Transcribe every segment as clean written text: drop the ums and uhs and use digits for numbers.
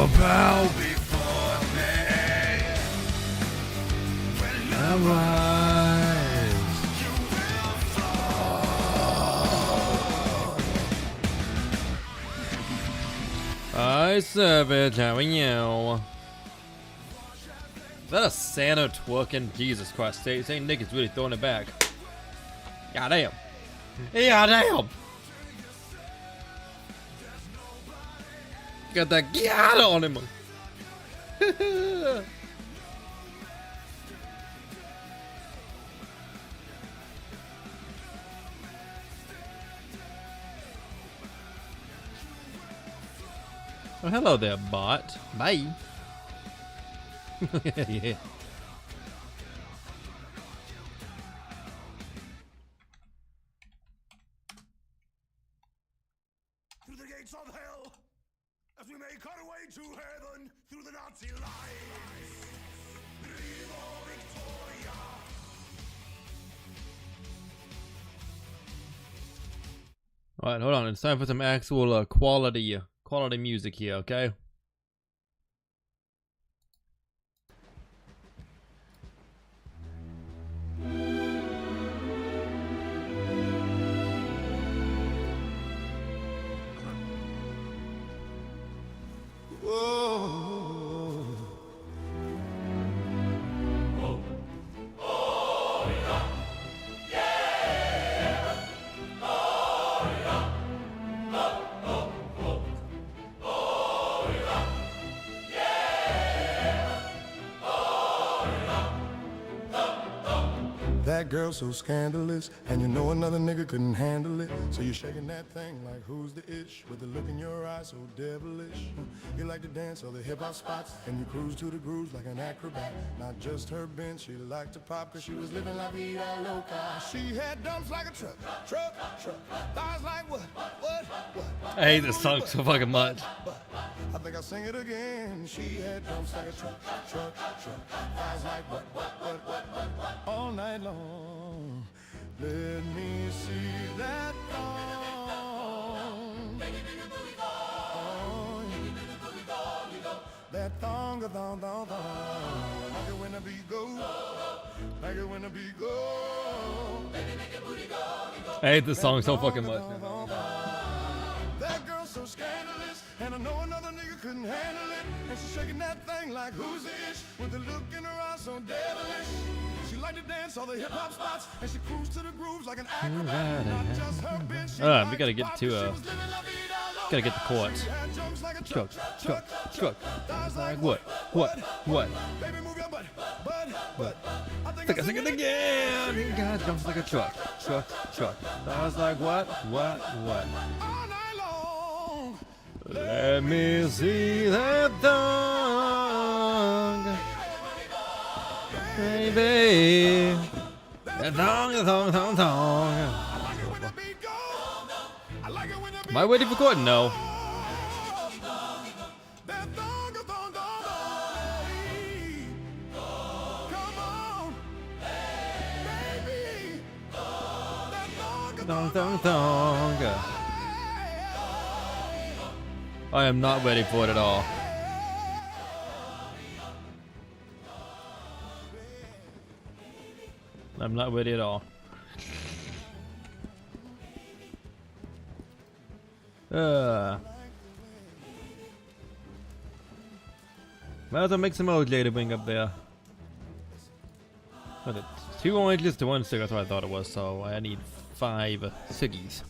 bow before me. When I rise, you will fall. I savage, how are you? Is that a Santa twerking? Jesus Christ, St. Nick is really throwing it back. God damn. Yeah, damn. Got that giada on him. Well, hello there, bot. Bye. Yeah. Through the gates of hell, as we make our way to heaven, through the Nazi lines. Viva Victoria! Alright, hold on. It's time for some actual quality music here, okay? That girl so scandalous, and you know another nigga couldn't handle it. So you're shaking that thing like who's the ish, with the look in your eyes so devilish. You like to dance all the hip-hop spots, and you cruise to the grooves like an acrobat. Not just her bench, she liked to pop, cause she was living la vida loca. She had dumps like a truck, thighs like what? I hate this song so fucking much. I think I'll sing it again. She had dumps like a truck, thighs like what? All night long. Let me see that thong. That thong. Like it when the beat go. Like it when the beat go. I hate this song so fucking much. That girl's so scandalous, and I know another nigga couldn't handle it. And she's shaking that thing like who's the ish, with the look in her eyes so devilish. She liked to dance all the hip hop spots, and she cruised to the grooves like an acrobat. Not just her bitch, We gotta get to gotta get the chords. Truck. Like what? Baby, move your butt. I Think I sing it again. God jumps like a truck. I was like what? All night long. Let me see that thong, baby. That thong. Am I waiting for chord? No. Thong. I am not ready for it at all. I'm not ready at all. Might as well make some OJ to bring up there. But it's 2 oranges to 1 cigarette, that's what I thought it was, so I need 5 ciggies.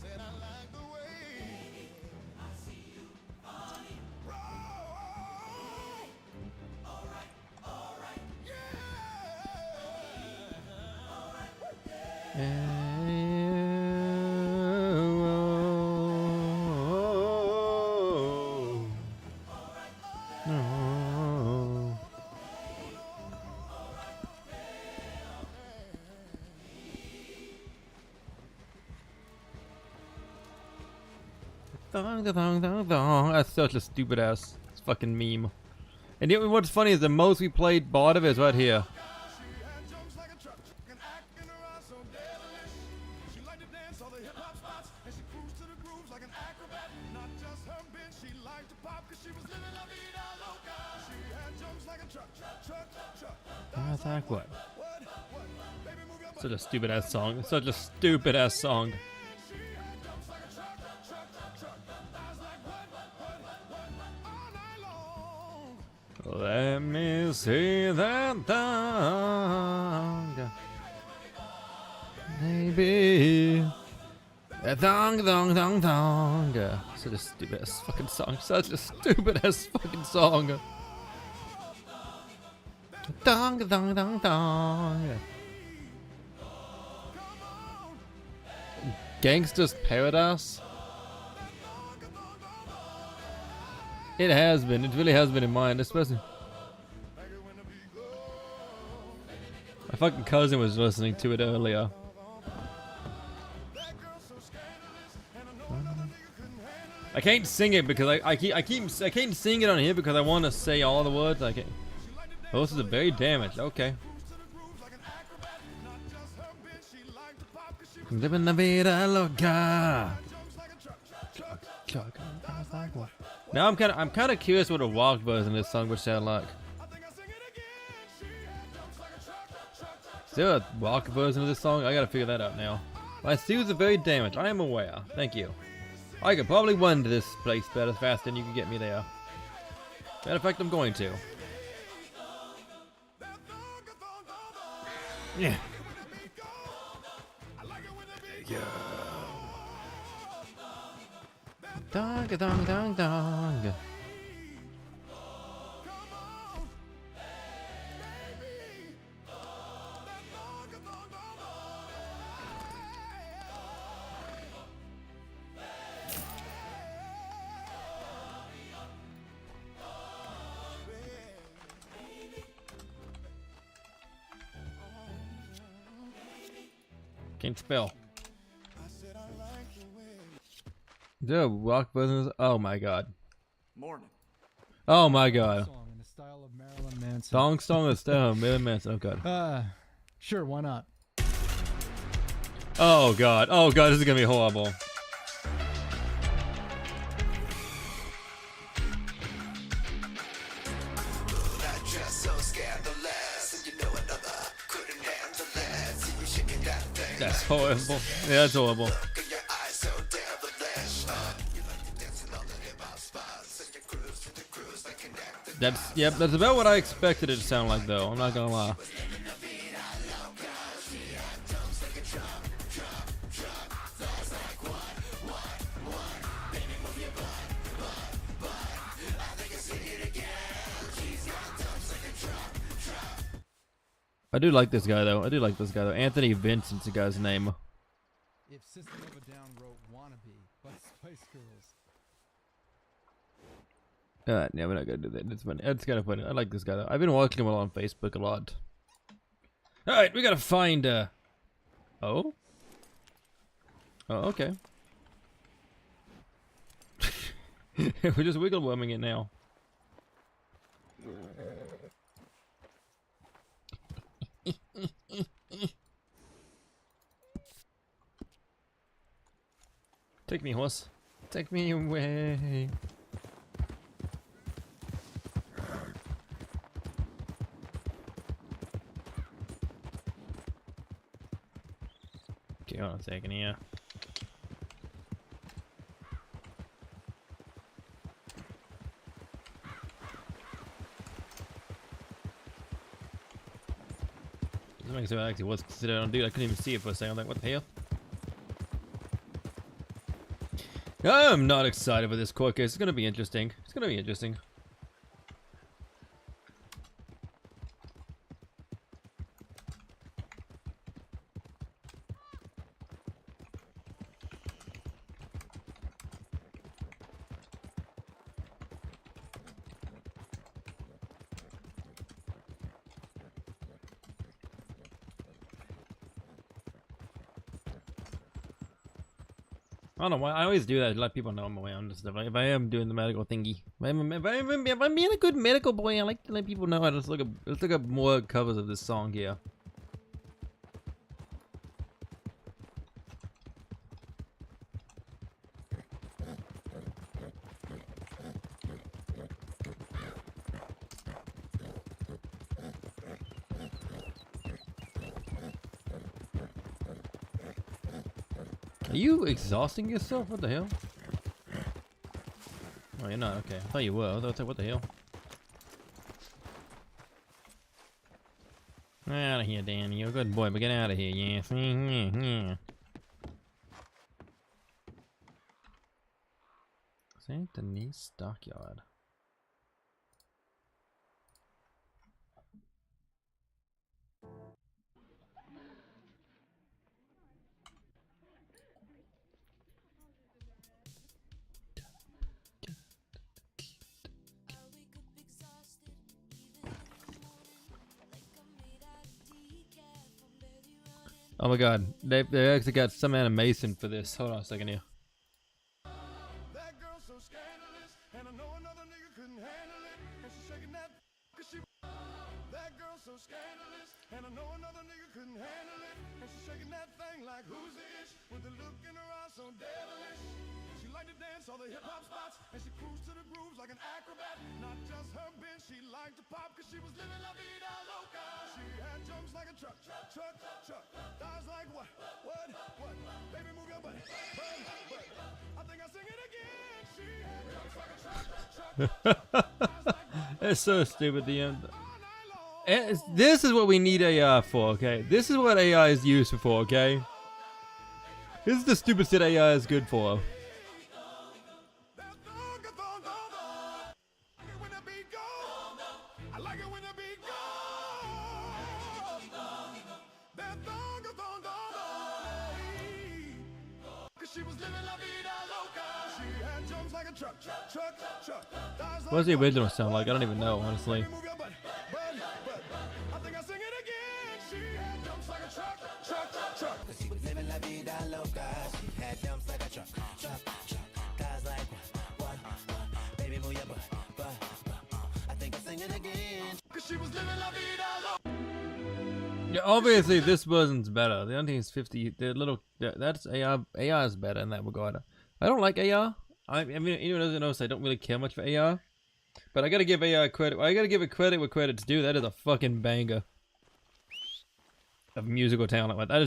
That's such a stupid ass fucking meme. And yet what's funny is the most we played bot of it is right here. all the hip hop spots, and she cruised to the grooves like an acrobat. Not just her bitch, she liked to pop, cause she was living la vida loca. She had jumps like a truck. That's like what? What? Baby, move your Such a stupid ass song. Such a stupid ass song. She had jumps like a truck. Thighs like what? All night long. Let me see that thong. Maybe. A thong. Such a stupid ass fucking song. Such a stupid ass fucking song. Thong. Gangsta's Paradise. It has been. It really has been in mine, especially. My fucking cousin was listening to it earlier. I can't sing it because I can't sing it on here because I want to say all the words. I can't. Oh, this is a very damaged. Okay. Living la vida loca. Now I'm kind of curious what a walk version of this song would sound like. Is there a walk version of this song? I gotta figure that out now. My shoes are very damaged. I am aware. Thank you. I could probably run to this place better faster than you can get me there. Matter of fact, I'm going to. Yeah. Dong. Can't spell. The rock business. Oh my god. Morning. Oh my god. Song in the style of Marilyn Manson. Song is style Marilyn Manson. Oh god. Sure, why not? Oh god. Oh god. This is gonna be horrible. That's horrible. Yeah, that's horrible. That's about what I expected it to sound like though, I'm not gonna lie. I do like this guy though. Anthony Vincent's the guy's name. If System of a Down wrote Wannabe, but Spice Girls. Yeah, we're not gonna do that. It's funny. It's kind of funny. I like this guy though. I've been watching him on Facebook a lot. Alright, we gotta find Oh? Oh, okay. We're just wiggle worming it now. Take me, horse. Take me away. Okay, hold on a second here. This makes it actually was considered on, dude. I couldn't even see it for a second. I'm like, what the hell? I'm not excited for this court case. It's gonna be interesting. It's gonna be interesting. I don't know why I always do that to let people know I'm around and stuff. Like if I am doing the medical thingy, if I'm being a good medical boy, I like to let people know. Let's look up more covers of this song here. Are you exhausting yourself? What the hell? Oh, you're not. Okay. I thought you were. I was like, what the hell? Out of here, Danny. You're a good boy, but get out of here, yes. St. Denis Stockyard. Oh my god, they actually got some animation for this. Hold on a second here. That girl so scandalous, and I know another nigga couldn't handle it. And she's shaking that cause she. That girl so scandalous, and I know another nigga couldn't handle it. And she's shaking that thing like who's the ish, with the look in her eyes so devilish. She liked to dance all the hip hop spots, and she cruised to the grooves like an acrobat. Not just her bench, she liked to pop, cause she was living la vida loca. She had jumps like a truck, thighs like what, baby move your butt, I think I sing it again. She had jumps like a truck, thighs like what. It's so stupid, the end. This is what we need AI for, okay? This is what AI is used for, okay? This is the stupid shit AI is good for. I like it when the beat goes. That cause she was living la vida loca. She had jumps like a truck. What does the original sound like? I don't even know, honestly. Move your butt. I think I sing it again. She had jumps like a truck. Cause she was living la vida loca. She had jumps like a truck. Guys like what? Baby move your butt. I think I sing it again. Cause she was living la vida loca. Yeah, obviously this version's better. The only thing is 50. The little that's AI. AI is better in that regard. I don't like AI. I mean, anyone doesn't notice I don't really care much for AI. But I gotta give AI credit. I gotta give it credit where credit's due. That is a fucking banger of musical talent. Like, that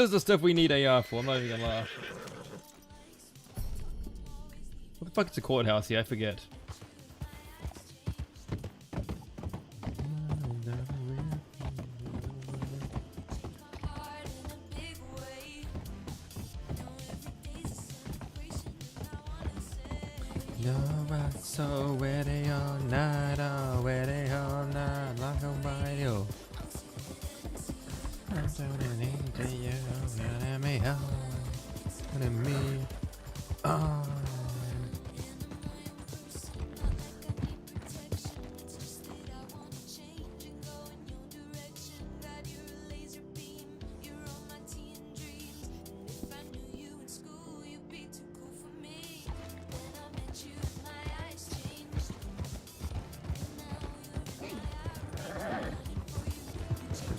is the stuff we need AI for. I'm not even gonna lie. What the fuck is the courthouse here? I forget. So ready all night, like a video. I'm turning into you, letting me out, letting me on.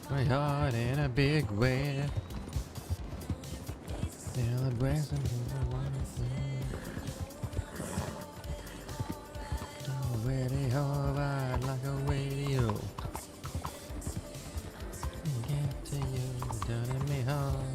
My heart in a big way. Celebrate something I wanna see. Already alright like a radio. Get to you, turning me on.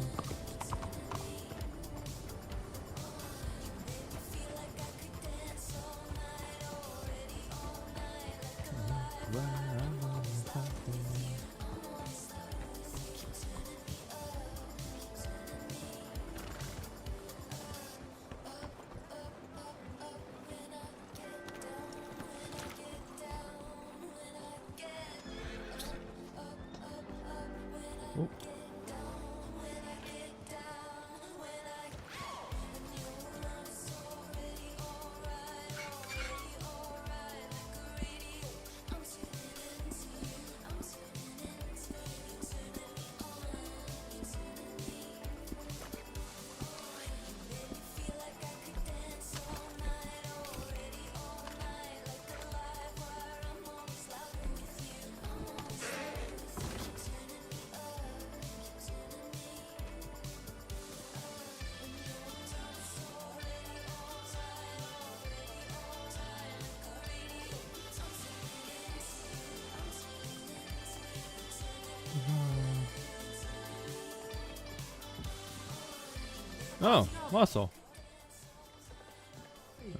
Oh, muscle.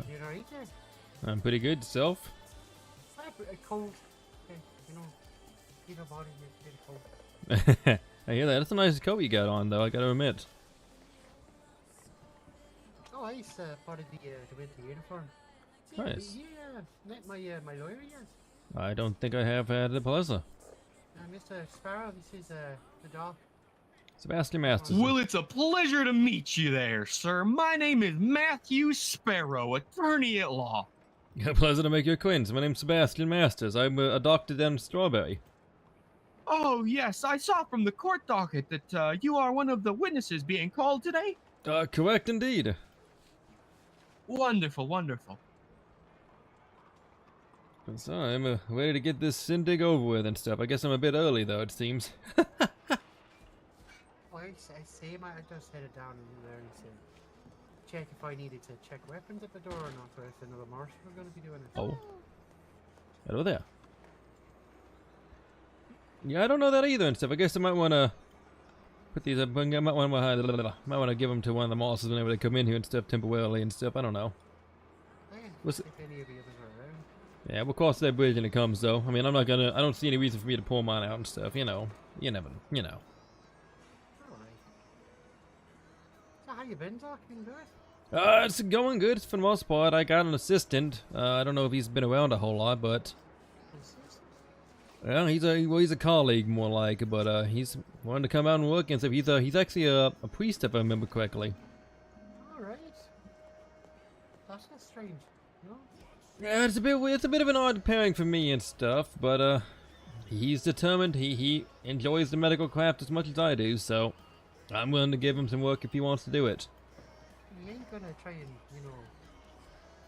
You're alright there? I'm pretty good. Self? A cold. You know, keep your body a bit cold. I hear that. That's a nice coat you got on, though. I gotta admit. Oh, I spotted the winter uniform. See, Nice. you met my lawyer yet? I don't think I have had the pleasure. Mr. Sparrow, this is the dog. Sebastian Masters. Well, it's a pleasure to meet you there, sir. My name is Matthew Sparrow, attorney at law. A pleasure to make your acquaintance. My name's Sebastian Masters. I'm a doctor down in Strawberry. Oh, yes, I saw from the court docket that you are one of the witnesses being called today. Correct indeed. Wonderful, wonderful. So I'm ready to get this shindig over with and stuff. I guess I'm a bit early, though, it seems. Oh, I see him. I just headed down in there and said, check if I needed to check weapons at the door or not, or if another marshal were going to be doing it. Oh. Hello there. Yeah, I don't know that either and stuff. I guess I might want to put these up. I might want to give them to one of the marshals whenever they come in here and stuff temporarily and stuff. I don't know. Yeah, What's if any of the others are around. Yeah, we'll cross that bridge when it comes, though. I mean, I don't see any reason for me to pull mine out and stuff. You know. You never, you know. Alright. So how you been, Doc? Been good? It's going good for the most part. I got an assistant. I don't know if he's been around a whole lot, but well, he's a colleague more like. But he's wanting to come out and work and stuff. He's actually a priest, if I remember correctly. Alright. That's not strange, you know? Yeah, it's a bit of an odd pairing for me and stuff. But he's determined. He enjoys the medical craft as much as I do. So I'm willing to give him some work if he wants to do it. You ain't gonna try and, you know,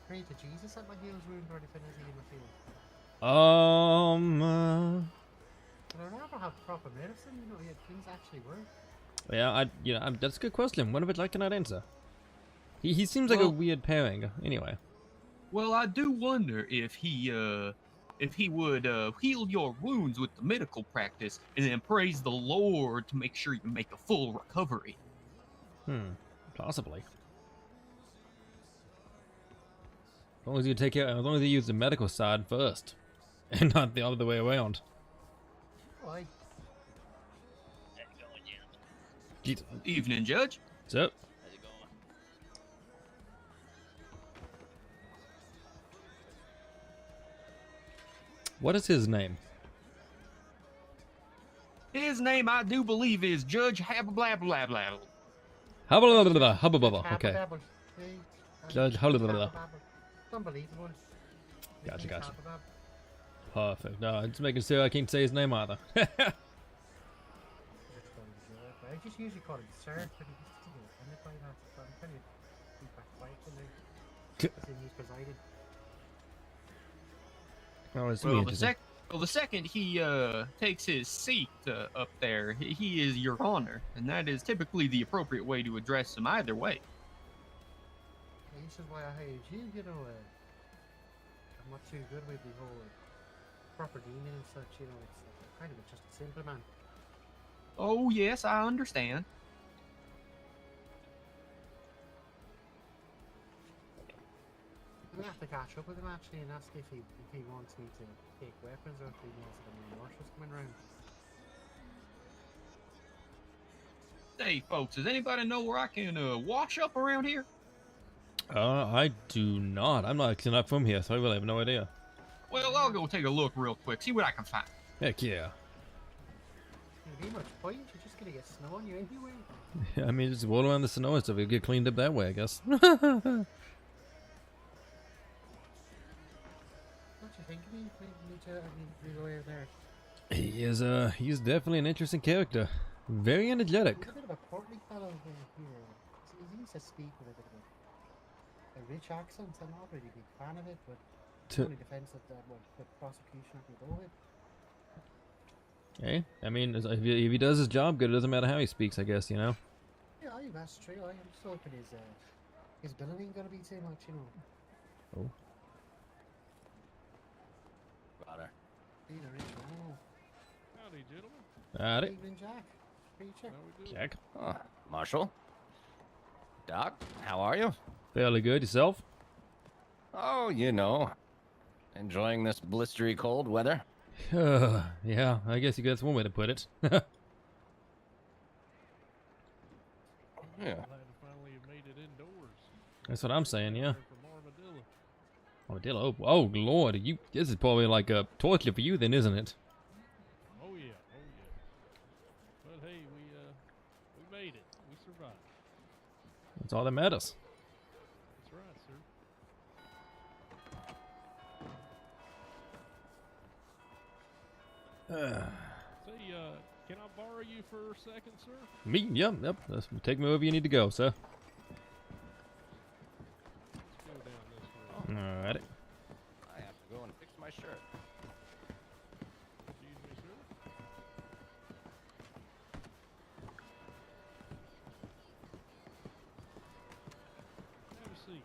pray to Jesus at my heels wound or anything, is he, in the field? But I'd rather have proper medicine, you know, yeah, things actually work. Yeah, that's a good question. One of which I cannot answer. He seems like a weird pairing. Anyway. Well, I do wonder if he would heal your wounds with the medical practice and then praise the Lord to make sure you make a full recovery. Possibly. As long as you take care, as long as you use the medical side first, and not the other way around. Why? Jeez. Evening, Judge. What's up? What is his name? His name, I do believe, is Judge Habblablablabla. Hubba. Okay. Habba-dabba. Judge Habba. Unbelievable. Gotcha. Perfect. No, I'm just making sure I can't say his name either. I just usually call him Sir, but he's still offended by that, so I'm kind of keep back quiet when he's presiding. Oh, it's Well, interesting. the second he takes his seat up there, he is Your Honor, and that is typically the appropriate way to address him either way. This is why I hired you, you know, I'm not too good with the whole proper dealing and such, you know, it's kind of just a simple man. Oh, yes, I understand. I'm gonna have to catch up with him actually and ask if he wants me to take weapons or if he knows that the marshals coming round. Hey, folks, does anybody know where I can wash up around here? I do not. I'm not from here, so I really have no idea. Well, I'll go take a look real quick, see what I can find. Heck yeah. There'd be much point, you're just gonna get snow on you anyway. I mean, just roll around the snow and stuff. It'll get cleaned up that way, I guess. What do you think of me? The lawyer there. He's definitely an interesting character. Very energetic. He's a bit of a portly fellow here. He seems to speak with a bit of a rich accent. I'm not really a big fan of it, but the only defense that the prosecution can go with. Hey, I mean, if he does his job good, it doesn't matter how he speaks, I guess, you know? Yeah, that's true. I'm just hoping his billing ain't gonna be too much, you know. Oh. Brother. Being a rich man. Howdy, gentlemen. Got it. Evening, Jack. Preacher. How we doing? Jack. Oh, Marshal. Doc, how are you? Fairly good. Yourself? Oh, you know, enjoying this blistery cold weather. Yeah, I guess that's one way to put it. Yeah. Glad to finally have made it indoors. That's what I'm saying, yeah. From Armadillo. Armadillo. Oh, Lord. This is probably like a torture for you then, isn't it? Oh yeah, oh yeah. But hey, we made it. We survived. That's all that matters. That's right, sir. Say, can I borrow you for a second, sir? Me? Yep. Take me wherever you need to go, sir. Let's go down this road. Alrighty. I have to go and fix my shirt. Excuse me, sir. Have a seat.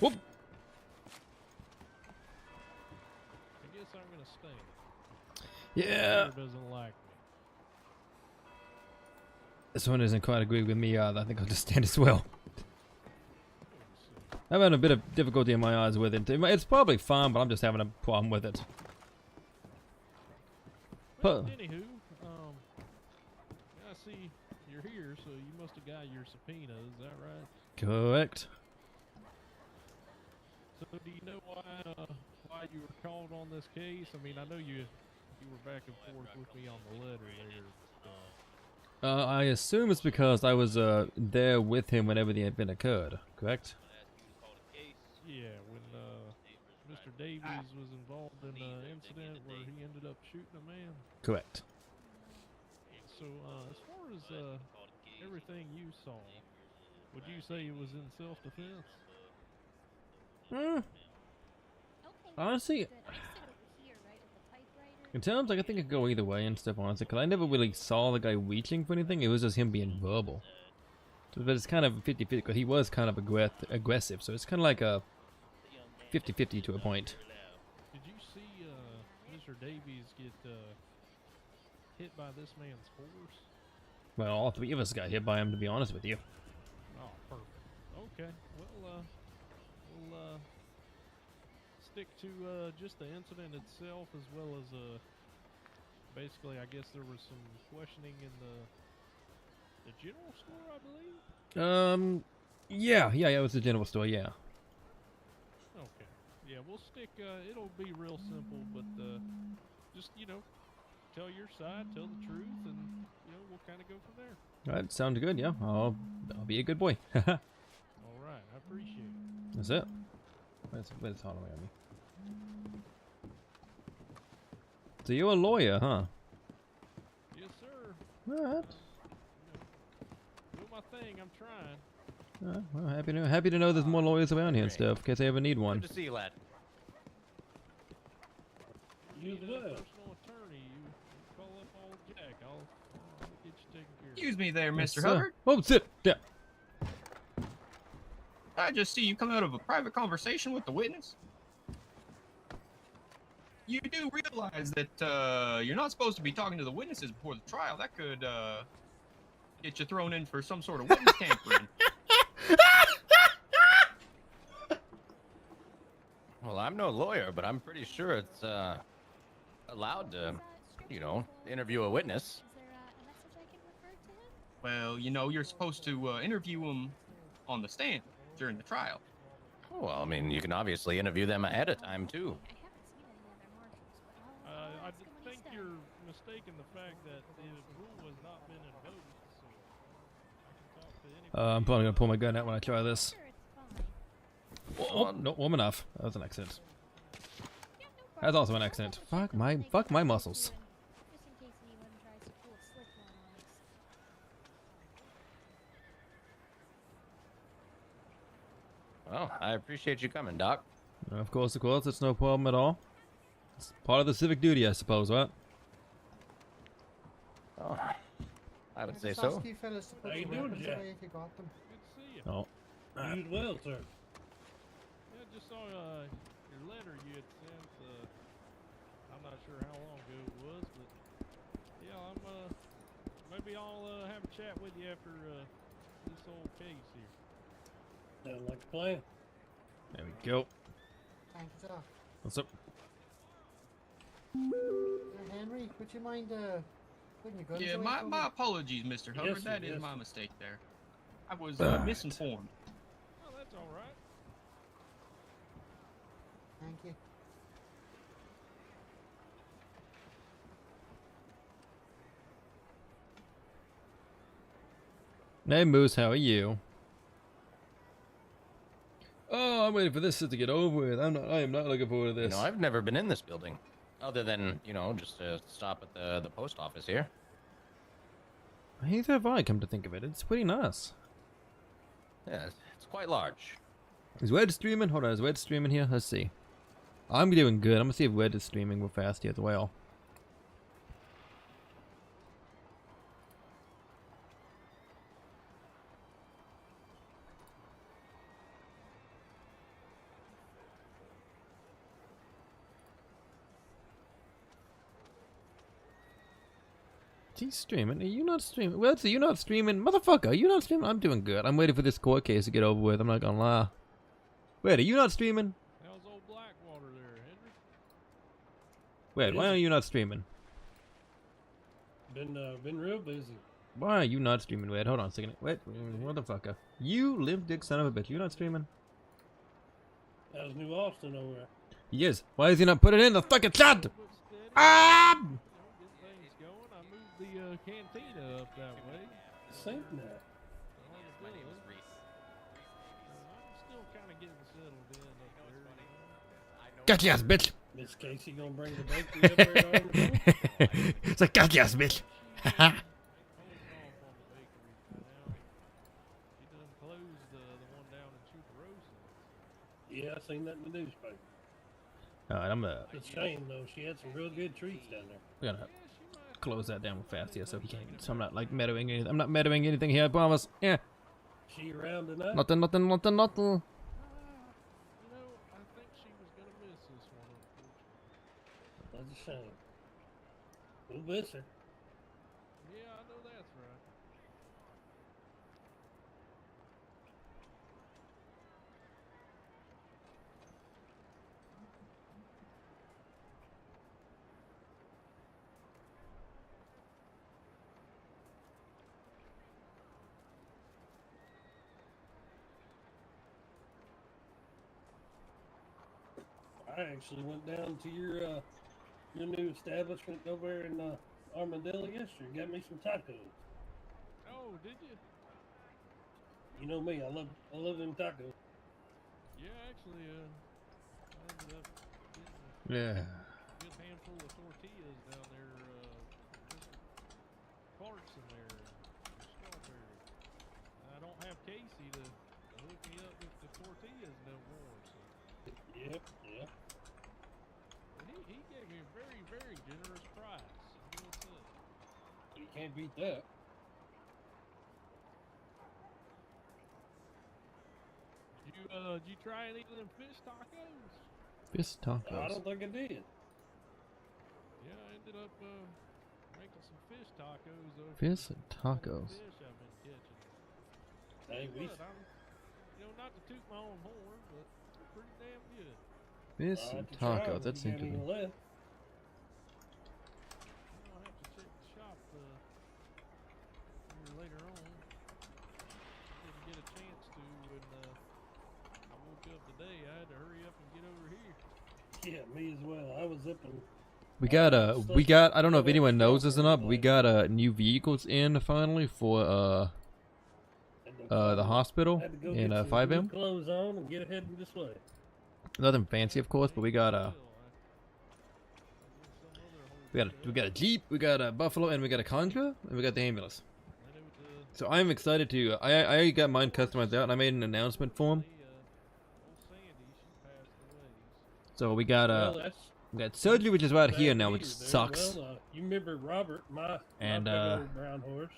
Whoop. I guess I'm gonna stay. Yeah. Sir doesn't like me. This one isn't quite agreeing with me either. I think I'll just stand as well. Let me see. I'm having a bit of difficulty in my eyes with it. It's probably fine, but I'm just having a problem with it. Well, Huh. anywho, I see you're here, so you must have got your subpoena. Is that right? Correct. So, do you know why you were called on this case? I mean, I know you were back and forth with me on the letter there. I assume it's because I was there with him whenever the event occurred. Correct? Yeah, when Mr. Davies was involved in an incident where he ended up shooting a man. Correct. So, as far as everything you saw, would you say it was in self-defense? Honestly, in terms, like, I think it could go either way and stuff, honestly, because I never really saw the guy reaching for anything. It was just him being verbal. So, but it's kind of 50-50, because he was kind of aggressive, so it's kind of like a 50-50 to a point. Did you see Mr. Davies get hit by this man's horse? Well, all three of us got hit by him, to be honest with you. Oh, perfect. Okay. Well, we'll stick to just the incident itself, as well as basically, I guess there was some questioning in the general store, I believe. Yeah, it was the general store, yeah. Okay. Yeah, we'll stick. It'll be real simple, but just tell your side, tell the truth, and we'll kind of go from there. Alright, sounds good, yeah. I'll be a good boy. That's All right. I appreciate it. it. Where's Holloway on me? So you're a lawyer, huh? Yes, sir. Alright. Do my thing. I'm trying. Well, happy to know there's more lawyers around here and stuff, in case I ever need one. Good to see you, lad. You need a personal attorney. You call up old Jack. I'll get you taken care of. Excuse me there, Yes, Mr. sir. Hubbard. Oh, sit! Yeah. I just see you come out of a private conversation with the witness. You do realize that you're not supposed to be talking to the witnesses before the trial. That could get you thrown in for some sort of witness tampering. Well, I'm no lawyer, but I'm pretty sure it's allowed to, interview a witness. Well, you're supposed to interview them on the stand during the trial. Well, I mean, you can obviously interview them ahead of time, too. I think you're mistaken the fact that the rule has not been invoked, so I can talk to anybody. I'm probably gonna pull my gun out when I try this. Well, Oh, no, warm enough. That was an accident. That's also an accident. Fuck my muscles. Well, I appreciate you coming, Doc. Of course, it's no problem at all. It's part of the civic duty, I suppose, right? Oh, I would say Just so. ask you fellas to put How you your doing, weapons Jack? away if you got them. Good to see you. Oh. You well, sir. Yeah, just saw your letter you had sent. I'm not sure how long ago it was, but yeah, I'm maybe I'll have a chat with you after this old case here. Sounds like a plan. There we go. Thank you, sir. What's up? Henry, would you mind putting your guns Yeah, away my for me? my apologies, Mr. Hubbard. Yes, That is yes. my mistake there. I was Alright. misinformed. Oh, that's all right. Thank you. Hey Moose, how are you? Oh, I'm waiting for this to get over with. I am not looking forward to You this. know, I've never been in this building, other than just to stop at the post office here. Neither have I, come to think of it. It's pretty nice. Yeah, it's quite large. Is Wed streaming? Hold on, is Wed streaming here? Let's see. I'm doing good. I'm gonna see if Wed is streaming real fast here as well. He's streaming. Are you not streaming? Wed, are you not streaming? Motherfucker, are you not streaming? I'm doing good. I'm waiting for this court case to get over with. I'm not gonna lie. Wed, are you not streaming? How's old Blackwater there, Henry? Wed, why are you not streaming? Been real busy. Why are you not streaming, Wed? Hold on a second. Wed, motherfucker. You limp dick son of a bitch. You not streaming? How's New Austin over there? He is. Why is he not putting it in the fucking chat? But steady. Ah! You know, get things going. I moved the cantina up that way. Same that. My name is Reese. I'm still kind of getting settled in up there. Got your ass, bitch. Miss Casey gonna bring the bakery up there on the phone? It's like, got your ass, bitch. Holding off on the bakery for now. She done closed the one down in Chuparosa. Yeah, I seen that in the newspaper. Alright, I'm gonna, It's a shame though. She had some real good treats down there. close that down fast here so he can't. So I'm not like meddling anything. I'm not meddling anything here, I promise. Yeah. She around tonight? Nothing. You know, I think she was gonna miss this one, unfortunately. That's a shame. We'll miss her. Yeah, I know that's right. I actually went down to your new establishment over there in Armadillo yesterday. Got me some tacos. Oh, did you? You know me, I love them tacos. Yeah, actually, I ended up getting Yeah. a good handful of tortillas down there, Clark's in there, and Strawberry. I don't have Casey to hook me up with the tortillas no more, so. Yep. But he gave me a very, very generous price. I will say. You can't beat that. Did you try any of them fish tacos? Fish I tacos. don't think I did. Yeah, I ended up making some fish tacos over Fish some tacos. fish I've been catching. Hey, we But I'm, not to toot my own horn, but they're pretty damn good. Fish I'll have to try 'em tacos. if That's you got any interesting. left. I'll have to check the shop here later on. Didn't get a chance to when I woke up today. I had to hurry up and get over here. Yeah, me as well. I was up and We got I don't know if anyone knows this or not, but we got new vehicles in finally for the hospital had to go in get some 5M. new clothes on and get heading this way. Nothing fancy, of course, but we got we got a Jeep, we got a Buffalo, and we got a Contra, and we got the ambulance. So I'm excited to. I got mine customized out, and I made an announcement for him. So we got we got surgery, which is right here now, which sucks. Well, you remember Robert, my And, big old brown horse?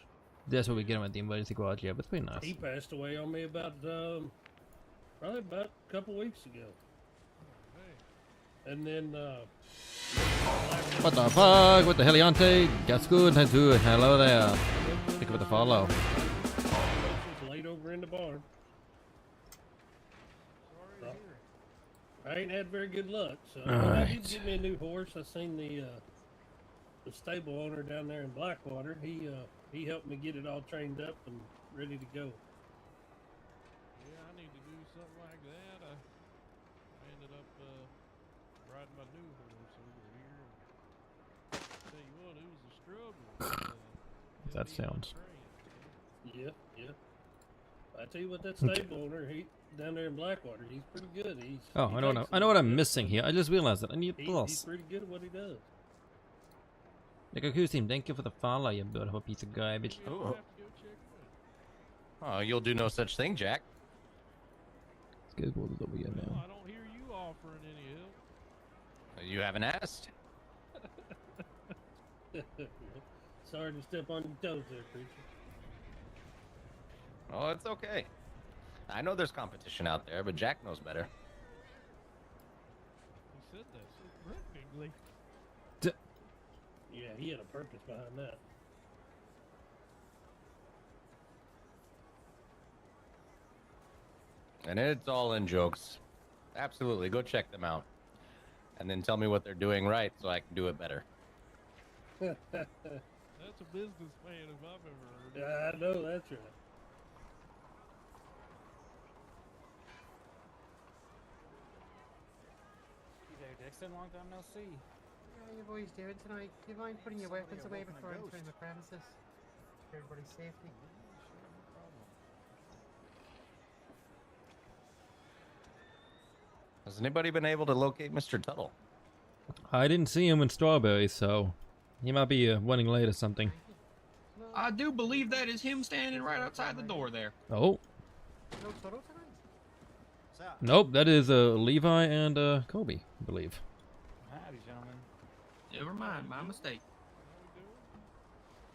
That's what we get him at the emergency garage. Yeah, but it's pretty nice. He passed away on me about probably about a couple weeks ago. And then What the fuck? What the heliante? Gascoon, Tantu, hello there. Thank you for the follow. was laid over in the barn. So, I ain't had very good luck. So All when I right. did get me a new horse. I seen the stable owner down there in Blackwater. He helped me get it all trained up and ready to go. Yeah, I need to do something like that. I ended up riding my new horse over here. And tell you what, it was a struggle. That sounds. Yeah, yeah. I tell you what, that stable owner, he down there in Blackwater, he's pretty good. Oh, he I know takes I know what it. I'm missing here. I just realized that I need He's plus. pretty good at what he does. Nikoku team, thank you for the follow, you beautiful piece of garbage. I'll Oh. have to go check it out. Oh, you'll do no such thing, Jack. Skateboard is over here Well, now. I don't hear you offering any help. You haven't asked. Sorry to step on your toes there, preacher. Oh, it's okay. I know there's competition out there, but Jack knows better. He said that so threateningly. Yeah, he had a purpose behind that. And it's all in jokes. Absolutely, go check them out. And then tell me what they're doing right so I can do it better. That's a businessman if I've ever heard. Yeah, I know, that's right. Hey there, Dixon. Long time no see. How are you boys doing tonight? Do you mind putting your weapons away before entering the premises? For everybody's safety. Has anybody been able to locate Mr. Tuttle? I didn't see him in Strawberry, so he might be running late or something. No, I do believe that is him standing right outside the door there. Oh, no Toto tonight? nope, that is Levi and Kobe, I believe. Howdy, gentlemen. Never mind, my mistake.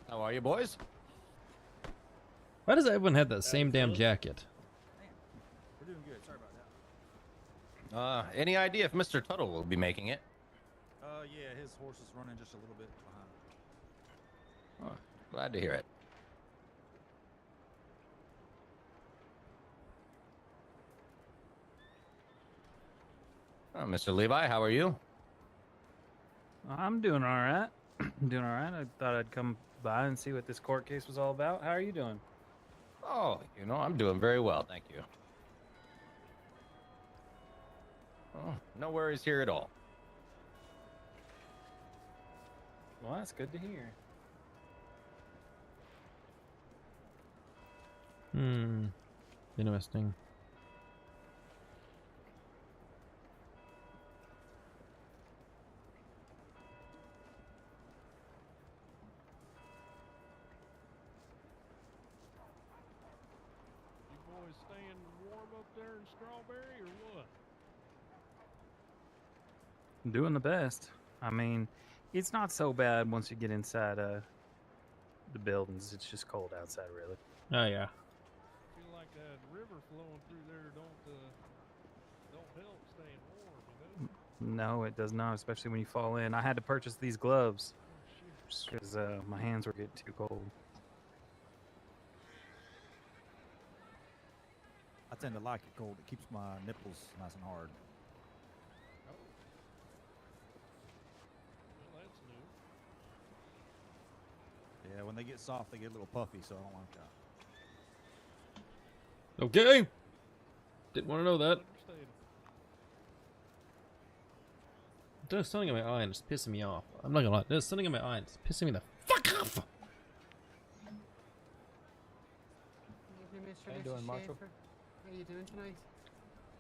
How are you, boys? Why does everyone have that same damn jacket? We're doing good. Sorry about that. Any idea if Mr. Tuttle will be making it? Yeah, his horse is running just a little bit behind. Oh, glad to hear it. Oh, Mr. Levi, how are you? I'm doing all right. Doing all right. I thought I'd come by and see what this court case was all about. How are you doing? Oh, I'm doing very well, thank you. Oh, no worries here at all. Well, that's good to hear. Interesting. You boys staying warm up there in Strawberry or what? Doing the best. I mean, it's not so bad once you get inside the buildings. It's just cold outside, really. Oh yeah. I feel like that river flowing through there don't help staying warm, you know? No, it does not, especially when you fall in. I had to purchase these gloves Oh, shit. because my hands were getting too cold. I tend to like it cold. It keeps my nipples nice and hard. Well, that's new. Yeah, when they get soft, they get a little puffy, so I don't like that. Okay. Didn't want to know that. Understandable. There's something in my eye and it's pissing me off. I'm not gonna lie. There's something in my eye and it's pissing me the fuck off. Evening, Mr. How you doing, Marshall? Schaefer. How you doing tonight?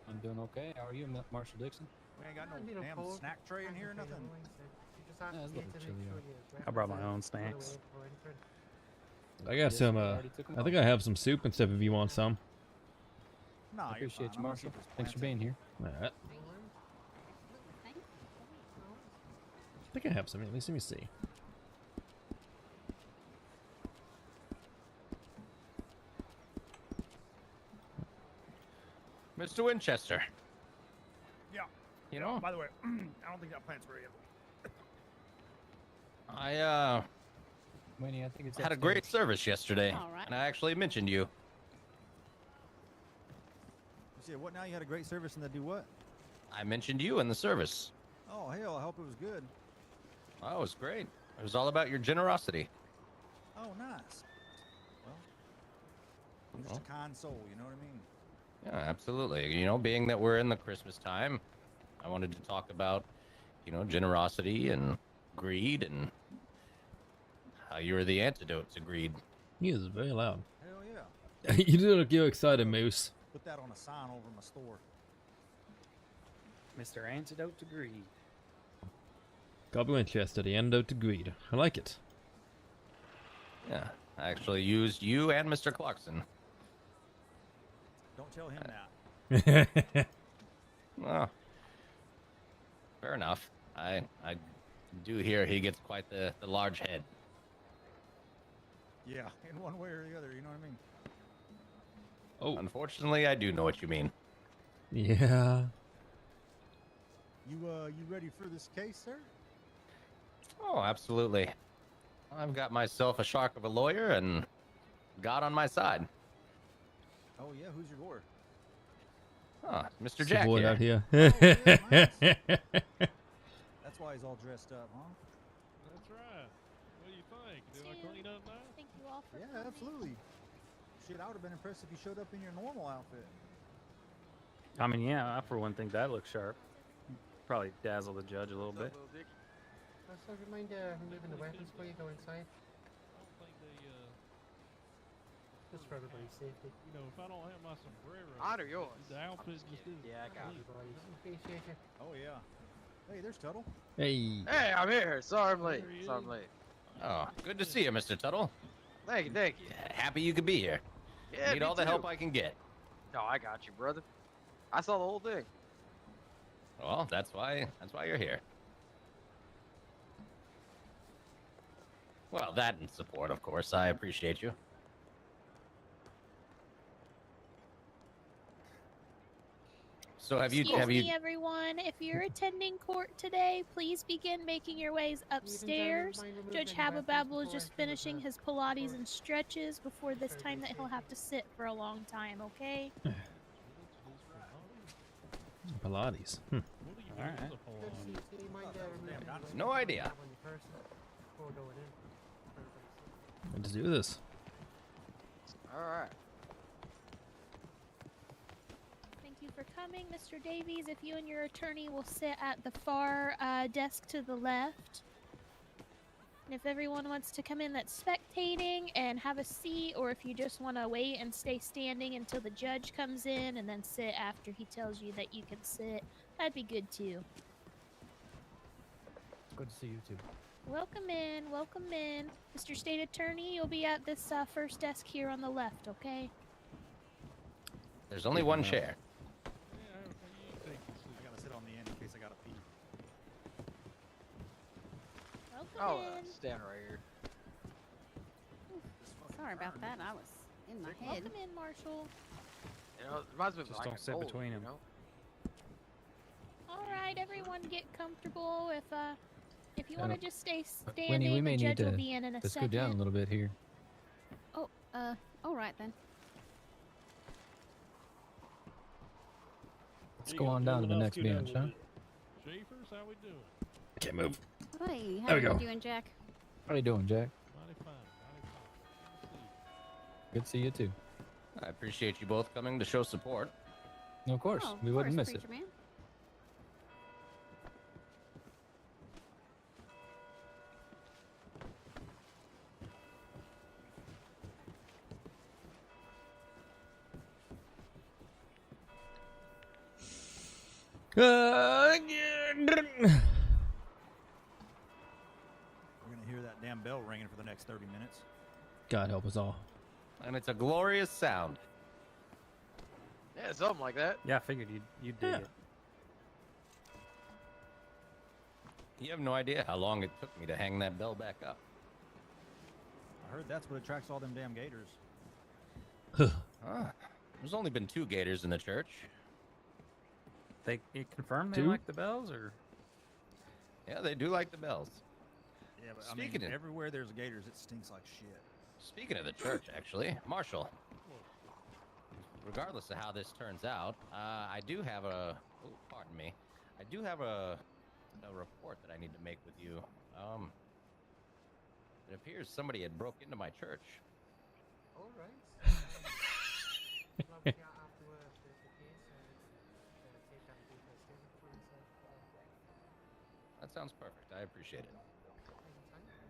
I'm doing okay. How are you, Marshall Dixon? We ain't got no A little damn cold. snack tray in here or Can't nothing. complain, so you just asked Yeah, it's a me little to make chilly sure out. you I brought my weapons own are put away snacks. before entering. I got some. we already took 'em I think off. I have some soup and stuff if you want some. No, I appreciate you, I'm gonna Marshall. keep this Thanks for plantain. being here. All right. I think I have some. At least let me see. Mr. Winchester. Yeah. You know, By the way, I don't think that plant's ready. I Winnie, I think it's had a great upstairs. service yesterday, All right. and I actually mentioned you. You said what now? You had a great service and they do what? I mentioned you in the service. Oh, hell, I hope it was good. Oh, it was great. It was all about your generosity. Oh, nice. Well, I'm just a kind soul, you know what I mean? Yeah, absolutely. You know, being that we're in the Christmas time, I wanted to talk about, you know, generosity and greed and how you're the antidote to greed. He is very loud. Hell yeah. You do look you excited, Moose. Put that on a sign over my store. Mr. Antidote to Greed. Copy Winchester, the antidote to greed. I like it. Yeah, I actually used you and Mr. Clarkson. Don't tell him that. Well, fair enough. I do hear he gets quite the large head. Yeah, in one way or the other, you know what I mean? Oh, Unfortunately, I do know what you mean. yeah. You ready for this case, sir? Oh, absolutely. I've got myself a shark of a lawyer and God on my side. Oh yeah, who's your lawyer? Huh, Mr. It's the Jack boy here. out here. That's why he's all dressed up, huh? That's right. What do you think? Did I clean up nice? Thank you all for Yeah, coming. absolutely. Shit, I would have been impressed if you showed up in your normal outfit. I mean, yeah, I for one think that looks sharp. Probably dazzle the judge a little bit. So do you mind removing the weapons before you go inside? I don't think they, Just for everybody's safety. you know, if I don't have my sombrero, Honor yours. the outfit just isn't Yeah, I got complete. Appreciate you. Oh yeah. Hey, there's Tuttle. Hey. Hey, I'm here. Sorry I'm late. There he Sorry I'm is. late. Oh, good to see you, Mr. Tuttle. Thank you, thank you. Happy you could be here. Yeah, Need me all the help too. I can get. Oh, I got you, brother. I saw the whole thing. Well, that's why you're here. Well, that and support, of course. I appreciate you. So have you Excuse me, everyone. If you're attending court today, please begin making your ways upstairs. Judge Habababble is just finishing his Pilates and stretches before this time that he'll have to sit for a long time, okay? Pilates. What do you All do right. as a Pilates? Do you mind removing No idea. when you first before going in? For everybody's safety? Let's do this. All right. Thank you for coming, Mr. Davies. If you and your attorney will sit at the far desk to the left. And if everyone wants to come in that's spectating and have a seat, or if you just want to wait and stay standing until the judge comes in and then sit after he tells you that you can sit, that'd be good too. It's good to see you too. Welcome in, welcome in. Mr. State Attorney, you'll be at this first desk here on the left, okay? There's only one chair. Yeah, you take this. I gotta sit on the end in case I gotta pee. Welcome Oh, in. stand right here. Sorry about that. I was in my head. Welcome in, Marshall. You know, it reminds me of Just like don't a sit gold, between you 'em. know? All right, everyone, get comfortable. If you want to just stay standing, Winnie, we may the need judge will to be in a let's go down a second. little bit here. Oh, all right then. Let's go on down to the next bench, huh? Schaefer's, how we doing? Can't move. Hey, There we go. doing, Jack? How you doing, Jack? Mighty fine, mighty fine. Good to see you too. I appreciate you both coming to show support. No, of course, we wouldn't miss it. Man. We're gonna hear that damn bell ringing for the next 30 minutes. God help us all. And it's a glorious sound. Yeah, something like that. Yeah, I figured you'd dig Yeah. it. You have no idea how long it took me to hang that bell back up. I heard that's what attracts all them damn gators. Ah, there's only been 2 gators in the church. It confirmed they Two? like the bells, or Yeah, they do like the bells. Yeah, but Speaking I mean, of- everywhere there's gators, it stinks like shit. Speaking of the church, actually, Marshall. Regardless of how this turns out, I do have a. Oh, pardon me. I do have a report that I need to make with you. It appears somebody had broke into my church. All right. That sounds perfect. I appreciate it.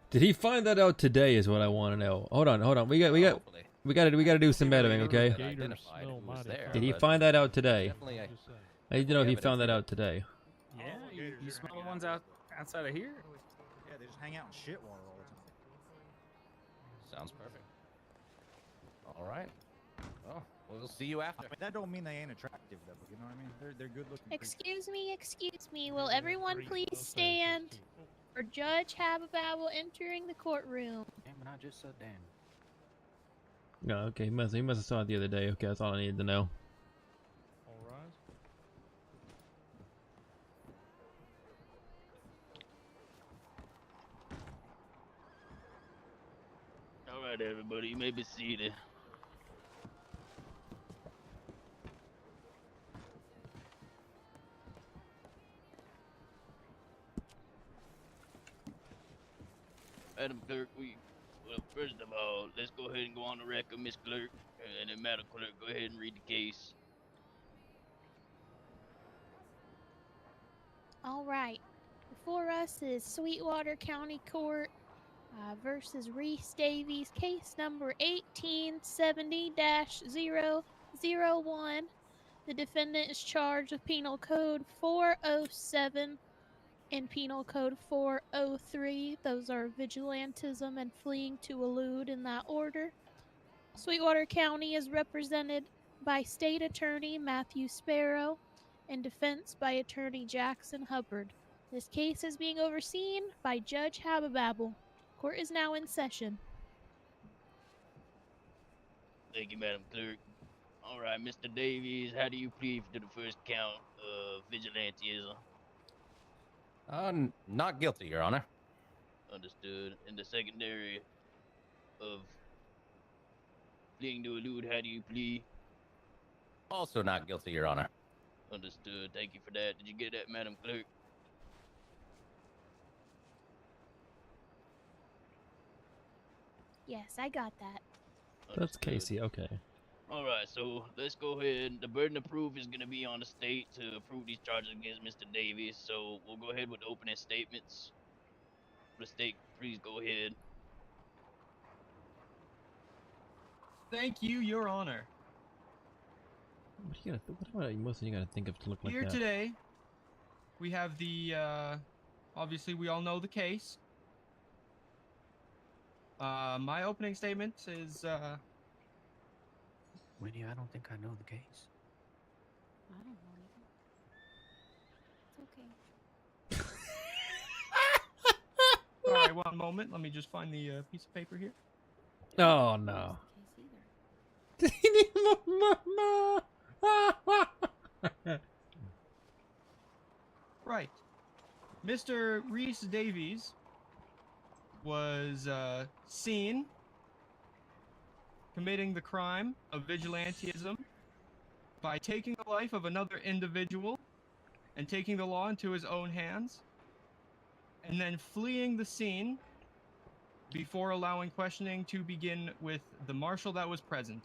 Did he find that out today? Is what I want to know. Hold on. We got to do some editing, okay? Identified who was there, Did he but find that out today? Definitely, I need to know if he evidence found that here. out today. yeah, you smell the ones outside of here? Yeah, they just hang out in shit water all the time. Sounds perfect. All right. Well, we'll see you after. I mean, that don't mean they ain't attractive, though. You know what I mean? They're good looking. Excuse me. Will everyone please stand for Judge Habababble entering the courtroom? Damn it, I just said damn. No, okay. He must have saw it the other day. Okay, that's all I needed to know. All rise. All right, everybody, you may be seated. Madam Clerk, well, first of all, let's go ahead and go on the record, Miss Clerk, and then Madam Clerk, go ahead and read the case. All right. Before us is Sweetwater County Court versus Reese Davies, case number 1870-001. The defendant is charged with Penal Code 407 and Penal Code 403. Those are vigilantism and fleeing to elude in that order. Sweetwater County is represented by State Attorney Matthew Sparrow and defense by Attorney Jackson Hubbard. This case is being overseen by Judge Habababble. Court is now in session. Thank you, Madam Clerk. All right, Mr. Davies, how do you plead to the first count of vigilantism? Not guilty, Your Honor. Understood. And the secondary of fleeing to elude, how do you plead? Also not guilty, Your Honor. Understood. Thank you for that. Did you get that, Madam Clerk? Yes, I got that. That's Casey. Okay. All right, so let's go ahead. The burden of proof is going to be on the state to prove these charges against Mr. Davies. So we'll go ahead with the opening statements. The state, please go ahead. Thank you, Your Honor. What most you gotta think of to look like Here that? today, we have the, obviously we all know the case. My opening statement is, Winnie, I don't think I know the case. I don't know either. It's okay. all right, one moment. Let me just find the piece of paper here. Oh no. Right. Mr. Reese Davies was seen committing the crime of vigilantism by taking the life of another individual and taking the law into his own hands, and then fleeing the scene before allowing questioning to begin with the marshal that was present.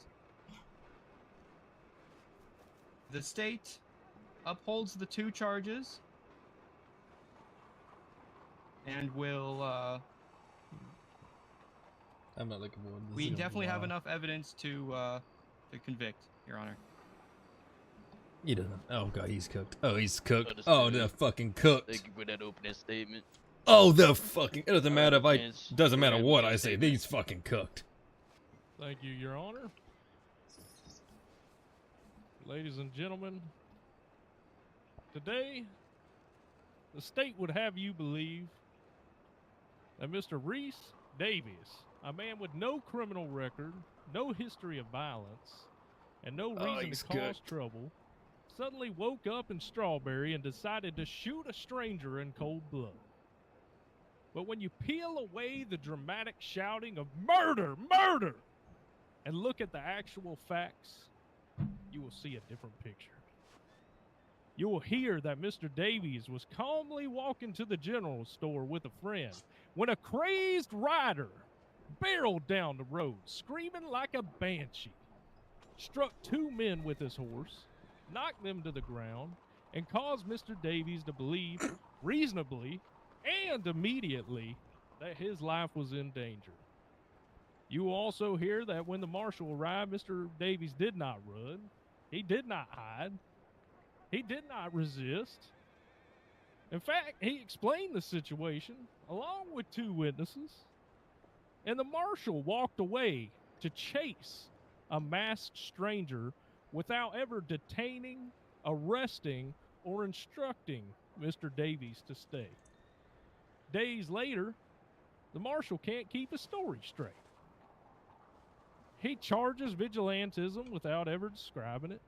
The state upholds the two charges and will, I'm not looking forward to this. we It's gonna be definitely have wild. enough evidence to convict, Your Honor. He doesn't. Oh god, he's cooked. Oh, he's cooked. Understood. Oh, they're fucking cooked. Thank you for that opening statement. Oh, they're fucking. It doesn't All matter right, if I. Vince, Doesn't go matter ahead what with I your say. statement. He's fucking cooked. Thank you, Your Honor. Ladies and gentlemen, today, the state would have you believe that Mr. Reese Davies, a man with no criminal record, no history of violence, and no Oh, reason he's to cause cooked. trouble, suddenly woke up in Strawberry and decided to shoot a stranger in cold blood. But when you peel away the dramatic shouting of murder, murder, and look at the actual facts, you will see a different picture. You will hear that Mr. Davies was calmly walking to the general store with a friend when a crazed rider barreled down the road, screaming like a banshee, struck two men with his horse, knocked them to the ground, and caused Mr. Davies to believe reasonably and immediately that his life was in danger. You will also hear that when the marshal arrived, Mr. Davies did not run. He did not hide. He did not resist. In fact, he explained the situation along with two witnesses, and the marshal walked away to chase a masked stranger without ever detaining, arresting, or instructing Mr. Davies to stay. Days later, the marshal can't keep his story straight. He charges vigilantism without ever describing it.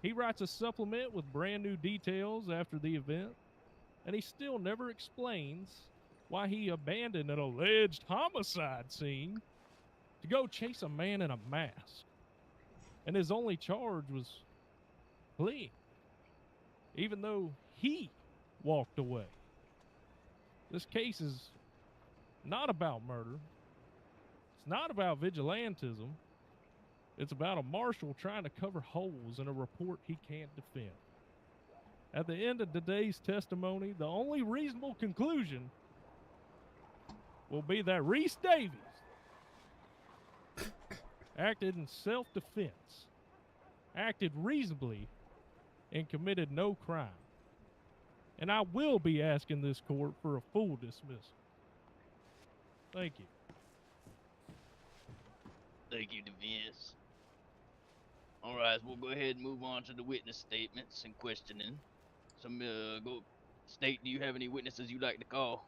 He writes a supplement with brand new details after the event, and he still never explains why he abandoned an alleged homicide scene to go chase a man in a mask. And his only charge was fleeing, even though he walked away. This case is not about murder. It's not about vigilantism. It's about a marshal trying to cover holes in a report he can't defend. At the end of today's testimony, the only reasonable conclusion will be that Reese Davies acted in self-defense, acted reasonably, and committed no crime. And I will be asking this court for a full dismissal. Thank you. Thank you, defense. All right, we'll go ahead and move on to the witness statements and questioning. Go state, do you have any witnesses you'd like to call?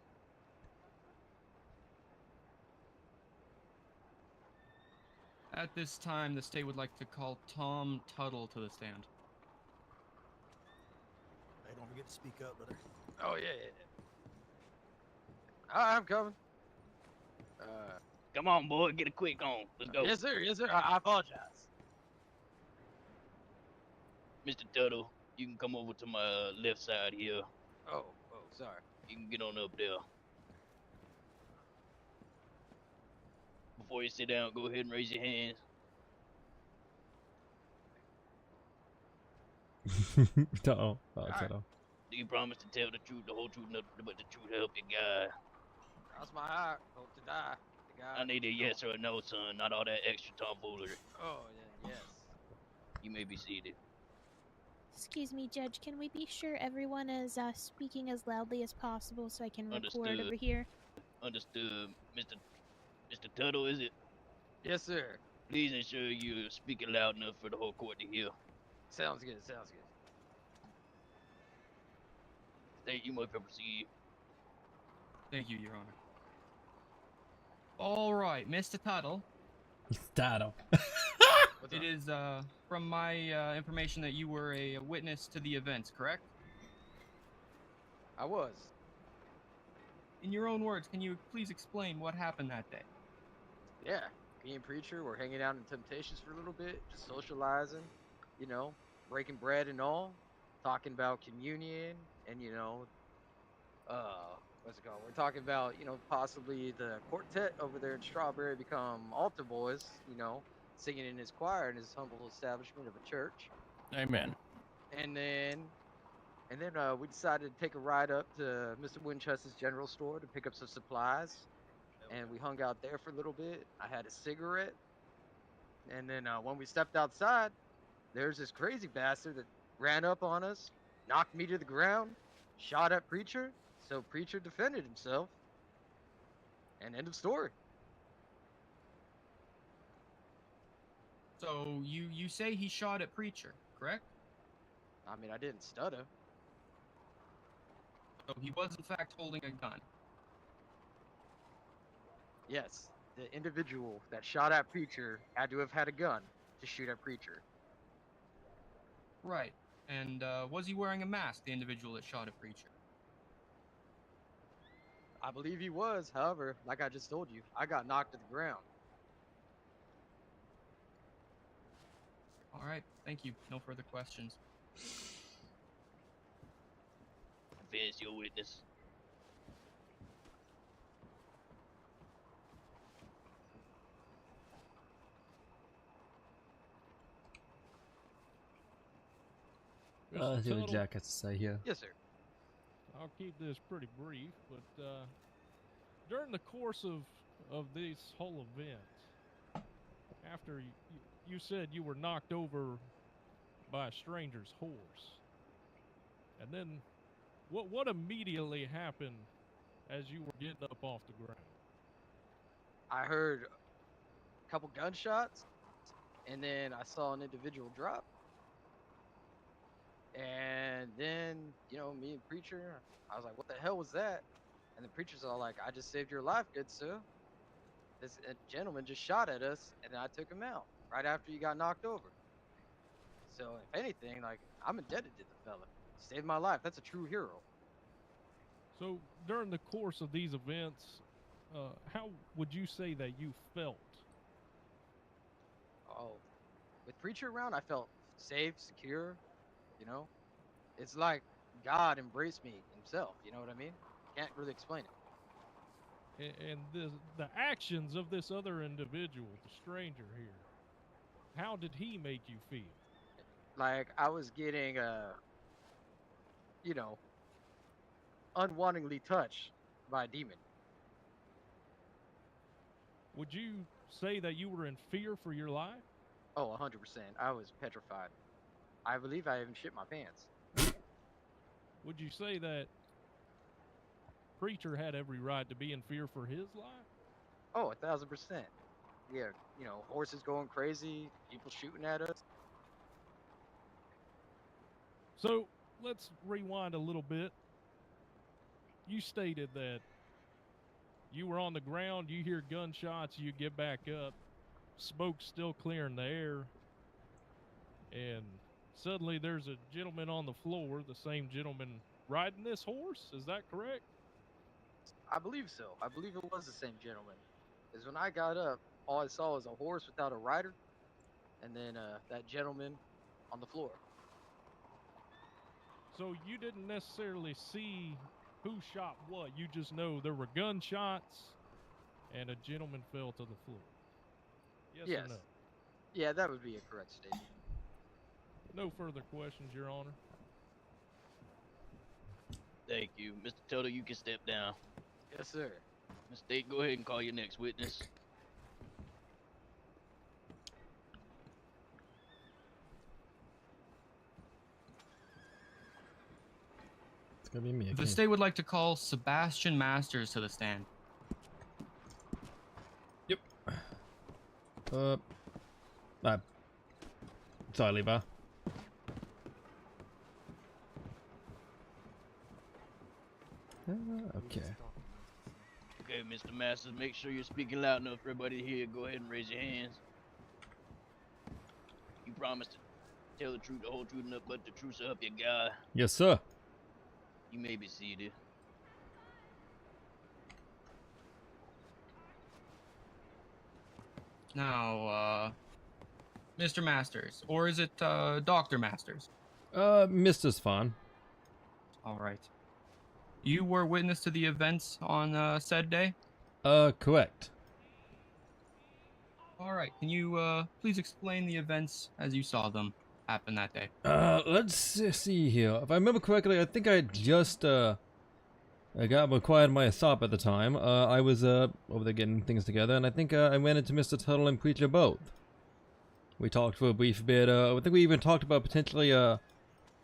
At this time, the state would like to call Tom Tuttle to the stand. Hey, don't forget to speak up, brother. Oh, yeah. I'm coming. Come on, boy, get a quick on. Let's go. Yes, sir. Yes, sir. I apologize. Mr. Tuttle, you can come over to my left side here. Oh, sorry. You can get on up there. Before you sit down, go ahead and raise your hands. Uh-oh. Do you promise to tell the truth, the whole truth, nothing but the truth to help your guy? Cross my heart. Hope to die. I need a yes or a no, son, not all that extra tomfoolery. Oh, yeah, yes. You may be seated. Excuse me, Judge. Can we be sure everyone is speaking as loudly as possible so I can record Understood. over here? Understood. Mr. Tuttle, is it? Yes, sir. Please ensure you're speaking loud enough for the whole court to hear. Sounds good. Sounds good. State, you may proceed. Thank you, Your Honor. All right, Mr. Tuttle. Tuttle. It is from my information that you were a witness to the events, correct? I was. In your own words, can you please explain what happened that day? Yeah, me and Preacher were hanging out in Temptations for a little bit, just socializing, you know, breaking bread and all, talking about communion, and what's it called? We're talking about, possibly the quartet over there in Strawberry become altar boys, singing in his choir in his humble establishment of a church. Amen. And then we decided to take a ride up to Mr. Winchester's general store to pick up some supplies. And we hung out there for a little bit. I had a cigarette. And then when we stepped outside, there's this crazy bastard that ran up on us, knocked me to the ground, shot at Preacher. So Preacher defended himself. And end of story. So you say he shot at Preacher, correct? I mean, I didn't stutter. So he was in fact holding a gun. Yes, the individual that shot at Preacher had to have had a gun to shoot at Preacher. Right. And was he wearing a mask, the individual that shot a preacher? I believe he was. However, like I just told you, I got knocked to the ground. All right, thank you. No further questions. Advance your witness. Mr. See what Tuttle, Jack has to say here. Yes, sir. I'll keep this pretty brief, but during the course of this whole event, after you said you were knocked over by a stranger's horse, and then what immediately happened as you were getting up off the ground? I heard a couple gunshots, and then I saw an individual drop. And then, me and Preacher, I was like, what the hell was that? And the Preacher's all like, I just saved your life, good sir. This gentleman just shot at us, and then I took him out right after you got knocked over. So, if anything, like, I'm indebted to the fella. Saved my life. That's a true hero. So during the course of these events, how would you say that you felt? Oh, with Preacher around, I felt safe, secure, It's like God embraced me himself, you know what I mean? Can't really explain it. And the actions of this other individual, the stranger here, how did he make you feel? Like I was getting, unwantingly touched by a demon. Would you say that you were in fear for your life? Oh, 100%. I was petrified. I believe I even shit my pants. Would you say that Preacher had every right to be in fear for his life? Oh, 1,000%. Yeah, horses going crazy, people shooting at us. So let's rewind a little bit. You stated that you were on the ground, you hear gunshots, you get back up, smoke's still clearing the air, and suddenly there's a gentleman on the floor, the same gentleman riding this horse. Is that correct? I believe so. I believe it was the same gentleman. Because when I got up, all I saw was a horse without a rider, and then that gentleman on the floor. So you didn't necessarily see who shot what. You just know there were gunshots, and a gentleman fell to the floor. Yes. Or no? Yeah, that would be a correct statement. No further questions, Your Honor. Thank you. Mr. Tuttle, you can step down. Yes, sir. Ms. State, go ahead and call your next witness. It's gonna be me again. The state would like to call Sebastian Masters to the stand. Yep. Sorry, Levi. Okay. Okay, Mr. Masters, make sure you're speaking loud enough for everybody to hear. Go ahead and raise your hands. You promised to tell the truth, the whole truth, and nothing but the truth, so help you God. Yes, sir. You may be seated. Now, Mr. Masters, or is it Dr. Masters? Mr.'s fine. All right. You were witness to the events on said day? Correct. All right. Can you please explain the events as you saw them happen that day? Let's see here. If I remember correctly, I think I just I got required my assault at the time. I was over there getting things together, and I think I ran into Mr. Tuttle and Preacher both. We talked for a brief bit. I think we even talked about potentially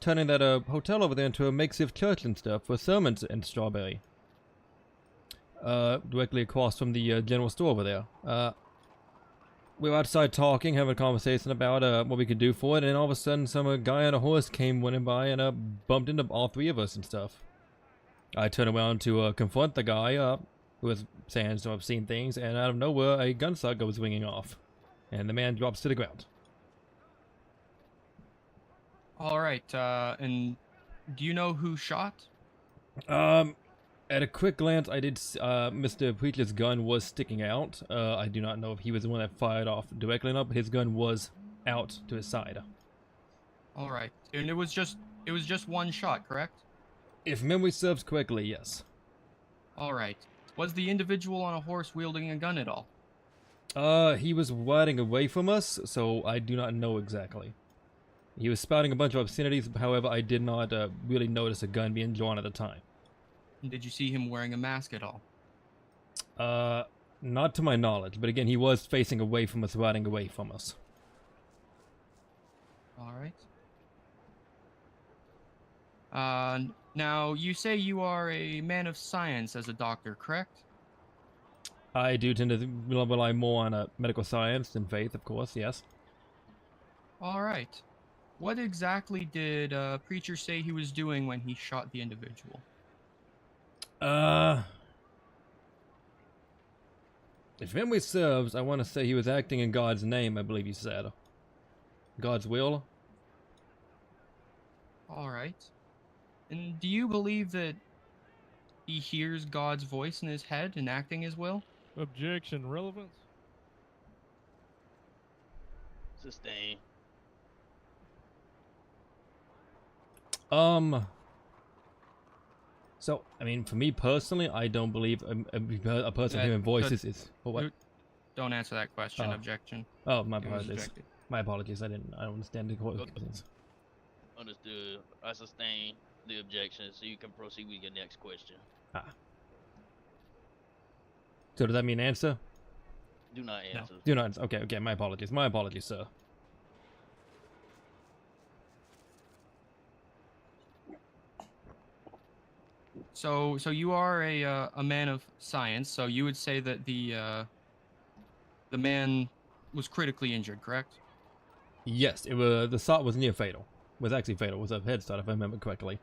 turning that hotel over there into a makeshift church and stuff for sermons in Strawberry. Directly across from the general store over there. We were outside talking, having a conversation about what we could do for it, and all of a sudden some guy on a horse came running by and bumped into all three of us and stuff. I turned around to confront the guy who was saying some obscene things, and out of nowhere a gunshot goes ringing off, and the man drops to the ground. All right. And do you know who shot? At a quick glance, I did. Mr. Preacher's gun was sticking out. I do not know if he was the one that fired off directly or not, but his gun was out to his side. All right. And it was just one shot, correct? If memory serves correctly, yes. All right. Was the individual on a horse wielding a gun at all? He was riding away from us, so I do not know exactly. He was spouting a bunch of obscenities, however, I did not really notice a gun being drawn at the time. Did you see him wearing a mask at all? Not to my knowledge, but again, he was facing away from us, riding away from us. All right. Now, you say you are a man of science as a doctor, correct? I do tend to rely more on medical science than faith, of course, yes. All right. What exactly did Preacher say he was doing when he shot the individual? If memory serves, I want to say he was acting in God's name, I believe you said. God's will? All right. And do you believe that he hears God's voice in his head and acting his will? Objection, relevance? Sustain. So, I mean, for me personally, I don't believe a person hearing voices is... Oh, what? Don't answer that question. Objection. Oh, my It was apologies. rejected. My apologies. I don't understand the questions. Understood. I sustain the objection, so you can proceed with your next question. So does that mean answer? Do not answer. Do not. Okay. My apologies. My apologies, sir. So you are a man of science. So you would say that the man was critically injured, correct? Yes, it was. The shot was near fatal. Was actually fatal. It was a head start, if I remember correctly.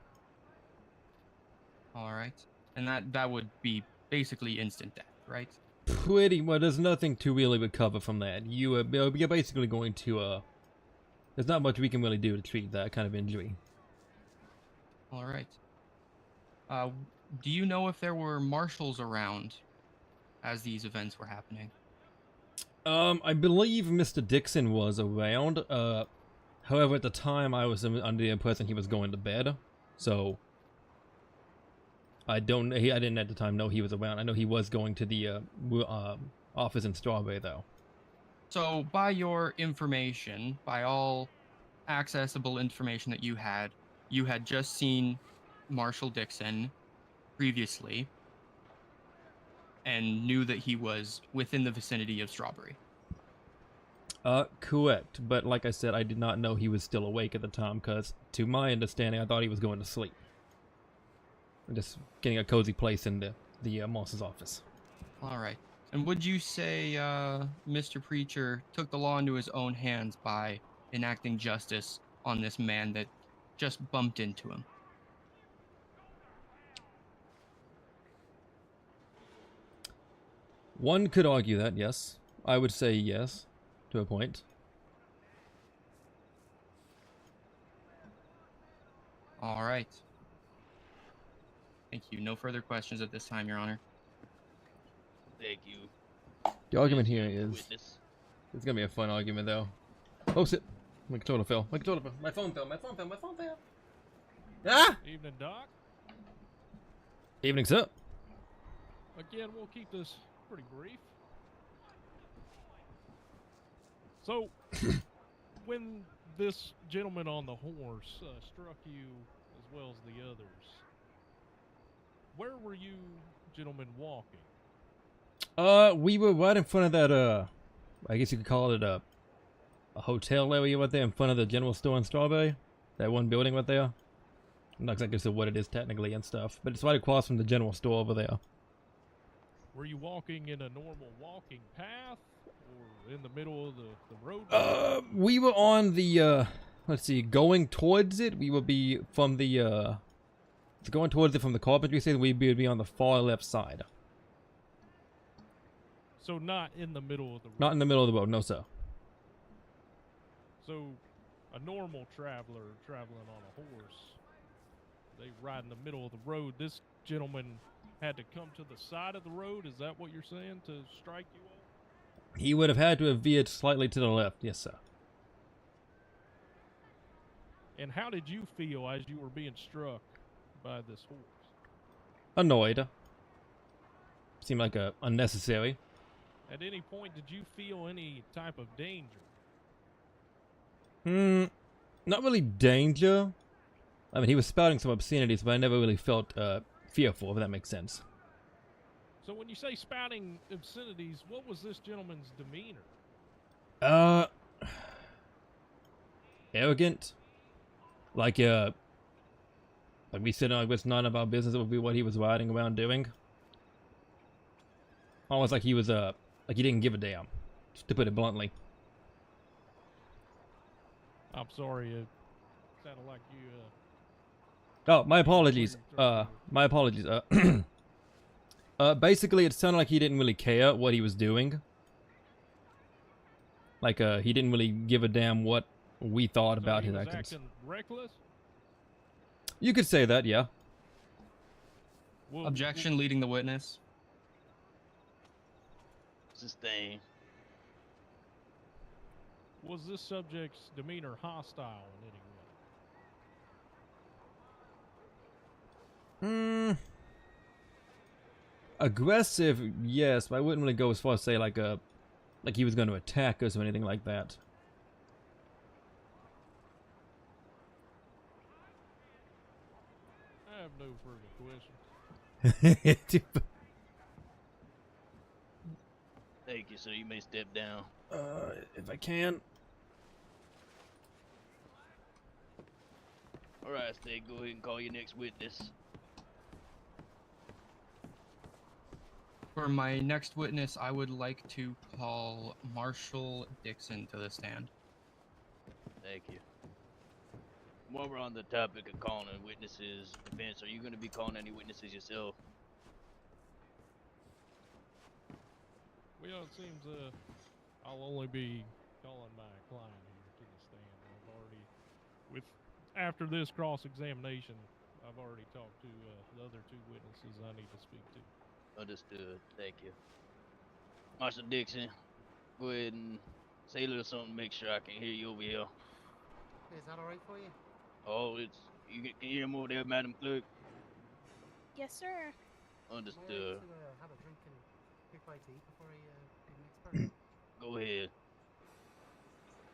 All right, and that would be basically instant death, right? Pretty well. There's nothing to really recover from that. You're basically going to there's not much we can really do to treat that kind of injury. All right. Do you know if there were marshals around as these events were happening? I believe Mr. Dixon was around. However, at the time, I was under the impression he was going to bed, so I didn't at the time know he was around. I know he was going to the office in Strawberry, though. So, by your information, by all accessible information that you had just seen Marshal Dixon previously and knew that he was within the vicinity of Strawberry. Correct. But like I said, I did not know he was still awake at the time, because to my understanding, I thought he was going to sleep. Just getting a cozy place in the Moss's office. All right. And would you say Mr. Preacher took the law into his own hands by enacting justice on this man that just bumped into him? One could argue that, yes. I would say yes, to a point. All right. Thank you. No further questions at this time, Your Honor. Thank you. The argument here is... Witness. It's gonna be a fun argument, though. Oh, shit. My controller fell. My controller fell. My phone fell. My phone fell. My phone fell. Ah! Evening, Doc. Evening, sir. Again, we'll keep this pretty brief. So, when this gentleman on the horse struck you as well as the others, where were you gentlemen walking? We were right in front of that, I guess you could call it a hotel area right there in front of the general store in Strawberry. That one building right there. I'm not exactly sure what it is technically and stuff, but it's right across from the general store over there. Were you walking in a normal walking path, or in the middle of the road? We were on the, let's see, going towards it. We would be from the, going towards it from the carpentry station, we'd be on the far left side. So not in the middle of the road? Not in the middle of the road, no sir. So a normal traveler traveling on a horse, they ride in the middle of the road. This gentleman had to come to the side of the road. Is that what you're saying, to strike you all? He would have had to have veered slightly to the left. Yes, sir. And how did you feel as you were being struck by this horse? Annoyed. Seemed like unnecessary. At any point, did you feel any type of danger? Not really danger. I mean, he was spouting some obscenities, but I never really felt fearful, if that makes sense. So when you say spouting obscenities, what was this gentleman's demeanor? Arrogant. Like we said, it's none of our business. It would be what he was riding around doing. Almost like he was like he didn't give a damn, just to put it bluntly. I'm sorry, it sounded like you. Oh, my apologies. My apologies. Basically, it sounded like he didn't really care what he was doing. Like he didn't really give a damn what we thought about his actions. Acting reckless? You could say that, yeah. Well, Objection, leading the witness. Sustain. Was this subject's demeanor hostile in any way? Aggressive, yes, but I wouldn't really go as far as say like he was going to attack us or anything like that. I have no further questions. Thank you, sir. You may step down. If I can. All right, State. Go ahead and call your next witness. For my next witness, I would like to call Marshall Dixon to the stand. Thank you. While we're on the topic of calling witnesses, defense, are you going to be calling any witnesses yourself? Well, it seems I'll only be calling my client here to the stand. After this cross-examination, I've already talked to the other two witnesses I need to speak to. Understood. Thank you. Marshall Dixon, go ahead and say a little something to make sure I can hear you over here. Is that alright for you? Oh, you can hear him over there, Madam Clerk? Yes, sir. Understood. Am I have a drink and quick bite to eat before I do the next part? Go ahead.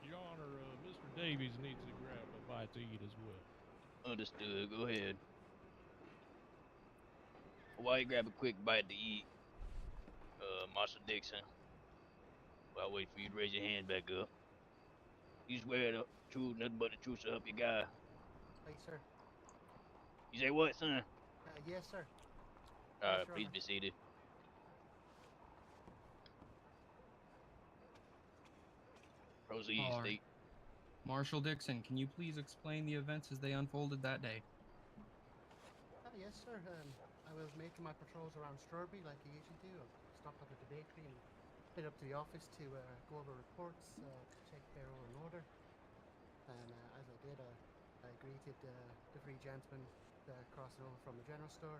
Your Honor, Mr. Davies needs to grab a bite to eat as well. Understood. Go ahead. While you grab a quick bite to eat, Marshall Dixon, while I wait for you to raise your hand back up. You swear the truth, nothing but the truth to help your guy. Hey, sir. You say what, son? Yes, sir. Alright, Yes, Your please Honor. be seated. Proceed, All right. State. Marshall Dixon, can you please explain the events as they unfolded that day? Yes, sir. I was making my patrols around Strawberry like I usually do. I stopped up at the bakery and head up to the office to go over reports, check they're all in order. And as I did, I greeted the three gentlemen crossing over from the general store.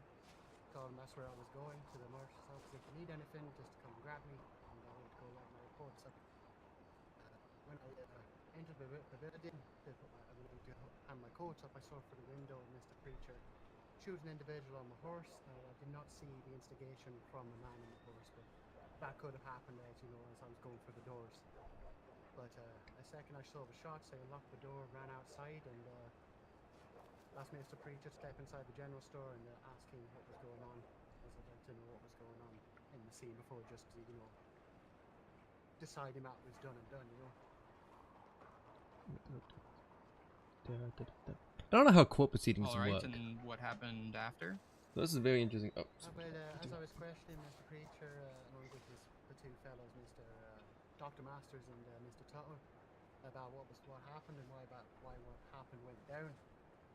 Told them that's where I was going, to the marshal's office. If you need anything, just come grab me. And I went to go write my reports up. When I entered the building, I went to hand my coats up. I saw through the window Mr. Preacher choose an individual on the horse. I did not see the instigation from the man on the horse, but that could have happened as I was going for the doors. But a second I saw the shots, I unlocked the door, ran outside, and asked Mr. Preacher to step inside the general store and ask him what was going on, because I'd like to know what was going on in the scene before just deciding that was done and done, I don't know how court proceedings All right, work. and what happened after? This is very interesting. Oh, well, as I was questioning Mr. Preacher, along with the two fellows, Dr. Masters and Mr. Tuttle, about what happened and why what happened went down,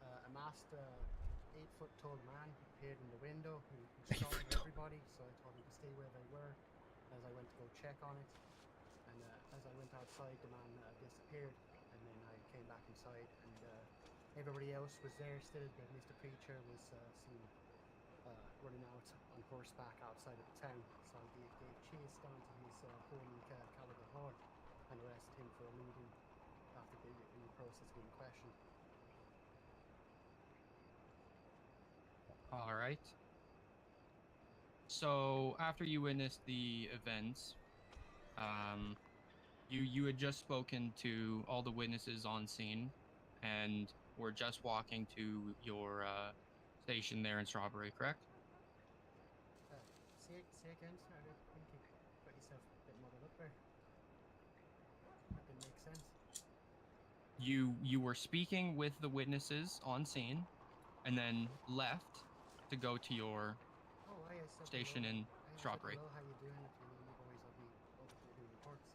a masked 8-foot tall man appeared in the window. He saw everybody, so I told him to stay where they were as I went to go check on it. And as I went outside, the man disappeared, and then I came back inside, and everybody else was there still, but Mr. Preacher was seen running out on horseback outside of the town. So they chased down to his home in Caliber Hall and arrested him for eluding after being in the process of being questioned. All right. So after you witnessed the events, you had just spoken to all the witnesses on scene, and were just walking to your station there in Strawberry, correct? Say again, sir. I think you got yourself a bit muddled up there. That didn't make sense. You were speaking with the witnesses on scene, and then left to go to your station in Strawberry. Hello, how you doing? If you need me, boys, I'll be over to do reports.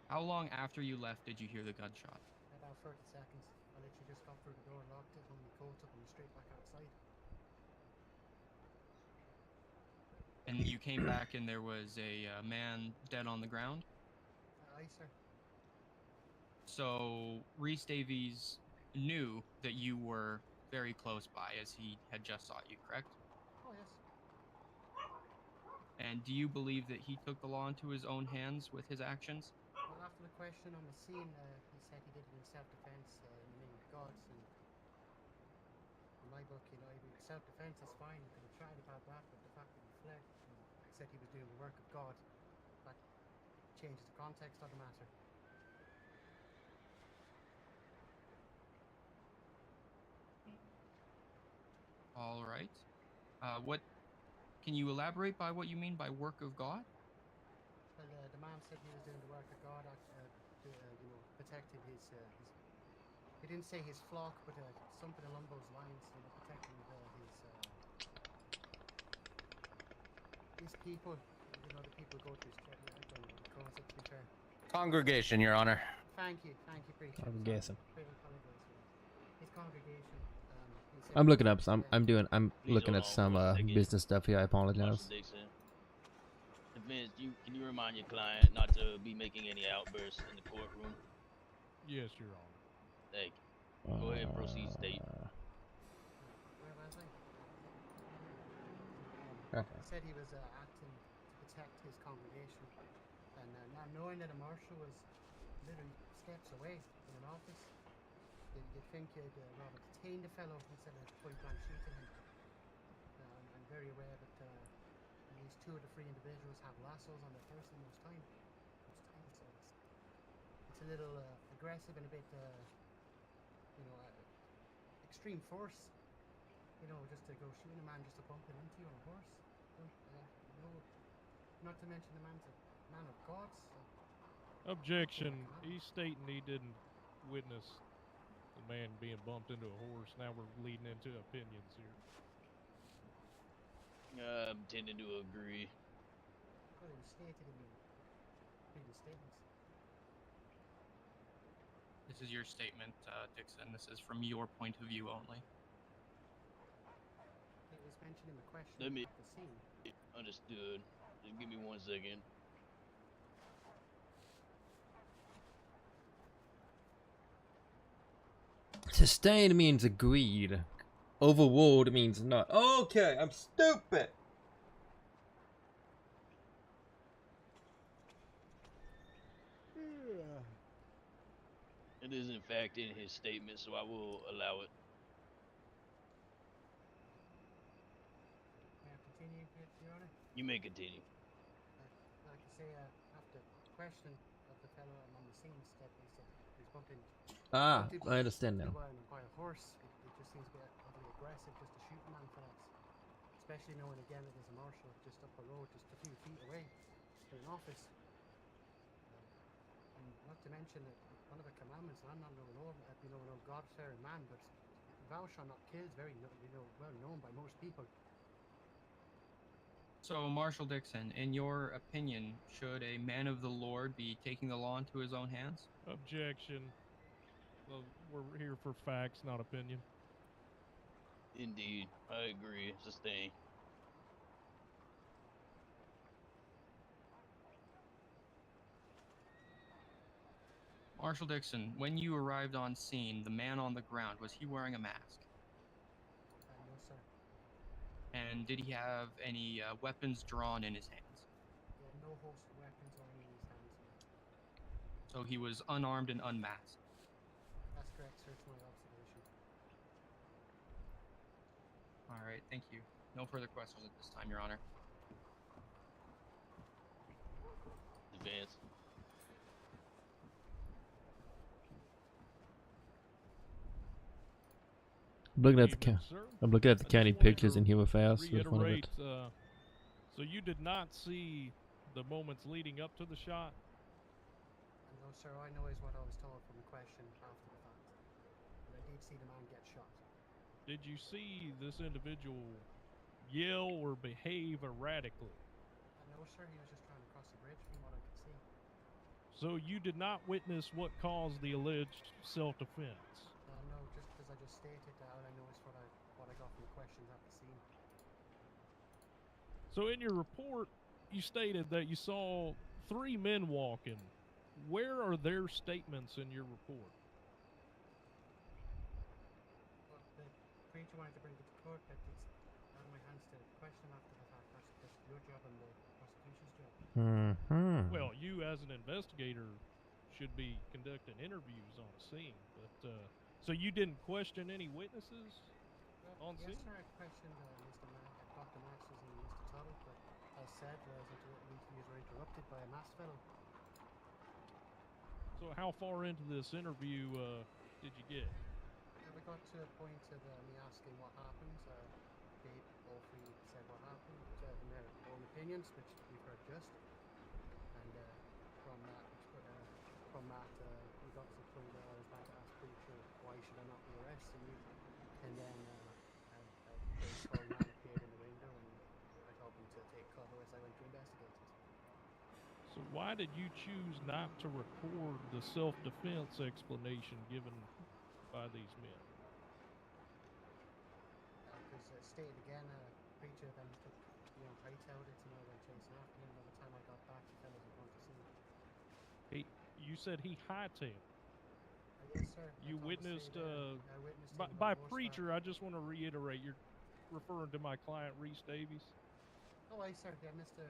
How long after you left did you hear the gunshot? About 30 seconds. I literally just got through the door, locked it, hung my coat up, and was straight back outside. And you came back and there was a man dead on the ground? Aye, sir. So Reese Davies knew that you were very close by as he had just sought you, correct? Oh, yes. And do you believe that he took the law into his own hands with his actions? Well, after the question on the scene, he said he did it in self-defense in the name of God. And in my book, you know, self-defense is fine. You could have tried about that, but the fact that he fled and said he was doing the work of God, that changes the context of the matter. All right. What can you elaborate by what you mean by work of God? Well, the man said he was doing the work of God, you know, protecting his. He didn't say his flock, but something along those lines. You know, protecting his people. You know, the people go to his church. I don't know what to call it, to be fair. Congregation, Your Honor. Thank you, preacher. Congregation. His congregation. He said I'm looking up. I'm Please looking hold at on some for a second. business stuff here. I apologize. Marshall Dixon. Vince, can you remind your client not to be making any outbursts in the courtroom? Yes, Your Honor. Thank you. Go ahead and proceed, state. Where was I? Okay. He said he was acting to protect his congregation, and not knowing that a marshal was literally steps away in an office, you'd think you'd rather detain the fellow instead of point-blank shooting him. I'm very aware that at least 2 of the 3 individuals have lassos on their person most time. So it's a little aggressive and a bit, you know, extreme force. You know, just to go shooting a man just to bump into you on a horse. You know, not to mention the man's a man of God. So Objection. He's stating he didn't witness the man being bumped into a horse. Now we're leading into opinions here. I'm tending to agree. well, it was stated in the previous statements. This is your statement, Dixon. This is from your point of view only. It was mentioned in the question Let me. at the scene. Understood. Just give me 1 second. Sustained means agreed. Overruled means not. Okay, I'm stupid. It is in fact in his statement, so I will allow it. May I continue, Your Honor? You may continue. Like I say, after question of the fellow on the scene, that he said he was bumped into I understand now. by a horse. It just seems to be oddly aggressive just to shoot a man for that. Especially knowing again that there's a marshal just up the road, just a few feet away in an office. And not to mention that one of the commandments, and I'm not no God-fearing man, but thou shalt not kill is very well known by most people. So, Marshal Dixon, in your opinion, should a man of the Lord be taking the law into his own hands? Objection. Well, we're here for facts, not opinion. Indeed, I agree. Sustain. Marshal Dixon, when you arrived on scene, the man on the ground, was he wearing a mask? No, sir. And did he have any weapons drawn in his hands? He had no holstered weapons or any in his hands. So he was unarmed and unmasked. That's correct, sir. It's my observation. All right, thank you. No further questions at this time, Your Honor. Advance. I'm looking at the county pictures in here with fast with one of it. Reiterate, so you did not see the moments leading up to the shot? No, sir. I know is what I was told from the question after the fact. But I did see the man get shot. Did you see this individual yell or behave erratically? No, sir. He was just trying to cross the bridge from what I could see. So you did not witness what caused the alleged self-defense? No, just as I just stated that, all I know is what I got from the questions at the scene. So in your report, you stated that you saw 3 men walking. Where are their statements in your report? Well, the preacher wanted to bring it to court, but it's out of my hands to question after the fact. That's your job and the prosecution's job. Well, you as an investigator should be conducting interviews on the scene, but so you didn't question any witnesses on Yes, scene? sir. I questioned Dr. Masters and Mr. Tuttle, but as said, interviews were interrupted by a masked fellow. So how far into this interview did you get? We got to a point of me asking what happened. They all three said what happened in their own opinions, which we've heard just. And from that, we got to the point where I was about to ask preacher, why should I not be arresting you? And then a tall man appeared in the window, and I told him to take cover as I went to investigate it. So why did you choose not to record the self-defense explanation given by these men? Because stated again, preacher then took, hightailed it, and I went chasing after him. By the time I got back, the fellas were going to see. You said he hightailed. Yes, sir. You witnessed, I witnessed him by horseback. preacher, I just want to reiterate, you're referring to my client, Reese Davies? Oh, I sir, yeah, Mr.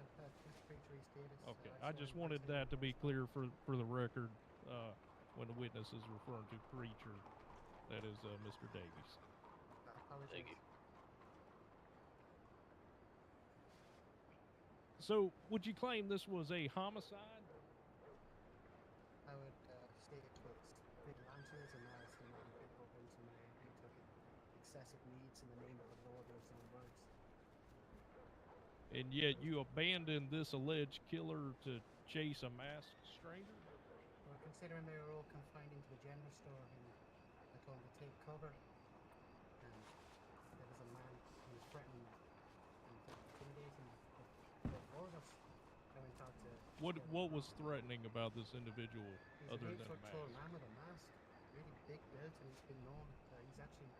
Preacher Reese Davis. Okay, I just wanted that to be clear for the record when the witness is referring to preacher, that is Mr. Davies. Thank you. So, would you claim this was a homicide? I would state it was vigilantism as the man took excessive needs in the name of the Lord or his own words. And yet you abandoned this alleged killer to chase a masked stranger? Well, considering they were all confined into the general store, and I told them to take cover, and there was a man who was threatening and intimidating the four of us. I went out to... What was threatening about this individual other than a He's a 8-foot tall mask? man with a mask, really big built, and he's been known. He's actually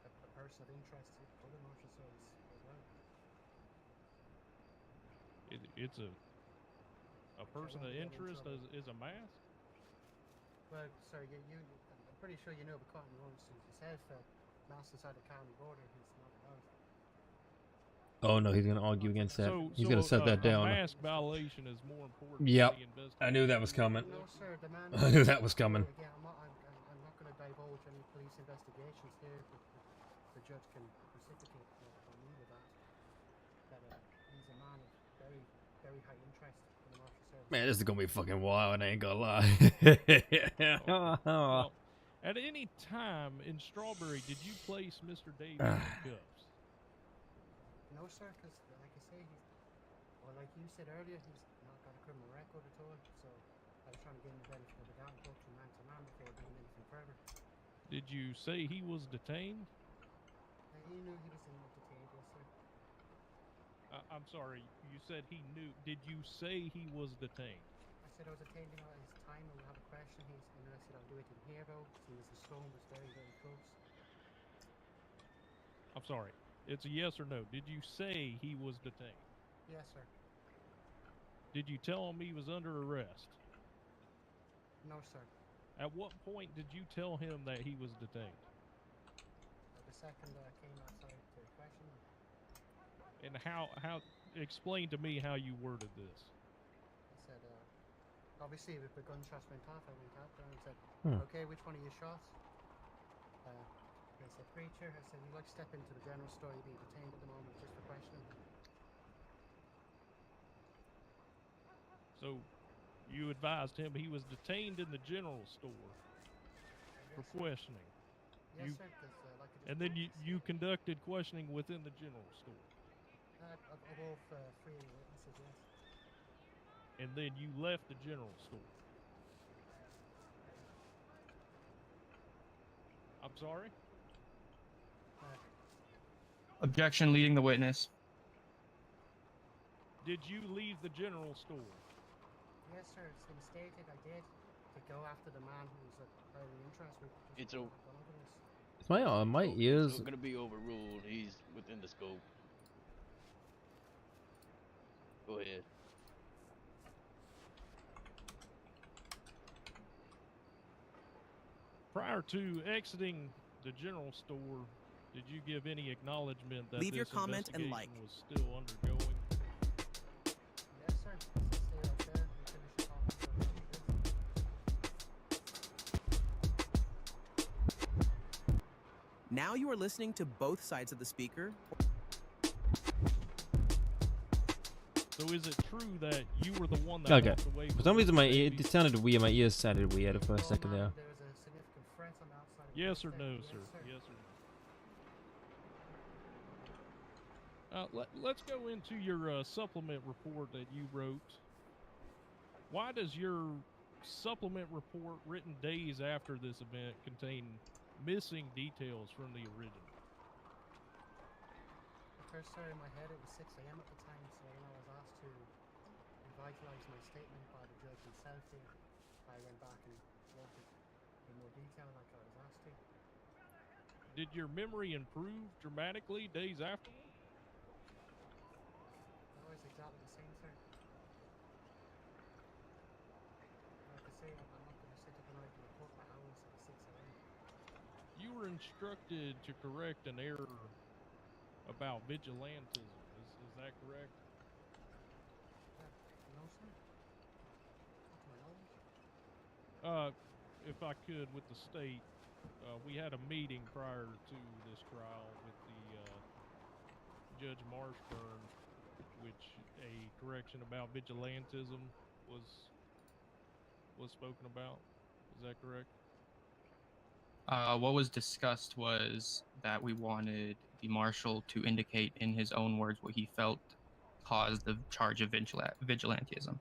a person of interest to other martial service as well. It's a person of interest is a mask? Well, sir, I'm pretty sure you know the cotton runs to yourself. Mask inside the county border is not allowed. Oh no, he's gonna argue against that. He's gonna set that down. A mask violation is more important. Yep, than the investigation. I knew that was coming. No, sir, the man. I knew that was coming. Again, I'm not going to divulge any police investigations here. The judge can precipitate on me with that. That he's a man of very, very high interest in the martial service. Man, this is gonna be fucking wild. I ain't gonna lie. Well, at any time in Strawberry, did you place Mr. Davies in cuffs? No, sir, because like I say, like you said earlier, he's not got a criminal record at all. So I was trying to get him the benefit of the doubt and talk to him man to man before doing anything further. Did you say he was detained? He knew he was detained, yes, sir. I'm sorry, you said he knew. Did you say he was detained? I said I was detained at his time, and we have a question. And I said I'll do it in here, though, since the storm was very, very close. I'm sorry. It's a yes or no. Did you say he was detained? Yes, sir. Did you tell him he was under arrest? No, sir. At what point did you tell him that he was detained? The second I came outside to question him. And how explain to me how you worded this. I said, obviously if the gunshots went off, I went out there and said, Hmm. okay, which one of you shot? They said, preacher. I said, you'd like to step into the general store, you're being detained at the moment just for questioning. So you advised him he was detained in the general store for questioning. Yes, sir, because like I just And then you conducted questioning within the general store. of all three witnesses, yes. And then you left the general store. I'm sorry? Objection, leading the witness. Did you leave the general store? Yes, sir, it's been stated I did to go after the man who was highly interested. It's Is my ears? It's gonna be overruled. He's within the scope. Go ahead. Prior to exiting the general store, did you give any acknowledgement that Leave your this comment and investigation like. was still undergoing? Yes, sir. Stay right there. We finish the conference. Now you are listening to both sides of the speaker. So is it true that you were the one that Okay. walked away For from some reason, Mr. it Davies? sounded weird. My ears sounded weird for a second there. There was a significant threat on the outside of the Yes or place no, there. sir? Yes, sir. Yes or no? Let's go into your supplement report that you wrote. Why does your supplement report written days after this event contain missing details from the original? First, sir, in my head it was 6 a.m. at the time, so when I was asked to revitalize my statement by the judge himself here, I went back and wrote it in more detail like I was asked to. Did your memory improve dramatically days afterward? No, it's exactly the same, sir. Like I say, I'm not going to sit up and write the report for hours at 6 a.m. You were instructed to correct an error about vigilantism. Is that correct? No, sir. Not to my knowledge. If I could, with the state, we had a meeting prior to this trial with the Judge Marshburn, which a correction about vigilantism was spoken about. Is that correct? What was discussed was that we wanted the marshal to indicate in his own words what he felt caused the charge of vigilantism.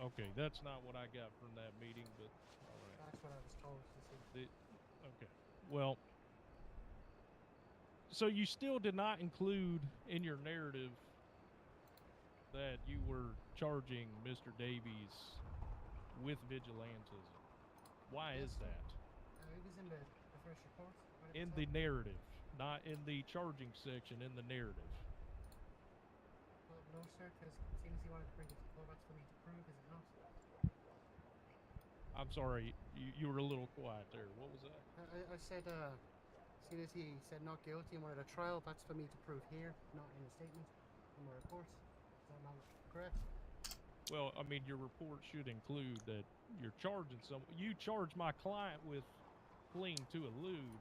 Okay, that's not what I got from that meeting, but all right. That's what I was told to see. Okay, well, so you still did not include in your narrative that you were charging Mr. Davies with vigilantism. Why is that? It was in the first report. In the narrative, not in the charging section, in the narrative. Well, no, sir, because it seems he wanted to bring it to court. That's for me to prove, is it not? I'm sorry, you were a little quiet there. What was that? I said, as soon as he said not guilty and wanted a trial, that's for me to prove here, not in a statement in my report. Is that not correct? Well, I mean, your report should include that you're charging someone. You charge my client with fleeing to elude,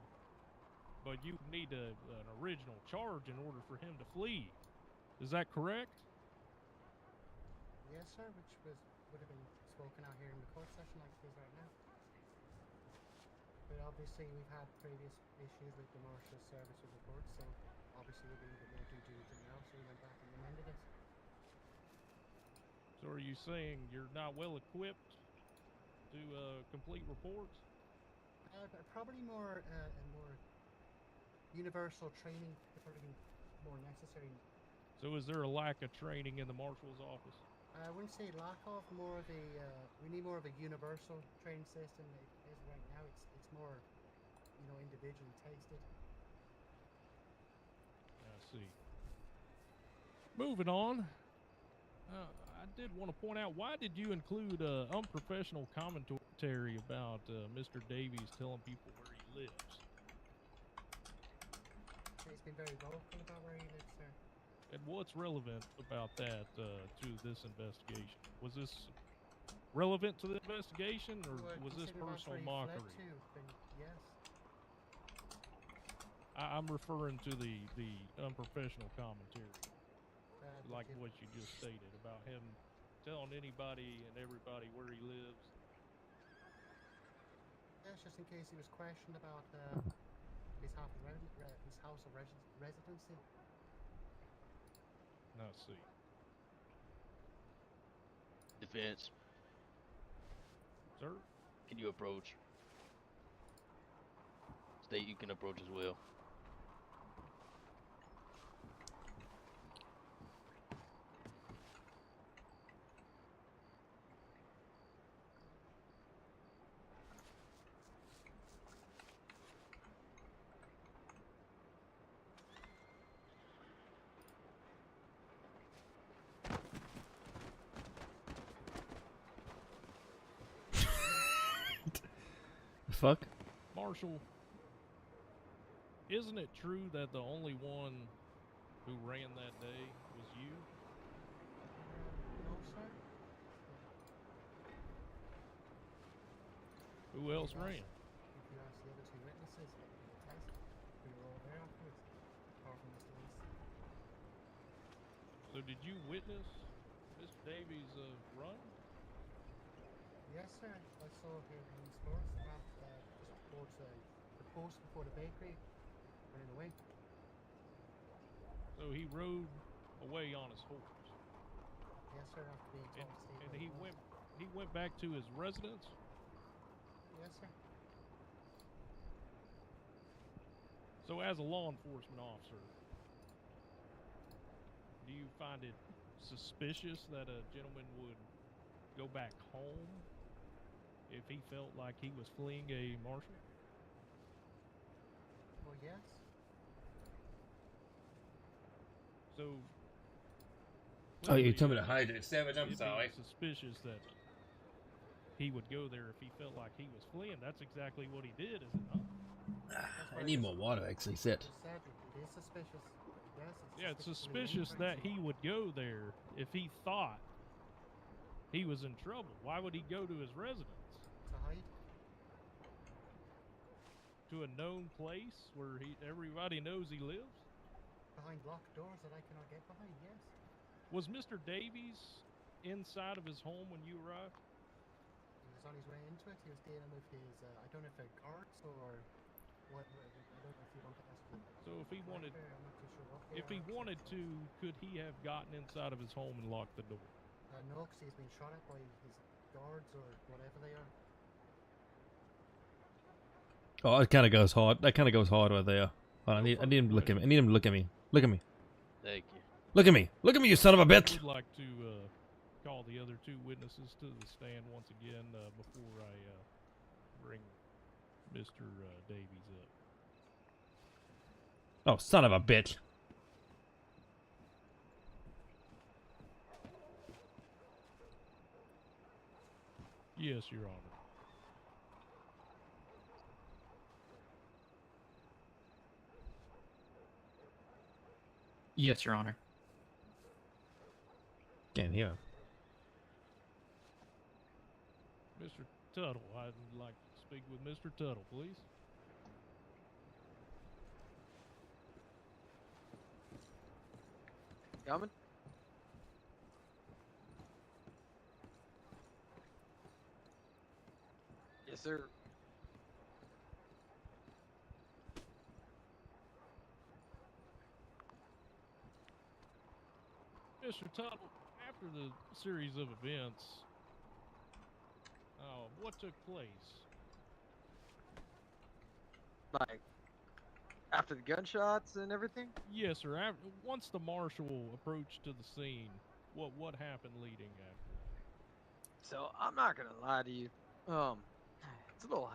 but you need an original charge in order for him to flee. Is that correct? Yes, sir, which would have been spoken out here in the court session like it is right now. But obviously we've had previous issues with the Marshal's Services report, so obviously we're doing a bit more due diligence now, so we went back and amended it. So are you saying you're not well equipped to complete reports? Probably more universal training would probably be more necessary. So is there a lack of training in the marshal's office? I wouldn't say lack of, more of a we need more of a universal training system. It is right now. It's more, individually tasted. I see. Moving on. I did want to point out, why did you include unprofessional commentary about Mr. Davies telling people where he lives? He's been very vocal about where he lives, sir. And what's relevant about that to this investigation? Was this relevant to the investigation, or was this Considering that's personal where he fled mockery? to, then yes. I'm referring to the unprofessional commentary, like did you- what you just stated about him telling anybody and everybody where he lives. Yes, just in case he was questioned about his house of residency. Now, see. Defense. Sir? Can you approach? State, you can approach as well. Fuck. Marshall, isn't it true that the only one who ran that day was you? No, sir. Who else ran? If you ask the other two witnesses, they can attest. We were all there afterwards, apart from Mr. East. So did you witness Mr. Davies' run? Yes, sir. I saw him in sports just towards the post before the bakery, running away. So he rode away on his horse. Yes, sir. After being told to stay And where he was. went back to his residence? Yes, sir. So as a law enforcement officer, do you find it suspicious that a gentleman would go back home if he felt like he was fleeing a marshal? Well, yes. So. Oh, you told me to hide it, Savage. I'm it'd sorry. be suspicious that he would go there if he felt like he was fleeing. That's exactly what he did, is it not? I need more water, actually. Sit. It is suspicious. Yes, Yeah, it's suspicious that he would go there if he thought he was in trouble. Why would he go to his residence? To hide. To a known place where everybody knows he lives? Behind locked doors that I cannot get behind, yes. Was Mr. Davies inside of his home when you arrived? He was on his way into it. He was dealing with his, I don't know if they're guards or what. I don't know if you want to ask them. So if he wanted, I'm not too sure what they if he are. wanted to, could he have gotten inside of his home and locked the door? No, because he's been shot at by his guards or whatever they are. Oh, it kind of goes hard. That kind of goes hard right there. Hold on, I need him to look at me. I need him to look at me. Look at me. Thank you. Look at me. Look at me, you son of a I bitch. would like to call the other two witnesses to the stand once again before I bring Mr. Davies up. Oh, son of a bitch. Yes, Your Honor. Yes, Your Honor. Can't hear him. Mr. Tuttle, I'd like to speak with Mr. Tuttle, please. Coming? Yes, sir. Mr. Tuttle, after the series of events, what took place? Like, after the gunshots and everything? Yes, sir. Once the marshal approached to the scene, what happened leading after? So, I'm not gonna lie to you. It's a little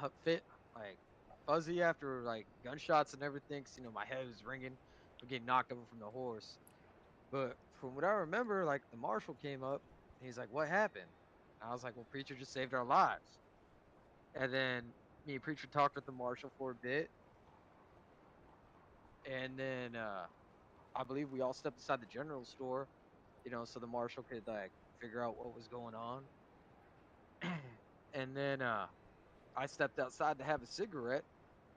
like, fuzzy after, like, gunshots and everything, 'cause, you know, my head was ringing from getting knocked over from the horse. But from what I remember, like, the marshal came up He's like, what happened? I was like, well, Preacher just saved our lives. And then me and Preacher talked with the marshal for a bit. And then I believe we all stepped inside the general store, you know, so the marshal could like figure out what was going on. And then I stepped outside to have a cigarette.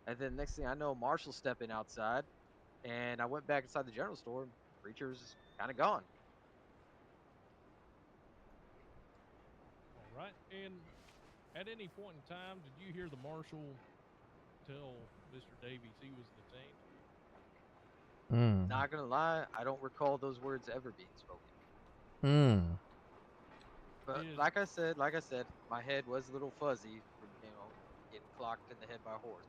And then next thing I know, Marshall's stepping outside. And I went back inside the general store. And Preacher's kind of gone. All right. And at any point in time, did you hear the marshal tell Mr. Davies he was detained? Not gonna lie, I don't recall those words ever being spoken. But like I said, my head was a little fuzzy from, you know, getting clocked in the head by a horse.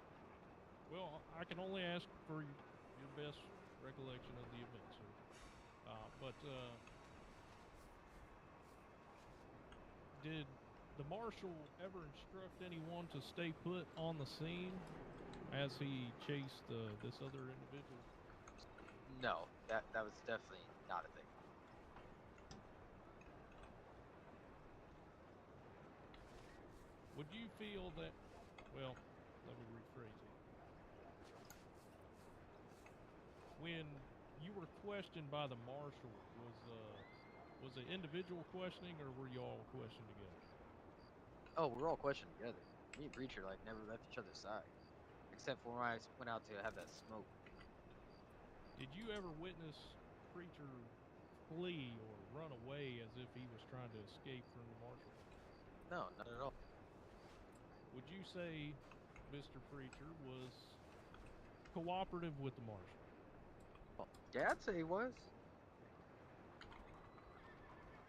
Well, I can only ask for your best recollection of the event, sir. Did the marshal ever instruct anyone to stay put on the scene as he chased this other individual? No, that was definitely not a thing. Would you feel that, well, let me rephrase it. When you were questioned by the marshal, was it individual questioning or were you all questioned together? Oh, we're all questioned together. Me and Preacher like never left each other's side, except for when I went out to have that smoke. Did you ever witness Preacher flee or run away as if he was trying to escape from the marshal? No, not at all. Would you say Mr. Preacher was cooperative with the marshal? Well, yeah, I'd say he was.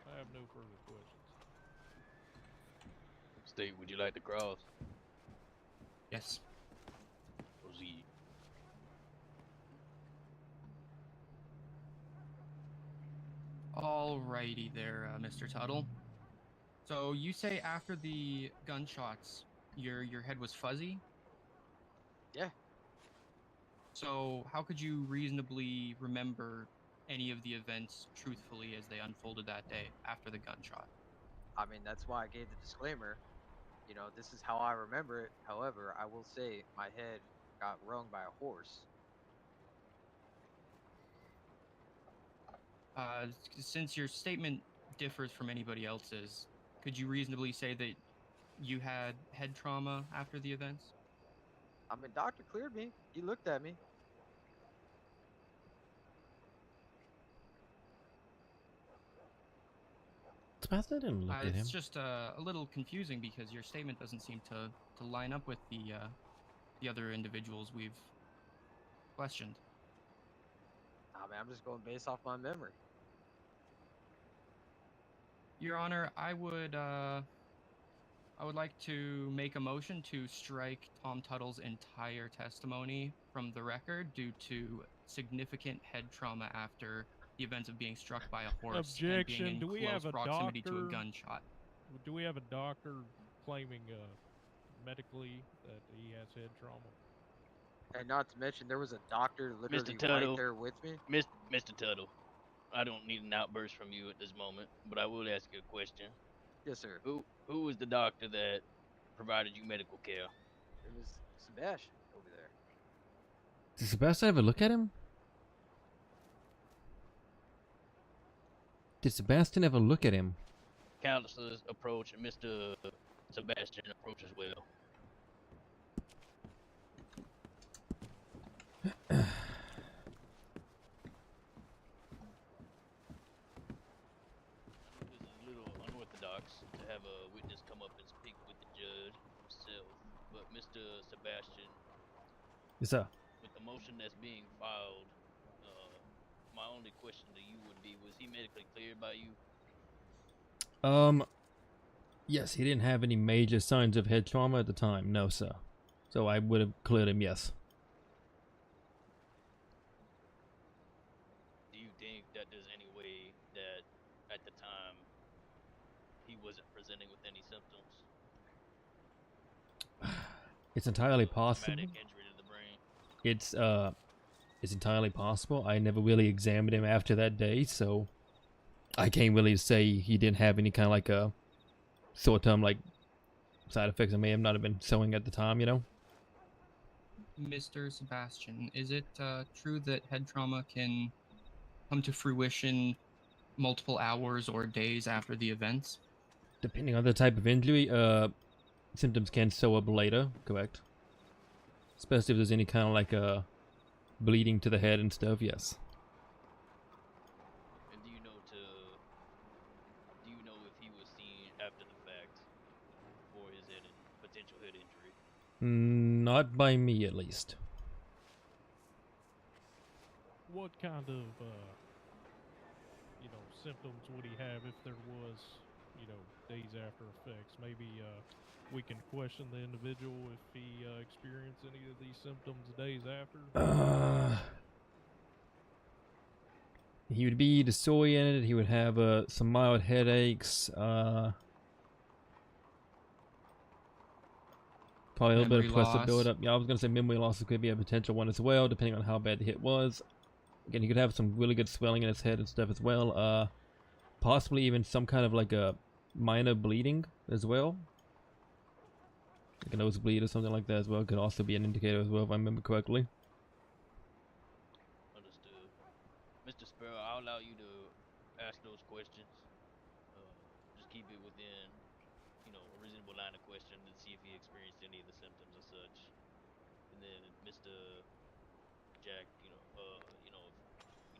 I have no further questions. State, would you like to cross? Yes. Proceed. Alrighty there, Mr. Tuttle. So you say after the gunshots, your head was fuzzy? Yeah. So how could you reasonably remember any of the events truthfully as they unfolded that day after the gunshot? I mean, that's why I gave the disclaimer. You know, this is how I remember it. However, I will say my head got rung by a horse. Since your statement differs from anybody else's, could you reasonably say that you had head trauma after the events? I mean, doctor cleared me. He looked at me. Sebastian didn't look at him. It's just a little confusing because your statement doesn't seem to line up with the other individuals we've questioned. I mean, I'm just going based off my memory. Your Honor, I would like to make a motion to strike Tom Tuttle's entire testimony from the record due to significant head trauma after the events of being struck by a horse and being in Do we close have a proximity doctor, to a gunshot. Do we have a doctor claiming medically that he has head trauma? And not to mention, there was a doctor literally Mr. Tuttle, right there with me. Mr. Tuttle, I don't need an outburst from you at this moment, but I will ask you a question. Yes, sir. Who was the doctor that provided you medical care? It was Sebastian over there. Did Sebastian ever look at him? Did Sebastian ever look at him? Counselors approach and Mr. Sebastian approach as well. This is a little unorthodox to have a witness come up and speak with the judge himself, but Mr. Sebastian, Yes, sir. with the motion that's being filed, my only question to you would be, was he medically cleared by you? Yes, he didn't have any major signs of head trauma at the time. No, sir. So I would have cleared him, yes. Do you think that there's any way that at the time he wasn't presenting with any symptoms? It's entirely possible. Traumatic injury to the brain. It's entirely possible. I never really examined him after that day, so I can't really say he didn't have any kind of like a short-term like side effects that may have not have been showing at the time, you know. Mr. Sebastian, is it true that head trauma can come to fruition multiple hours or days after the events? Depending on the type of injury, symptoms can show up later, correct? Especially if there's any kind of like bleeding to the head and stuff, yes. And do you know if he was seen after the fact for his head and potential head injury? Not by me, at least. What kind of, symptoms would he have if there was, days after effects? Maybe we can question the individual if he experienced any of these symptoms days after. He would be disoriented. He would have some mild headaches. Probably a little bit of pressure buildup. Yeah, I was gonna say memory loss could be a potential one as well, depending on how bad the hit was. Again, he could have some really good swelling in his head and stuff as well. Possibly even some kind of like a minor bleeding as well. Like a nosebleed or something like that as well. Could also be an indicator as well, if I remember correctly. Understood. Mr. Sparrow, I'll allow you to ask those questions. Just keep it within, a reasonable line of question to see if he experienced any of the symptoms or such. And then Mr. Jack, if you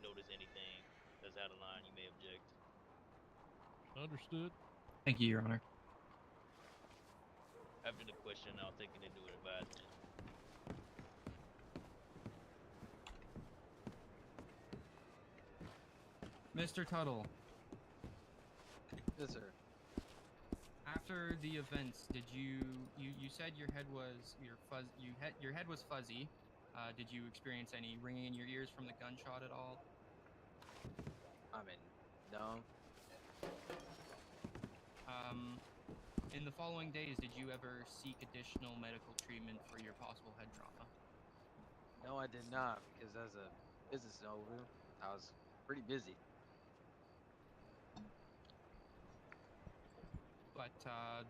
notice anything that's out of line, you may object. Understood. Thank you, Your Honor. After the question, I'll take it into advisement. Mr. Tuttle, Yes, sir. after the events, did you said your head was your head was fuzzy. Did you experience any ringing in your ears from the gunshot at all? I mean, no. In the following days, did you ever seek additional medical treatment for your possible head trauma? No, I did not, because as a business owner, I was pretty busy. But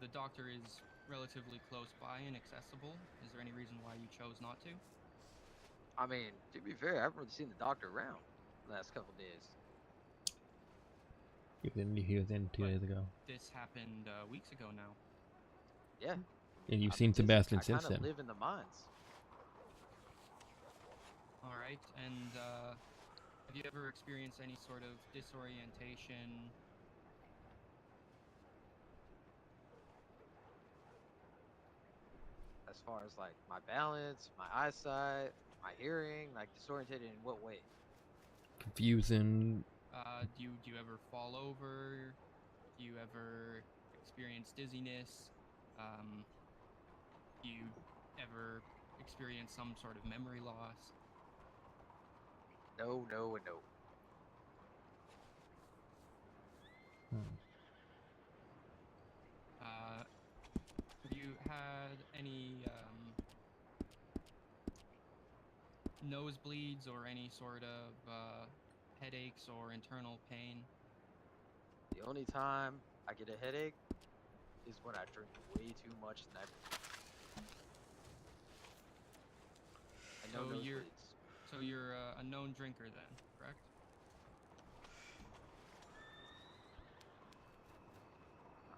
the doctor is relatively close by and accessible. Is there any reason why you chose not to? I mean, to be fair, I haven't really seen the doctor around the last couple days. He was in 2 days ago. This happened weeks ago now. Yeah. And you've seen Sebastian since I then. kind of live in the mines. All right, and have you ever experienced any sort of disorientation? As far as like my balance, my eyesight, my hearing, like disoriented in what way? Confusing. Do you ever fall over? Do you ever experience dizziness? Do you ever experience some sort of memory loss? No, no, and no. Have you had any nosebleeds or any sort of headaches or internal pain? The only time I get a headache is when I drink way too much night. So you're a known drinker then, correct?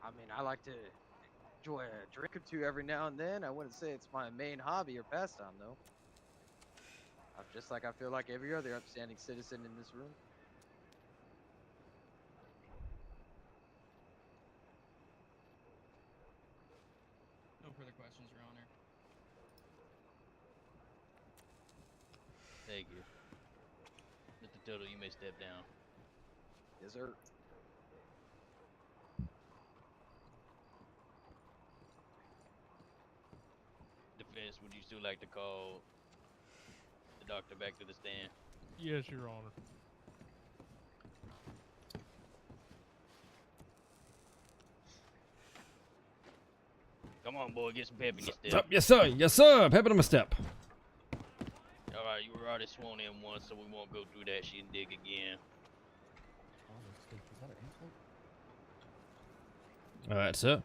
I mean, I like to enjoy a drink or two every now and then. I wouldn't say it's my main hobby or pastime, though. Just like I feel like every other upstanding citizen in this room. No further questions, Your Honor. Thank you. Mr. Tuttle, you may step down. Yes, sir. Defense, would you still like to call the doctor back to the stand? Yes, Your Honor. Come on, boy, get some pep in your step. Yes, sir. Yes, sir. Pep in my step. Alright, you were already sworn in once, so we won't go through that shindig again. All right, sir.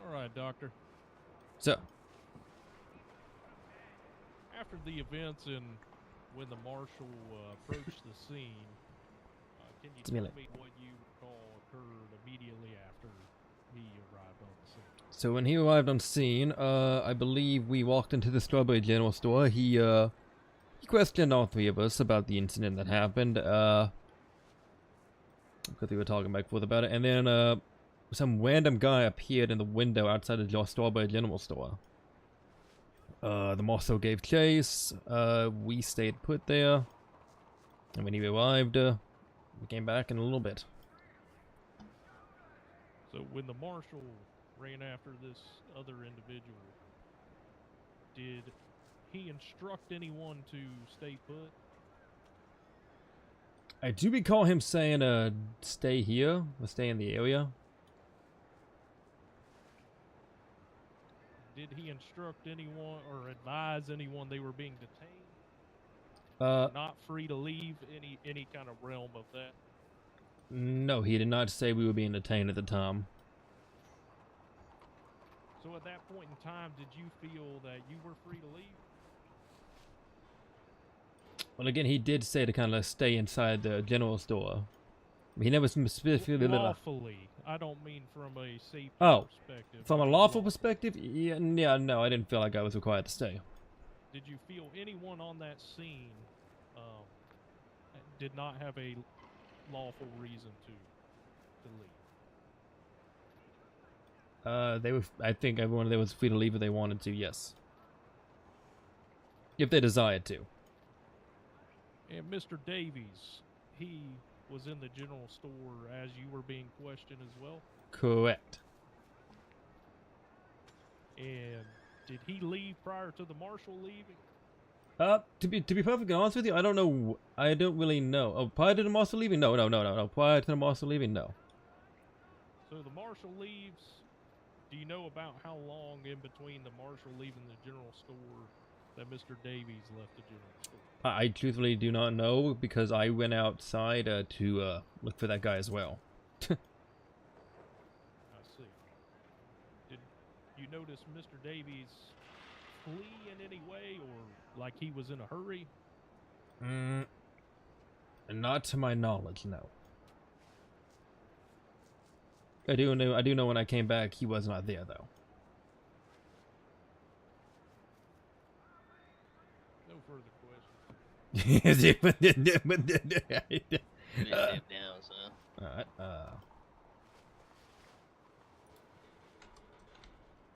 All right, Doctor. So, After the events and when the marshal approached the scene, can you tell me what you recall occurred immediately after he arrived on the scene? so when he arrived on scene, I believe we walked into the Strawberry General Store. He questioned all three of us about the incident that happened. Because we were talking back and forth about it, and then some random guy appeared in the window outside the Strawberry General Store. The marshal gave chase. We stayed put there, and when he arrived, we came back in a little bit. So when the marshal ran after this other individual, did he instruct anyone to stay put? I do recall him saying, stay here, or stay in the area. Did he instruct anyone or advise anyone they were being detained? Not free to leave, any kind of realm of that? No, he did not say we were being detained at the time. So at that point in time, did you feel that you were free to leave? Well, again, he did say to kind of stay inside the general store. He never specifically... Lawfully. I don't mean from a safety perspective. From a lawful perspective? Yeah, no, I didn't feel like I was required to stay. Did you feel anyone on that scene did not have a lawful reason to leave? They were... I think everyone there was free to leave if they wanted to, yes. If they desired to. And Mr. Davies, he was in the general store as you were being questioned as well? Correct. And did he leave prior to the marshal leaving? To be perfectly honest with you, I don't know. I don't really know. Oh, prior to the marshal leaving? No. Prior to the marshal leaving? No. So the marshal leaves. Do you know about how long in between the marshal leaving the general store that Mr. Davies left the general store? I truthfully do not know because I went outside to look for that guy as well. I see. Did you notice Mr. Davies flee in any way, or like he was in a hurry? Not to my knowledge, no. I do know when I came back he was not there though. No further questions. Step down, son. Alright,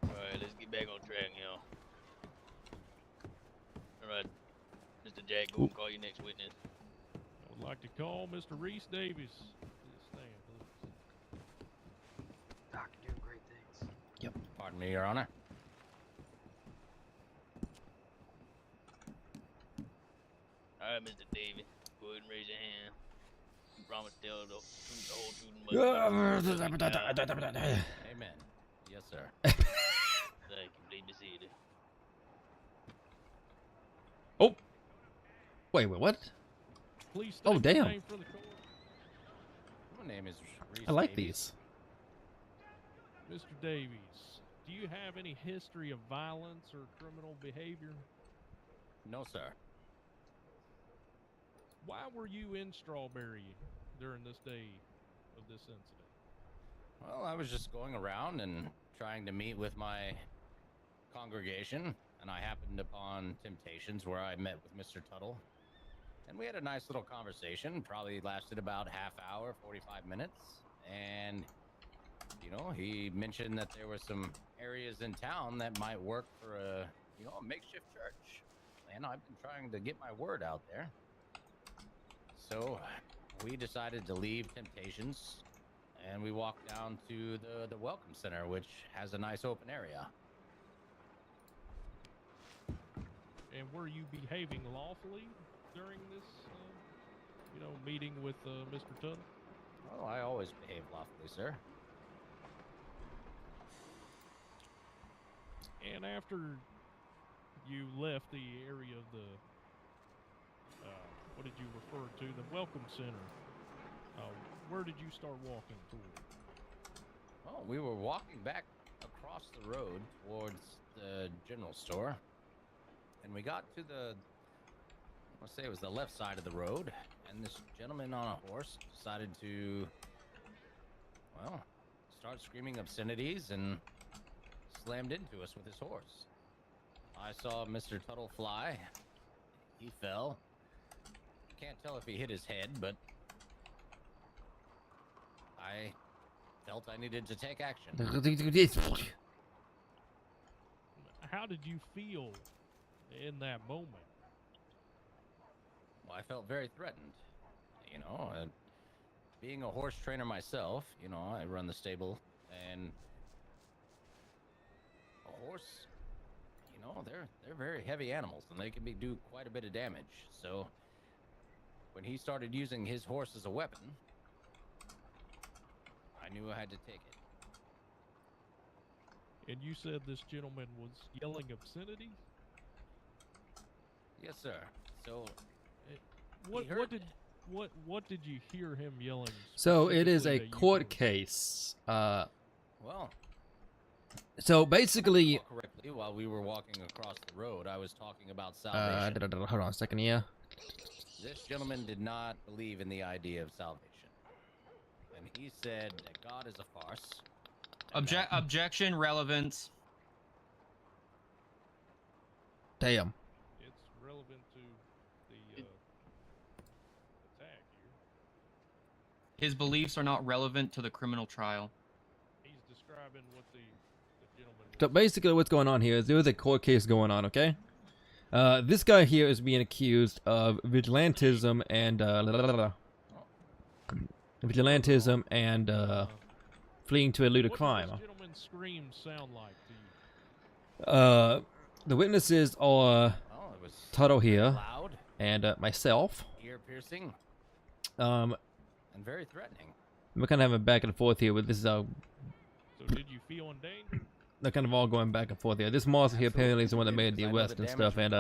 Alright, let's get back on track, y'all. Alright, Mr. Jack, go and call your next witness. I would like to call Mr. Reese Davies to the stand, please. Doc, you're doing great things. Yep. Pardon me, Your Honor. Alright, Mr. Davis, go ahead and raise your hand. You promise to tell the truth, the whole truth, and Amen. Yes, sir. Thank you. Please be seated. Oh! Wait, what? Please state Oh, your damn. name for the court. My name is Reese I like Davies. these. Mr. Davies, do you have any history of violence or criminal behavior? No, sir. Why were you in Strawberry during this day of this incident? Well, I was just going around and trying to meet with my congregation, and I happened upon Temptations where I met with Mr. Tuttle. And we had a nice little conversation, probably lasted about half hour, 45 minutes. And, you know, he mentioned that there were some areas in town that might work for a makeshift church. And I've been trying to get my word out there. So we decided to leave Temptations, and we walked down to the Welcome Center, which has a nice open area. And were you behaving lawfully during this, meeting with Mr. Tuttle? Oh, I always behave lawfully, sir. And after you left the area of the, what did you refer to? The Welcome Center. Where did you start walking toward? Well, we were walking back across the road towards the general store, and we got to let's say it was the left side of the road, and this gentleman on a horse decided to, well, start screaming obscenities and slammed into us with his horse. I saw Mr. Tuttle fly. He fell. Can't tell if he hit his head, but I felt I needed to take action. How did you feel in that moment? Well, I felt very threatened. You know, being a horse trainer myself, you know, I run the stable, and a horse, you know, they're very heavy animals, and they can do quite a bit of damage. So when he started using his horse as a weapon, I knew I had to take it. And you said this gentleman was yelling obscenities? Yes, sir. So what did you hear him yelling? So it is a specifically that you court heard? case. Well, So basically, correctly, while we were walking across the road, I was talking about salvation. hold on a second here. This gentleman did not believe in the idea of salvation, and he said that God is a farce. Objection, relevance. Damn. It's relevant to the attack here. His beliefs are not relevant to the criminal trial. He's describing what the gentleman So basically what's going on here is there is a court case going on, okay? This guy here is being accused of vigilantism and fleeing to elude a crime. What does this gentleman's screams sound like to you? The witnesses are Tuttle here loud, and myself. ear-piercing, Um, and very threatening. we're kind of having back and forth here with this. So did you feel in danger? They're kind of all going back and forth here. This Marshal here apparently is the one that made the arrest and stuff, and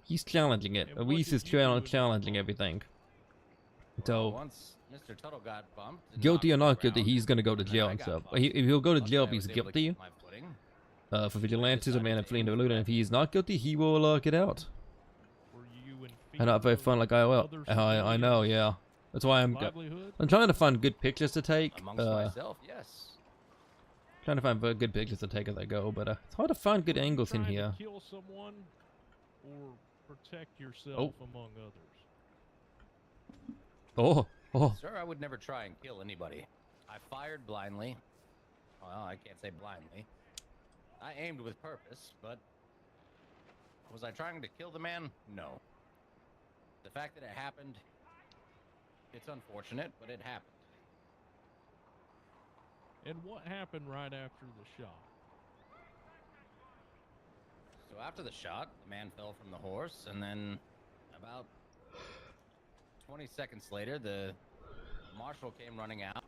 he's challenging it. Reese is challenging everything. So, Once Mr. Tuttle got bumped, and guilty or knocked not guilty, he's gonna go to jail and stuff. If he'll go to jail if he's guilty, for vigilantism and fleeing to elude, and if he's not guilty, he will get out. Were you in And not very fun like I will. other I know, yeah. That's why I'm livelihood? trying to find good pictures to take. amongst myself, yes. Trying to find very good pictures to take as I go, but it's hard to find good angles in trying here. to kill someone or protect yourself among others? Oh. Sir, I would never try and kill anybody. I fired blindly. Well, I can't say blindly. I aimed with purpose, but was I trying to kill the man? No. The fact that it happened, it's unfortunate, but it happened. And what happened right after the shot? So after the shot, the man fell from the horse, and then about 20 seconds later, the marshal came running out,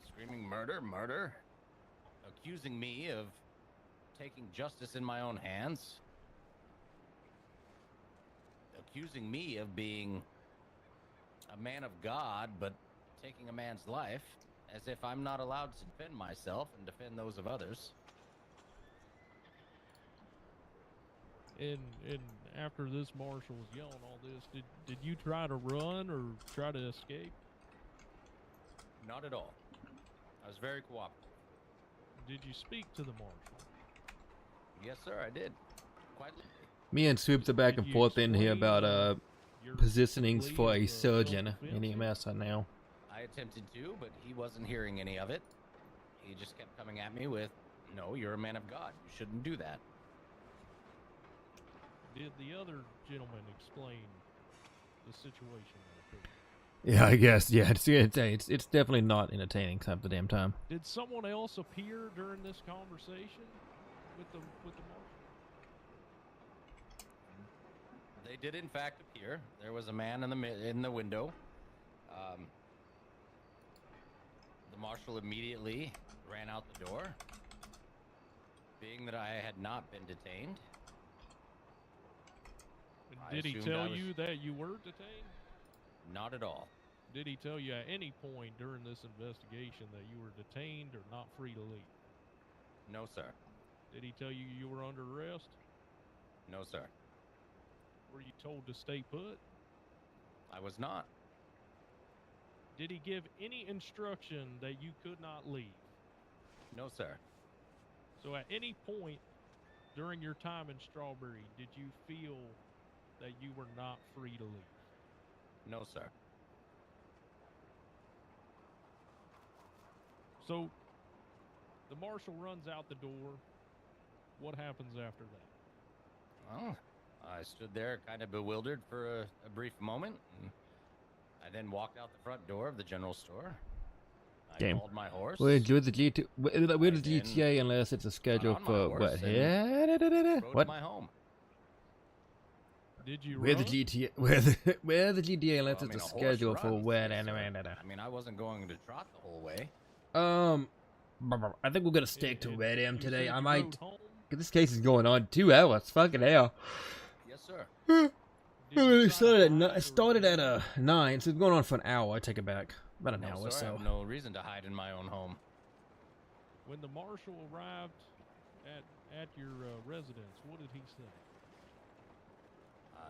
screaming murder, murder, accusing me of taking justice in my own hands, accusing me of being a man of God, but taking a man's life, as if I'm not allowed to defend myself and defend those of others. And after this marshal was yelling all this, did you try to run or try to escape? Not at all. I was very cooperative. Did you speak to the marshal? Yes, sir, I did. Quite literally. Me and Swoops are back and forth in here about positionings for a surgeon in EMS right now. I attempted to, but he wasn't hearing any of it. He just kept coming at me with, "No, you're a man of God. You shouldn't do that." Did the other gentleman explain the situation that occurred? Yeah, I guess. Yeah, it's definitely not entertaining half the damn time. Did someone else appear during this conversation with the marshal? They did, in fact, appear. There was a man in the window. The marshal immediately ran out the door, being that I had not been detained. Did he tell you that you were detained? Not at all. Did he tell you at any point during this investigation that you were detained or not free to leave? No, sir. Did he tell you you were under arrest? No, sir. Were you told to stay put? I was not. Did he give any instruction that you could not leave? No, sir. So at any point during your time in Strawberry, did you feel that you were not free to leave? No, sir. So the marshal runs out the door. What happens after that? Well, I stood there kind of bewildered for a brief moment. And I then walked out the front door of the general store. I Game. called my horse. We're the GT. We're the GTA unless it's a schedule for what? What? My home. Did you We're run? the GTA. We're the GTA unless Well, I mean, it's a horse schedule for runs, what? yes, sir. I mean, I wasn't going to trot the whole way. I think we're gonna stick to Red M today. said I you might. rode home? This case is going on 2 hours. Fucking hell. Yes, sir. It started at 9, so it's going on for an hour. I take it back. About an No, hour or sir, I so. have no reason to hide in my own home. When the marshal arrived at your residence, what did he say?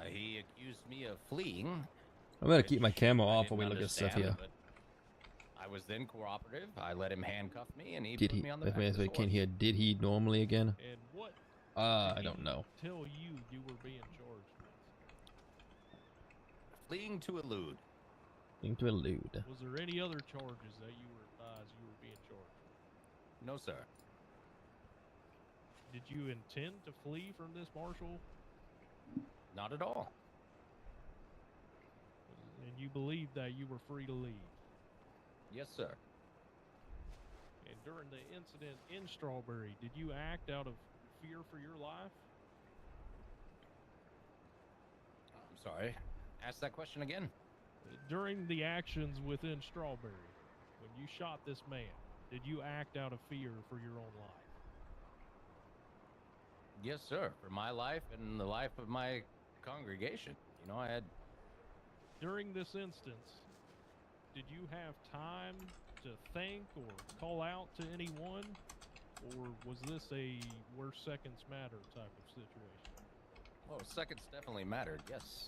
He accused me of fleeing. I'm gonna keep my camera I off while didn't we look at stuff understand, here. but I was then cooperative. I let him handcuff me, and he Did put he? me on the If back of his anybody can horse. hear, did he normally again? And what I did don't he know. tell you were being charged with? Fleeing to elude. Thing to elude. Was there any other charges that you were advised you were being charged with? No, sir. Did you intend to flee from this marshal? Not at all. And you believed that you were free to leave? Yes, sir. And during the incident in Strawberry, did you act out of fear for your life? I'm sorry. Ask that question again. During the actions within Strawberry, when you shot this man, did you act out of fear for your own life? Yes, sir. For my life and the life of my congregation. You know, I had... During this instance, did you have time to think or call out to anyone? Or was this a where seconds matter type of situation? Oh, seconds definitely mattered, yes.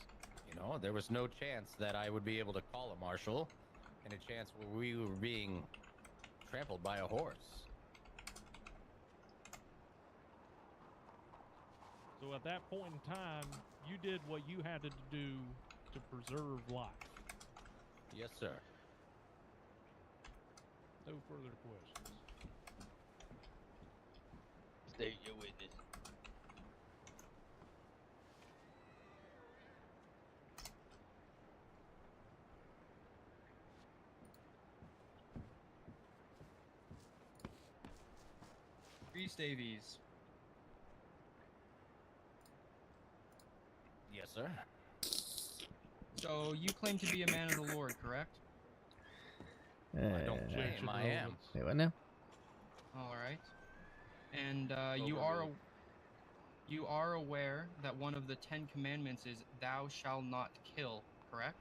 You know, there was no chance that I would be able to call a marshal and a chance where we were being trampled by a horse. So at that point in time, you did what you had to do to preserve life. Yes, sir. No further questions. State your witness. Reese Davies. Yes, sir. So you claim to be a man of the Lord, correct? I don't claim I am. Wait, what now? All right. And Overruled. you are aware that one of the 10 Commandments is "Thou shalt not kill," correct?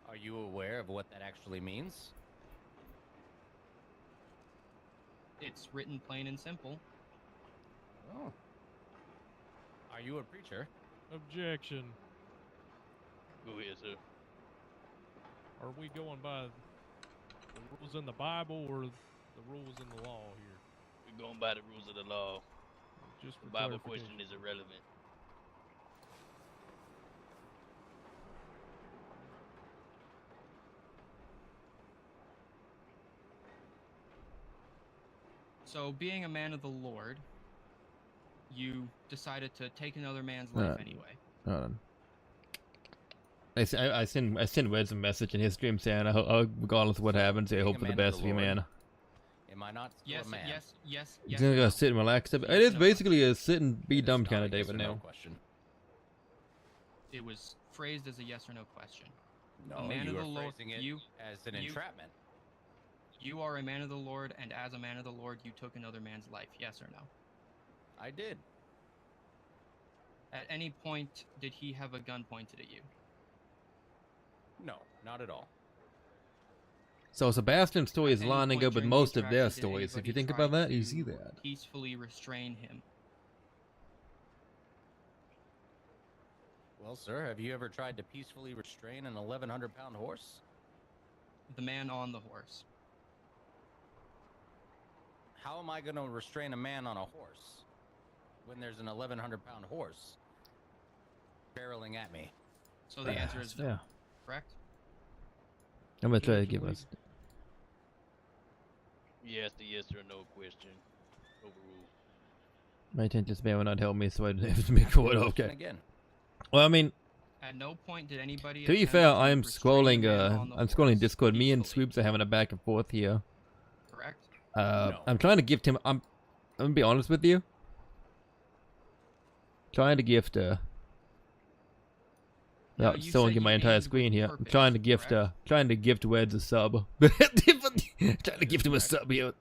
Are you aware of what that actually means? It's written plain and simple. Oh. Are you a preacher? Objection. Go ahead, sir. Are we going by the rules in the Bible or the rules in the law here? We're going by the rules of the law. Just for The Bible clarification. question is irrelevant. So, being a man of the Lord, you decided to take another man's life anyway. Hold on. I send Wes a message in his stream saying, regardless of what happens, I hope for the best for you, man. Am I not still Yes, a man? yes. He's gonna go sit and relax. It is basically a sit and be dumb kind of Yes David or no now. question. It was phrased as a yes or no question. No, a man you of are the Lord, phrasing it as an you- entrapment. You are a man of the Lord, and as a man of the Lord, you took another man's life. Yes or no? I did. At any point, did he have a gun pointed at you? No. Not at all. So Sebastian's story is Any lining point up with during the most of their interaction, did stories. If you anybody think try about that, you to see that. peacefully restrain him? Well, sir, have you ever tried to peacefully restrain an 1,100-pound horse? The man on the horse. How am I going to restrain a man on a horse when there's an 1,100-pound horse barreling at me? So the answer is no. Yeah. Correct? I'm gonna try to give us. Yes, the yes or no question. Overruled. My attention span will not help me, so I have to make forward. Okay. Again. Well, I mean, At no point did anybody. to be attempt fair, to I am restrain the scrolling. man on the I'm scrolling horse Discord. Me and peacefully. Swoops are having a back and forth here. Correct? I'm trying to gift him. I'm gonna be honest with you. Trying to gift. Without you showing said you my you entire aimed screen with here. I'm purpose, trying to gift. correct? Trying to gift Weds a sub. trying to gift him a sub here.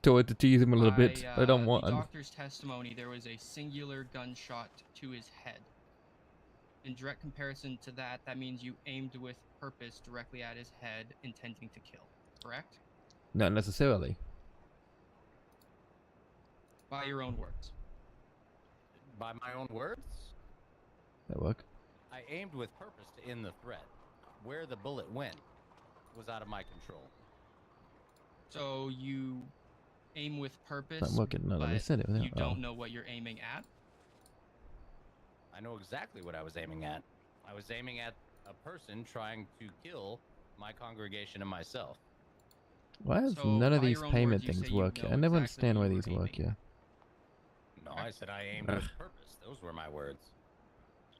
To tease him a little bit. I don't want. The doctor's testimony, there was a singular gunshot to his head. In direct comparison to that, that means you aimed with purpose directly at his head, intending to kill. Correct? Not necessarily. By your own words. By my own words? That work? I aimed with purpose to end the threat. Where the bullet went was out of my control. So you aim with purpose, Not working. No, let me but send it. you don't know what you're aiming at? I know exactly what I was aiming at. I was aiming at a person trying to kill my congregation and myself. Why does So, none of by these your own payment words, you things say you work? know I never exactly understand what why you these were work here. No, I said I aimed with purpose. Those were my words.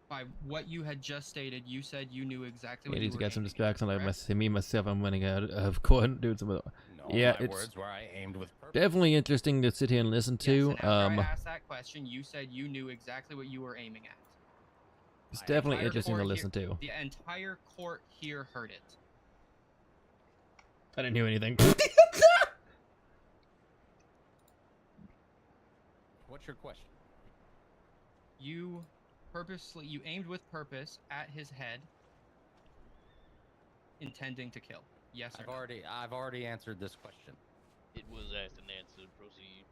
By what you had just stated, you said you knew exactly Yeah, what need you to were get some aiming at, distractions like correct? me myself. I'm running out of court, dude. Some of the, No, yeah, my it's words were I aimed with purpose. definitely interesting to sit here and listen to. Yes, and after I asked that question, you said you knew exactly what you were aiming at. It's The definitely entire interesting to court listen here- to. The entire court here heard it. I didn't hear anything. What's your question? You aimed with purpose at his head, intending to kill. Yes or no? I've already answered this question. It was asked and answered. Proceed.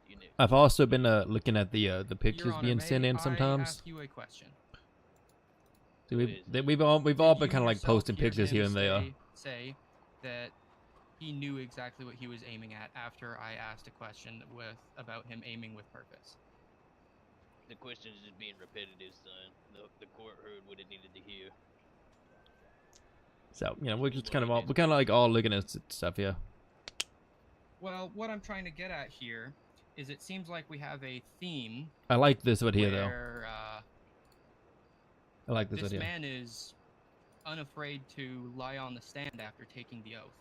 You know. I've also been looking at the Your pictures Honor, being may sent in I sometimes. ask you a question? See, we've all been Did kind you of like yourself posting hear pictures him here and there. Say that he knew exactly what he was aiming at after I asked a question about him aiming with purpose. The question is just being repetitive, son. The court heard what it needed to hear. So we're just kind of all looking at stuff here. Well, what I'm trying to get at here is it seems like we have a theme. I like this one here though. Where, I like this this one here. man is unafraid to lie on the stand after taking the oath.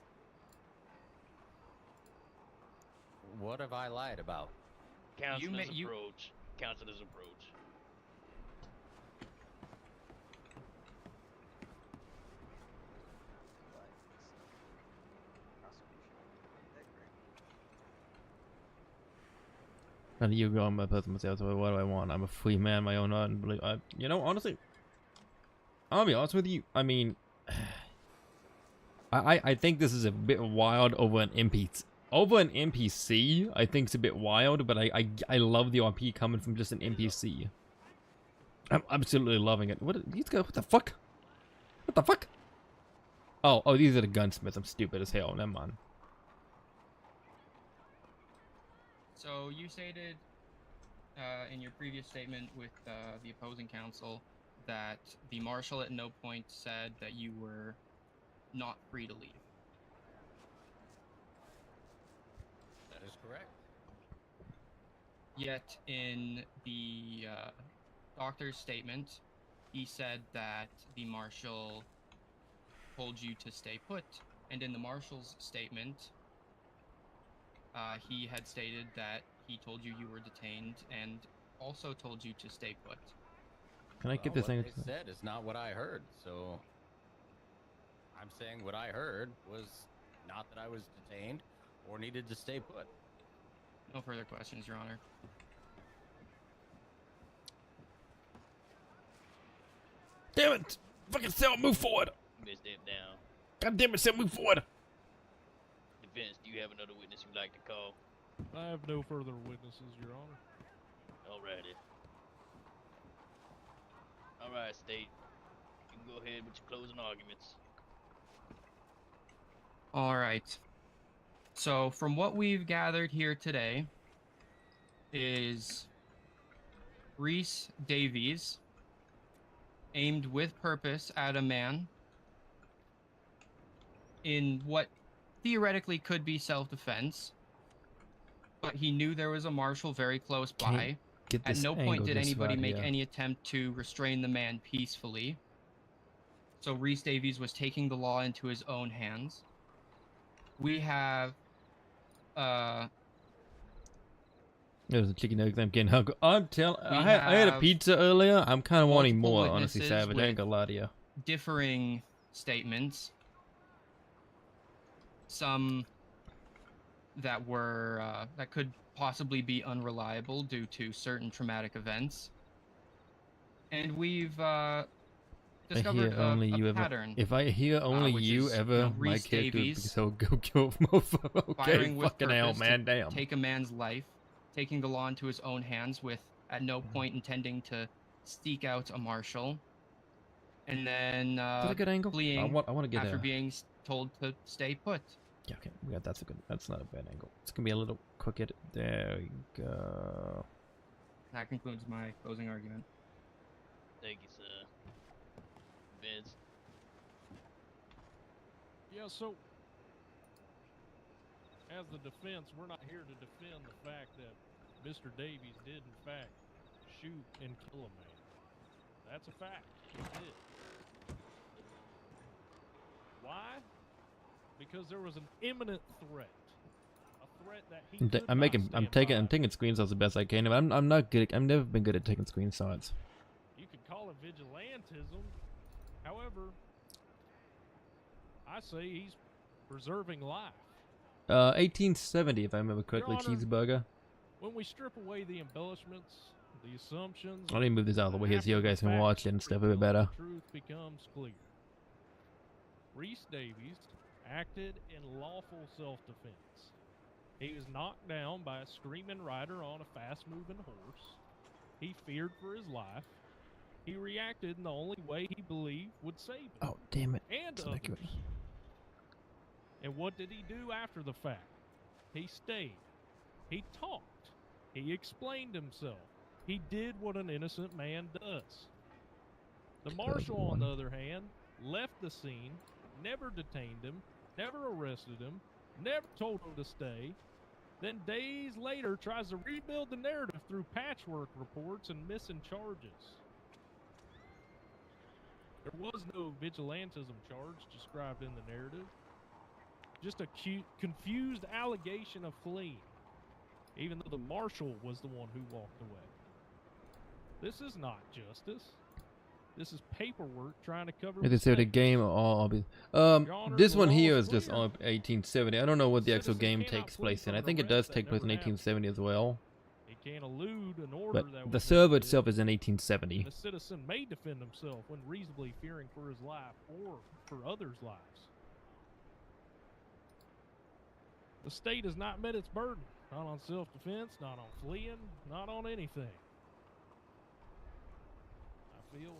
What have I lied about? Counselor's approach. Counselor's approach. And you go on my personal myself. So what do I want? I'm a free man, my own art, and believe. Honestly, I'll be honest with you. I mean, I think this is a bit wild over an NPC. Over an NPC, I think it's a bit wild, but I love the RP coming from just an NPC. I'm absolutely loving it. What are these guys? What the fuck? What the fuck? Oh, these are the gunsmiths. I'm stupid as hell. Never mind. So you stated in your previous statement with the opposing counsel that the marshal at no point said that you were not free to leave. That is correct. Yet in the doctor's statement, he said that the marshal told you to stay put. And in the marshal's statement, he had stated that he told you you were detained and also told you to stay put. Can I get this thing? What they said is not what I heard, so I'm saying what I heard was not that I was detained or needed to stay put. No further questions, Your Honor. Damn it! Fucking Sal, move forward! You may step down. God damn it, Sal, move forward! Defense, do you have another witness you'd like to call? I have no further witnesses, Your Honor. Alrighty. Alright, State. You can go ahead with your closing arguments. All right. So, from what we've gathered here today, is Reese Davies aimed with purpose at a man in what theoretically could be self-defense, but he knew there was a marshal very close by. Get At this no point angle did just anybody right make here. any attempt to restrain the man peacefully. So Reese Davies was taking the law into his own hands. We have There's a chicken nuggets. I'm getting hungry. I We had a have pizza earlier. I'm kind of wanting multiple more, honestly, witnesses Savage. I ain't with gonna lie to you. differing statements. Some that were that could possibly be unreliable due to certain traumatic events. And we've discovered a pattern. If I hear only which you is, ever, my Reese character would be Davies so go motherfucker. Okay, firing with fucking hell, purpose man, to damn. take a man's life, taking the law into his own hands with at no point intending to seek out a marshal, and then that a good angle? fleeing I want to get after a... being told to stay put. Yeah, okay, yeah, that's not a bad angle. It's gonna be a little quick edit. There we go. That concludes my closing argument. Thank you, sir. Vince. Yeah, so as the defense, we're not here to defend the fact that Mr. Davies did in fact shoot and kill a man. That's a fact. He did. Why? Because there was an imminent threat. A threat that he could I'm not making, I'm stand taking screenshots the best I can. But I'm not good. I've never been good at taking screenshots. You could call it vigilantism. However, I say he's preserving life. 1870, if I remember correctly, Honor, cheeseburger. When we strip away the embellishments, the assumptions, Let me move this out of the way here so you guys can watch it and stuff a bit better. the truth becomes clear. Reese Davies acted in lawful self-defense. He was knocked down by a screaming rider on a fast-moving horse. He feared for his life. He reacted in the only way he believed would save him. Oh, damn it. And It's not accurate. others. And what did he do after the fact? He stayed. He talked. He explained himself. He did what an innocent man does. The marshal, on the other hand, left the scene, never detained him, never arrested him, never told him to stay, then days later tries to rebuild the narrative through patchwork reports and missing charges. There was no vigilantism charge described in the narrative. Just a confused allegation of fleeing, even though the marshal was the one who walked away. This is not justice. This is paperwork trying to cover Is this the mistakes. game or I'll be... Honor, this the one law here is is just clear. on 1870. I don't know what the actual Citizen game cannot takes flee place in. from I an think it arrest does that take place in never happened. 1870 as well. He can't elude an order But that the was server issued. itself is in 1870. The citizen may defend himself when reasonably fearing for his life or for others' lives. The state has not met its burden, not on self-defense, not on fleeing, not on anything. I feel,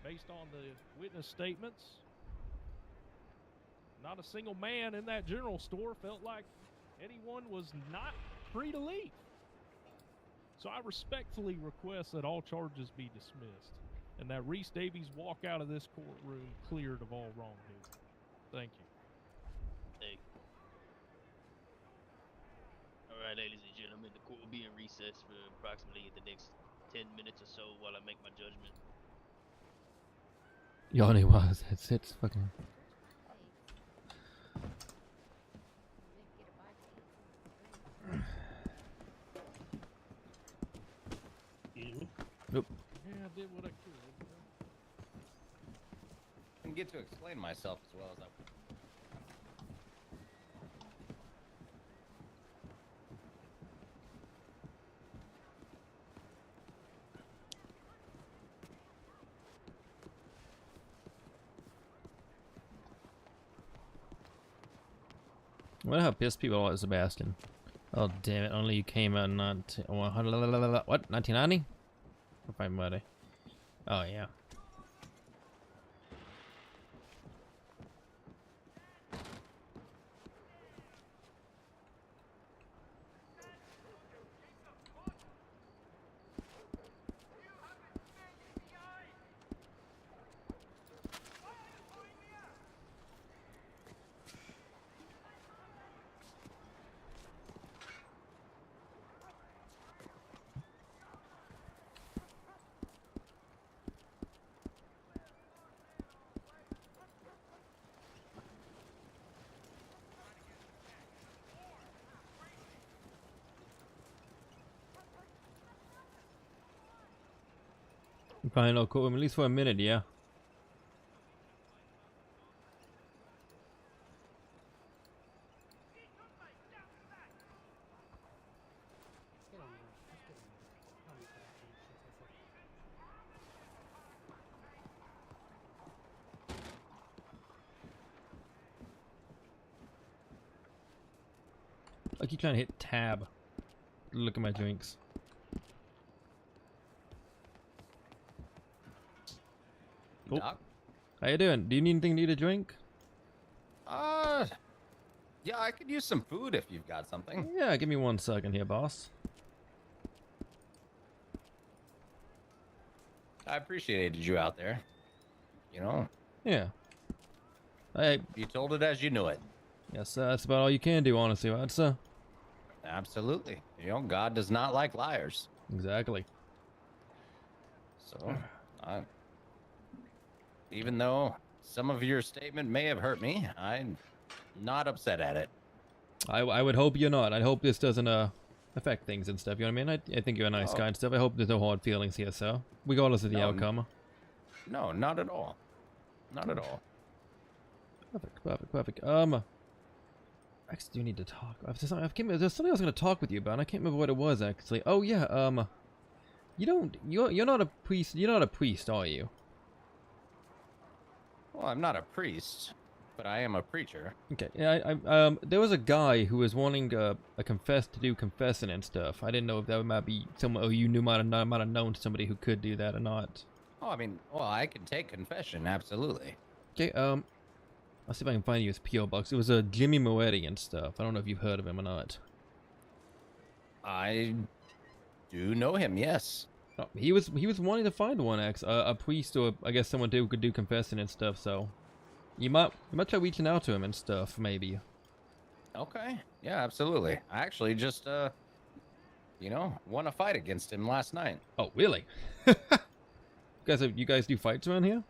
based on the witness statements, not a single man in that general store felt like anyone was not free to leave. So I respectfully request that all charges be dismissed and that Reese Davies walk out of this courtroom cleared of all wrongdoing. Thank you. Hey. Alright, ladies and gentlemen, the court will be in recess for approximately the next 10 minutes or so while I make my judgment. Yanni was. It's fucking... Nope. Yeah, I did what I could. Didn't get to explain myself as well as I. I wonder how pissed people are at Sebastian. Oh damn it! Only you came out not what 1990? If I'm ready. Oh yeah. Probably not caught him at least for a minute, yeah. I keep trying to hit tab. Look at my drinks. Oh. Doc? How you doing? Do you need anything? Need a drink? Yeah, I could use some food if you've got something. Yeah, give me 1 second here, boss. I appreciated you out there. You know? Yeah. Hey. You told it as you knew it. Yes, that's about all you can do, honestly, right, sir? Absolutely. You know, God does not like liars. Exactly. So, even though some of your statement may have hurt me, I'm not upset at it. I would hope you're not. I hope this doesn't affect things and stuff. You know what I mean? I think you're a nice guy and stuff. I hope there's no hard feelings here, sir. Regardless of the outcome. No, not at all. Not at all. Perfect. Actually, do need to talk. There's something I was going to talk with you about. And I can't remember what it was actually. Oh yeah. You're not a priest. You're not a priest, are you? Well, I'm not a priest, but I am a preacher. Okay. Yeah. There was a guy who was wanting to do confessing and stuff. I didn't know if that might be someone you knew might have known somebody who could do that or not. Oh, I mean, well, I can take confession, absolutely. Okay. I'll see if I can find you his PO box. It was a Jimmy Moetti and stuff. I don't know if you've heard of him or not. I do know him, yes. Oh, he was wanting to find one a priest or I guess someone who could do confessing and stuff. So you might try reaching out to him and stuff, maybe. Okay. Yeah, absolutely. I actually just won a fight against him last night. Oh, really? You guys do fights around here?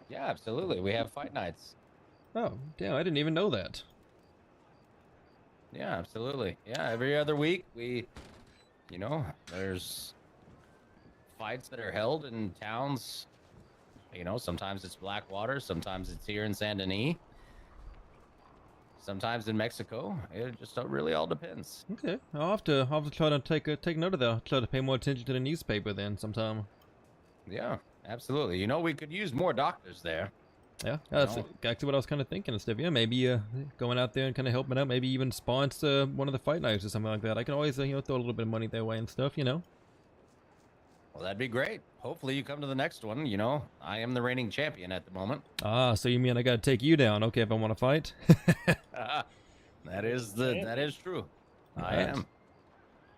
Yeah, absolutely. We have fight nights. Oh, damn, I didn't even know that. Yeah, absolutely. Yeah, every other week there's fights that are held in towns. Sometimes it's Blackwater, sometimes it's here in Saint Denis, sometimes in Mexico. It just really all depends. Okay, I'll have to try to take note of that. I'll try to pay more attention to the newspaper then sometime. Yeah, absolutely. We could use more doctors there. Yeah, that's exactly what I was kind of thinking and stuff. Yeah, maybe going out there and kind of helping out, maybe even sponsor one of the fight nights or something like that. I can always throw a little bit of money their way and stuff. Well, that'd be great. Hopefully you come to the next one. I am the reigning champion at the moment. Ah, so you mean I gotta take you down? Okay, if I want to fight. That is true. I am.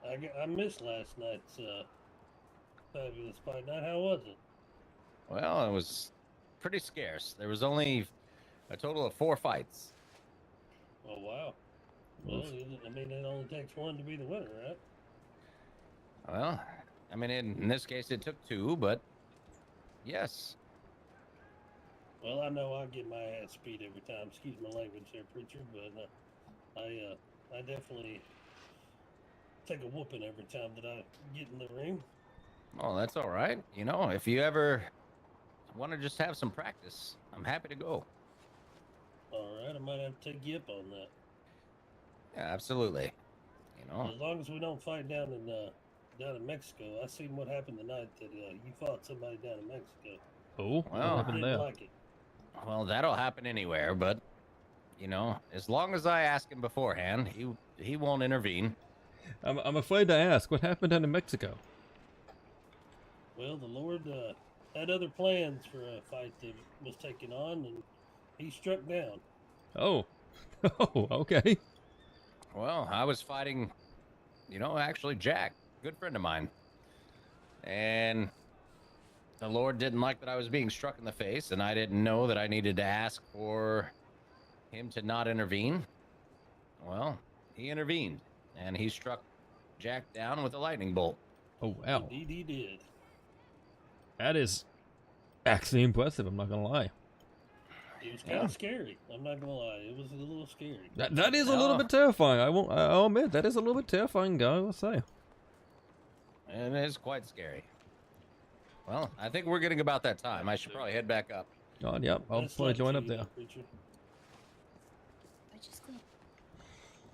I missed last night's fabulous fight night. How was it? Well, it was pretty scarce. There was only a total of 4 fights. Oh, wow. Well, I mean, it only takes one to be the winner, right? Well, I mean, in this case, it took 2, but yes. Well, I know I get my ass beat every time. Excuse my language there, preacher, but I definitely take a whooping every time that I get in the ring. Oh, that's all right. If you ever want to just have some practice, I'm happy to go. All right, I might have to take you up on that. Yeah, absolutely. As long as we don't fight down in Mexico. I seen what happened tonight that you fought somebody down in Mexico. Oh, well, what happened there? Like it. Well, that'll happen anywhere, but you know, as long as I ask him beforehand, he won't intervene. I'm afraid to ask. What happened down in Mexico? Well, the Lord had other plans for a fight that was taken on, and he struck down. Oh. Oh, okay. Well, I was fighting, you know, actually Jack, good friend of mine. And the Lord didn't like that I was being struck in the face, and I didn't know that I needed to ask for him to not intervene. Well, he intervened, and he struck Jack down with a lightning bolt. Oh, wow. Indeed, he did. That is actually impressive, I'm not gonna lie. It was kind of scary. I'm not gonna lie. It was a little scary. That is a little bit terrifying. I'll admit, that is a little bit terrifying, guy, I will say. And it is quite scary. Well, I think we're getting about that time. I should probably head back up. God, yep, I'll probably join up there.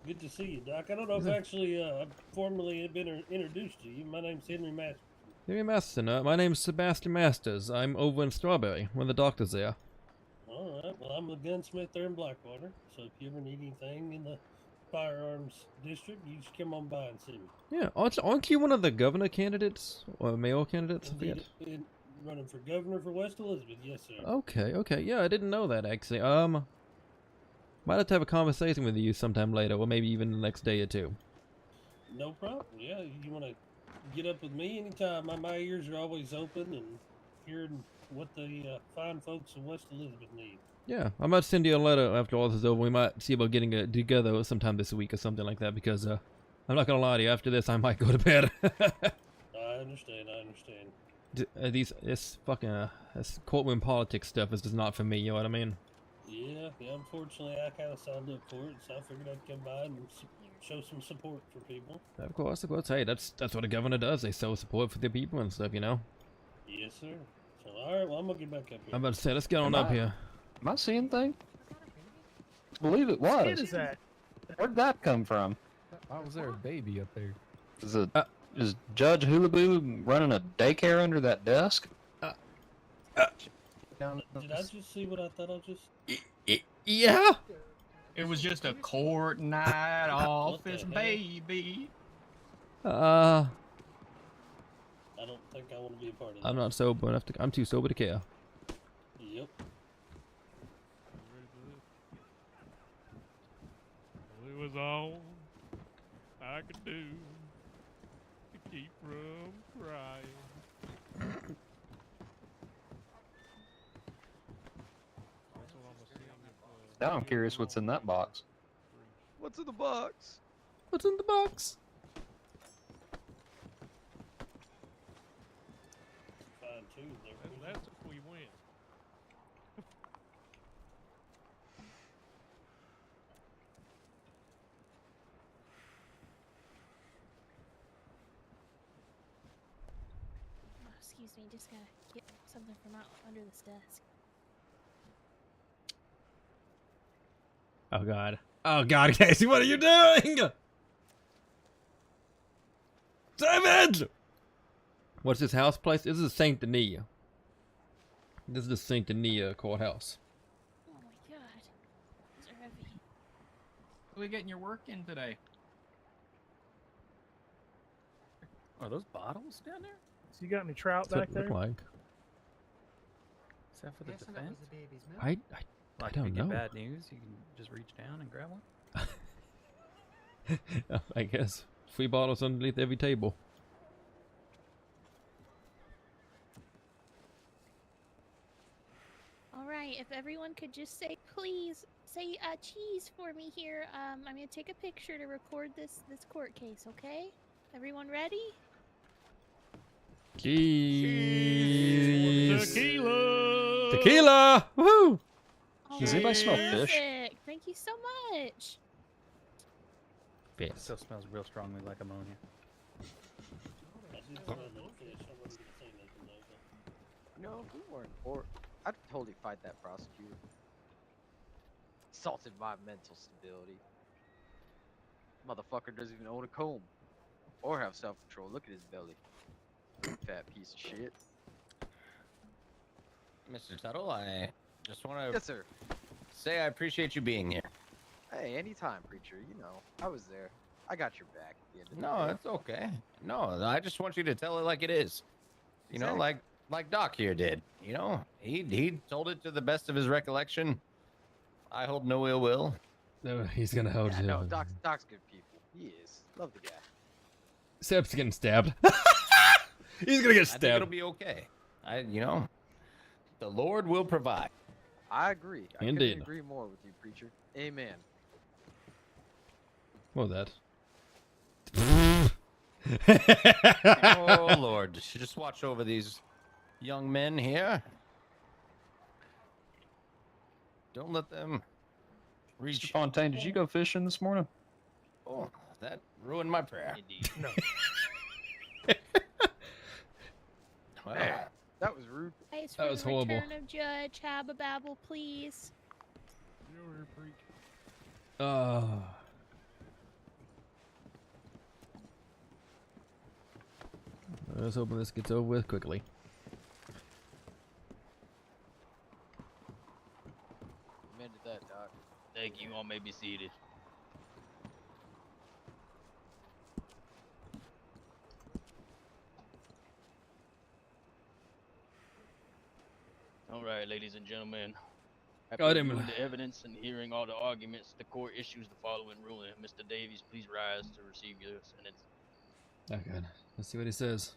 Good to see you, Doc. I don't know if actually I've formally been introduced to you. My name's Henry Masterson. Henry Masterson, my name's Sebastian Masters. I'm over in Strawberry, one of the doctors there. All right. Well, I'm a gunsmith there in Blackwater. So if you ever need anything in the firearms district, you just come on by and see me. Yeah, aren't you one of the governor candidates? Or mayor candidates? I forget. Running for governor for West Elizabeth, yes, sir. Okay, yeah, I didn't know that, actually. Might have to have a conversation with you sometime later, or maybe even the next day or two. No problem. Yeah, you want to get up with me anytime. My ears are always open and hearing what the fine folks of West Elizabeth need. Yeah, I might send you a letter after all this is over. We might see about getting together sometime this week or something like that, because I'm not gonna lie to you, after this I might go to bed. I understand. This fucking this courtroom politics stuff is just not for me, you know what I mean? Yeah, unfortunately I kind of signed up for it, so I figured I'd come by and show some support for people. Of course. Hey, that's what a governor does. They show support for the people and stuff, you know? Yes, sir. So, alright, well, I'm gonna get back up here. I'm about to say, let's get on up here. Am I seeing things? I believe it was. What is that? Where'd that come from? Why was there a baby up there? Is Judge Hulaboo running a daycare under that desk? Did I just see what I thought I just... Yeah? It was just a court night office baby. I don't think I want to be a part of that. I'm not sober enough to. I'm too sober to care. Yep. Well, it was all I could do to keep from crying. Now I'm curious what's in that box. What's in the box? What's in the box? Fine, too. That's if we win. Oh, excuse me, just gotta get something from out under this desk. Oh god. Oh god, Casey, what are you doing? Savage! What's this house place? This is Saint Denis. This is the Saint Denis courthouse. Oh my god. These are heavy. Are we getting your work in today? Are those bottles down there? So you got any trout What's back it there? look like? Is that for the Guessing that was defense? the baby's milk. I Like don't if you know. get bad news, you can just reach down and grab one? I guess. Free bottles underneath every table. Alright, if everyone could just say, please, say cheese for me here. I'm gonna take a picture to record this court case, okay? Everyone ready? Cheese. Tequila! Tequila! Woohoo! Does anybody smell fish? Perfect. Thank you so much. It still smells real strongly like ammonia. I did smell a little fish. I wasn't going to say nothing, though. No, if we weren't or I'd totally fight that prosecutor. Assaulted my mental stability. Motherfucker doesn't even own a comb. Or have self-control. Look at his belly. Fat piece of shit. Mr. Tuttle, I just want to Yes, sir. say I appreciate you being here. Hey, anytime, preacher. You know, I was there. I got your back at the end of the No, day. it's okay. No, I just want you to tell it like it is. You know, like Doc here did. You know, he told it to the best of his recollection. I hold no ill will. No, he's gonna hold you. No, Doc's good people. He is. Love the guy. Seb's getting stabbed. He's gonna get I think stabbed. it'll be okay. You know, the Lord will provide. I agree. I Indeed. couldn't agree more with you, preacher. Amen. What was that? Oh Lord, just watch over these young men here. Don't let them reach. Mr. Fontaine, did you go fishing this morning? Oh, that ruined my prayer. Indeed. No. Well, That was rude. Guys, That for was the horrible. return of Judge Habababble, please. You're here, preach. Let's hoping this gets over with quickly. Amen to that, Doc. Thank you. All may be seated. All right, ladies and gentlemen. After God, reviewing the evidence and hearing all the arguments, the court issues the following ruling. Mr. Davies, please rise to receive your sentence. Oh god. Let's see what he says.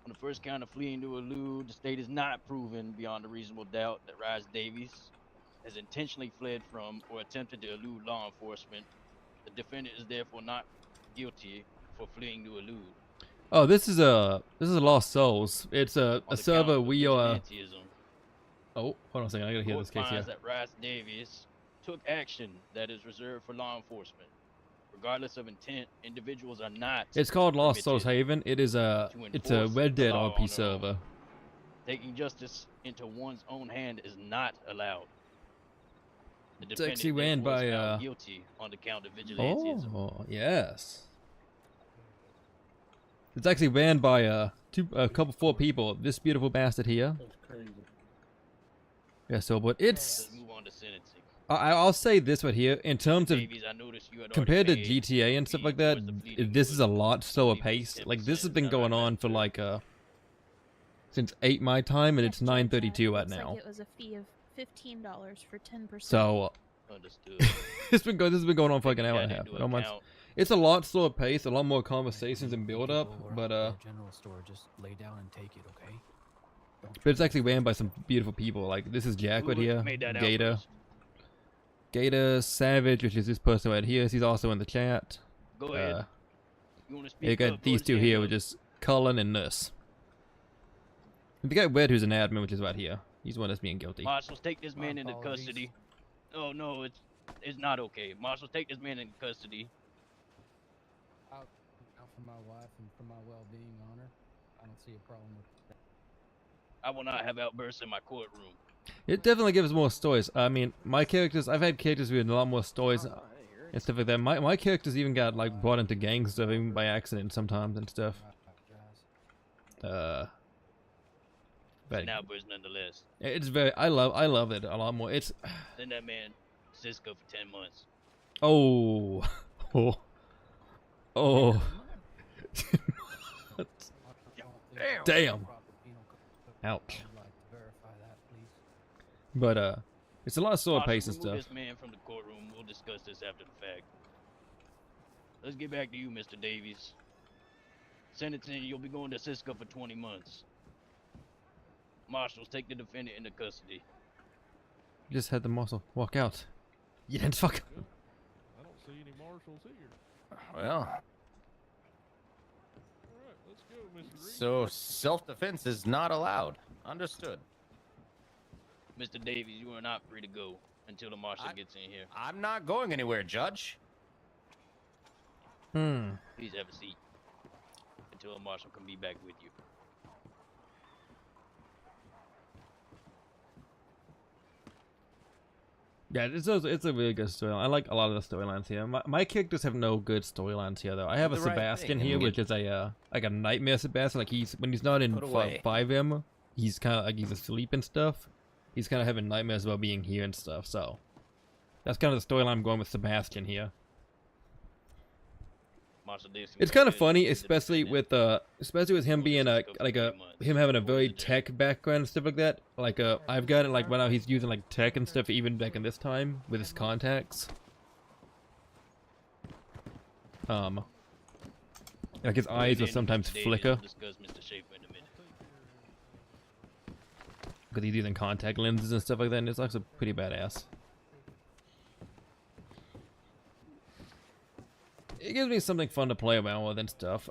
On the first count of fleeing to elude, the state is not proven beyond a reasonable doubt that Rise Davies has intentionally fled from or attempted to elude law enforcement. The defendant is therefore not guilty for fleeing to elude. Oh, this is Lost Souls. It's a On the server count of we are. vigilantism, Oh, hold on a second. I gotta hear court this case here. finds that Rise Davies took action that is reserved for law enforcement. Regardless of intent, individuals are not. It's called Lost Souls permitted Haven. It's a enforce Red the Dead law on RP their own. server. Taking justice into one's own hand is not allowed. The It's actually defendant ran therefore is by, found guilty on the count of vigilantism. Oh, yes. It's actually ran by four people. This beautiful bastard here. That's crazy. Yeah, so but it's. Let's move on to sentencing. I'll say this right here in terms of Davies, I noticed you had compared to already paid GTA and stuff like that. This is a lot slower paced. Like this has been going on for like since 8 my time, and it's 9:32 right Looks now. like it was a fee of $15 for 10%. So Understood. this has been going on for like an hour and a half. into No months. account. It's a lot slower paced, a lot more conversations and build up, People but around the general store, just lay down and take it, okay? but it's actually ran by some beautiful people. Like this is Jack right Who here, made that Gator, outburst? Gator Savage, which is this person right here. He's also in the chat. Go ahead. You want to speak You got up, these or two stand here, up? which is Cullen and Nurse. And the guy Red, who's an admin, which is right here. He's the one that's being guilty. Marshals, take this man into apologies. custody. Oh no, it's not okay. Marshals, take this man into custody. Out for my wife and for my well-being, Honor. I don't see a problem with that. I will not have outbursts in my courtroom. It definitely gives more stories. I mean, my characters, I've had characters with a lot more stories and stuff like that. My characters even got like brought into gangs and stuff, even by accident sometimes and stuff. But It's an outburst nonetheless. it's very, I love it a lot more. It's, Send that man Cisco for 10 months. oh, oh, damn, ouch. But it's a lot of slower Marshal, pace and remove stuff. this man from the courtroom. We'll discuss this after the fact. Let's get back to you, Mr. Davies. Sentencing, you'll be going to Cisco for 20 months. Marshals, take the defendant into custody. Just had the muscle walk out. You didn't fuck. I don't see any marshals here. Well, Alright, let's go, Mr. Reed. so self-defense is not allowed. Understood. Mr. Davies, you are not free to go until the marshal gets in here. I'm not going anywhere, Judge. Please have a seat until the marshal can be back with you. Yeah, it's a really good storyline. I like a lot of the storylines here. My characters have no good storylines here though. I have a The right Sebastian thing, here, and which is a like a nightmare Sebastian. Like when he's not in Put away. 5M, he's kind of like he's asleep and stuff. he's kind of having nightmares about being here and stuff. So that's kind of the storyline I'm going with Sebastian here. It's kind of funny, especially with him being him having a very tech background and stuff like that. Like I've got it like right now he's using like tech and stuff even back in this time with his contacts. Like his eyes will sometimes flicker because he's using contact lenses and stuff like that, and it's actually pretty badass. It gives me something fun to play around with and stuff.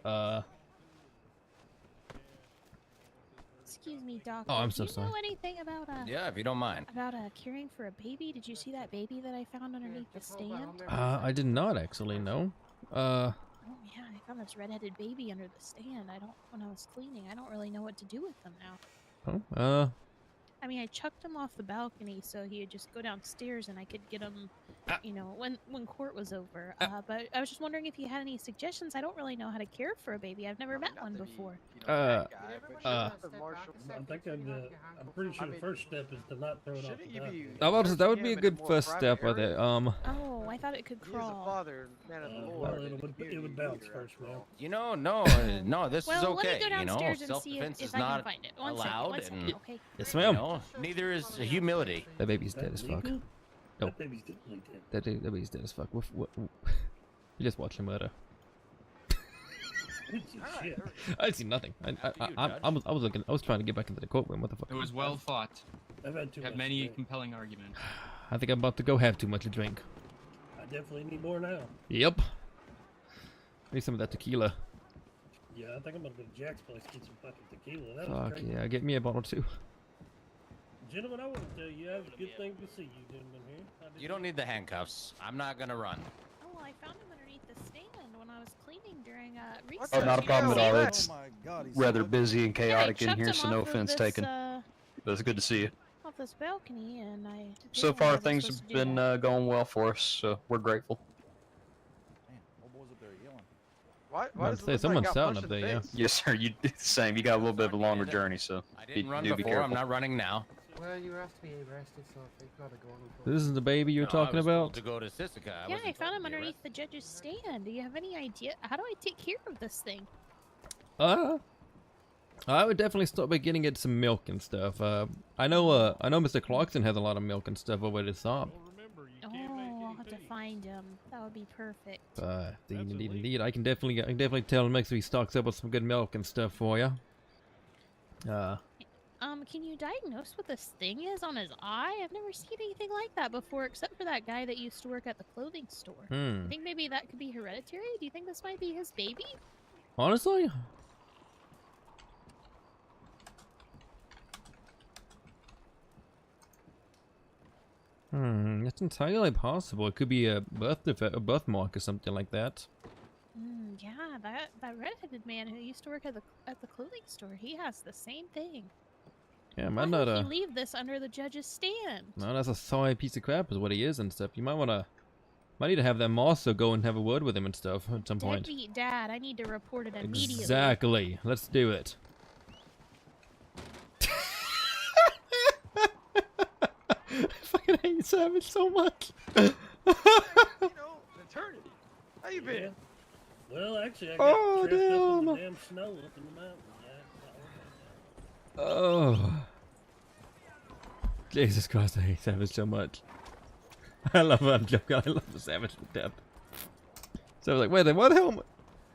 Excuse me, Doctor. Oh, I'm so Do you sorry. know anything about Yeah, if you don't mind. about caring for a baby? Did you see that baby that I found underneath the stand? I did not actually know. Oh yeah, I found this red-headed baby under the stand. When I was cleaning, I don't really know what to do with them now. Oh, I mean, I chucked him off the balcony so he'd just go downstairs and I could get him, you know, when court was over. But I was just wondering if you had any suggestions. I don't really know how to care for a baby. I've never met one before. I think I'm pretty sure the first step is to not throw it off the balcony. that would be a good first step right there. Oh, I thought it could crawl. Well, it would bounce first, man. You know, no, this is Well, let me okay. go You know, downstairs and see self-defense if is I can not find it. One allowed, second, and okay? Yes, ma'am. you know, neither is humility. That baby's dead as fuck. Legal? Nope. That baby's definitely dead. That baby's dead as fuck. You just watched him murder. Shit. I didn't see nothing. I was looking. I was trying to get back into the courtroom. What the fuck? It was well fought. I've had too Have much many drink. compelling arguments. I think I'm about to go have too much to drink. I definitely need more now. Yep. Need some of that tequila. Yeah, I think I'm gonna go to Jack's place get some fucking tequila. That was Fuck great. yeah, get me a bottle too. Gentlemen, I want to tell you, I have a good thing to see you gentlemen here. You don't need the handcuffs. I'm not gonna run. Oh, well, I found him underneath the stand when I was cleaning during recess. Oh, not a problem at all. It's Oh my God, he's rather so busy and chaotic in chucked here, him so off no of offense this, taken. But it's good to see you. off this balcony, and I. So didn't know I far, was things supposed have to do been that. going well for us, so we're grateful. Damn, old boy's up there yelling. Why I'd does it say look like someone's I got shouting punched up in the there, yeah. face? Yes, sir. You same. You got a little bit of a longer journey, so I didn't run do be before. I'm careful. not running now. Well, you have to be arrested, so if they've got to go on. This is the baby you're No, talking I was about? told to go to Sisika. Yeah, I wasn't found told him to be underneath the judge's stand. Do you have any idea? How do I take care of this thing? I would definitely start by getting it some milk and stuff. I know Mr. Clarkson has a lot of milk and stuff over at his shop. Oh, I'll have to find him. That would be perfect. Indeed. I can definitely tell him make sure he stocks up with some good milk and stuff for you. Can you diagnose what this thing is on his eye? I've never seen anything like that before, except for that guy that used to work at the clothing store. I think maybe that could be hereditary. Do you think this might be his baby? Honestly? That's entirely possible. It could be a birthmark or something like that. Yeah, that redheaded man who used to work at the clothing store, he has the same thing. Yeah, Why might not would he leave this under the judge's stand? no, that's a sorry piece of crap is what he is and stuff. You might need to have them also go and have a word with him and stuff at some point. Deadbeat dad, I need to report it immediately. Exactly. Let's do it. I fucking hate Savage so much. You know, attorney. How you been? Yeah. Well, actually, I got tripped up in the damn. damn snow up in the mountains. Oh. Jesus Christ, I hate Savage so much. I love I'm joking. I love the Savage to death. So I was like, wait, what the hell?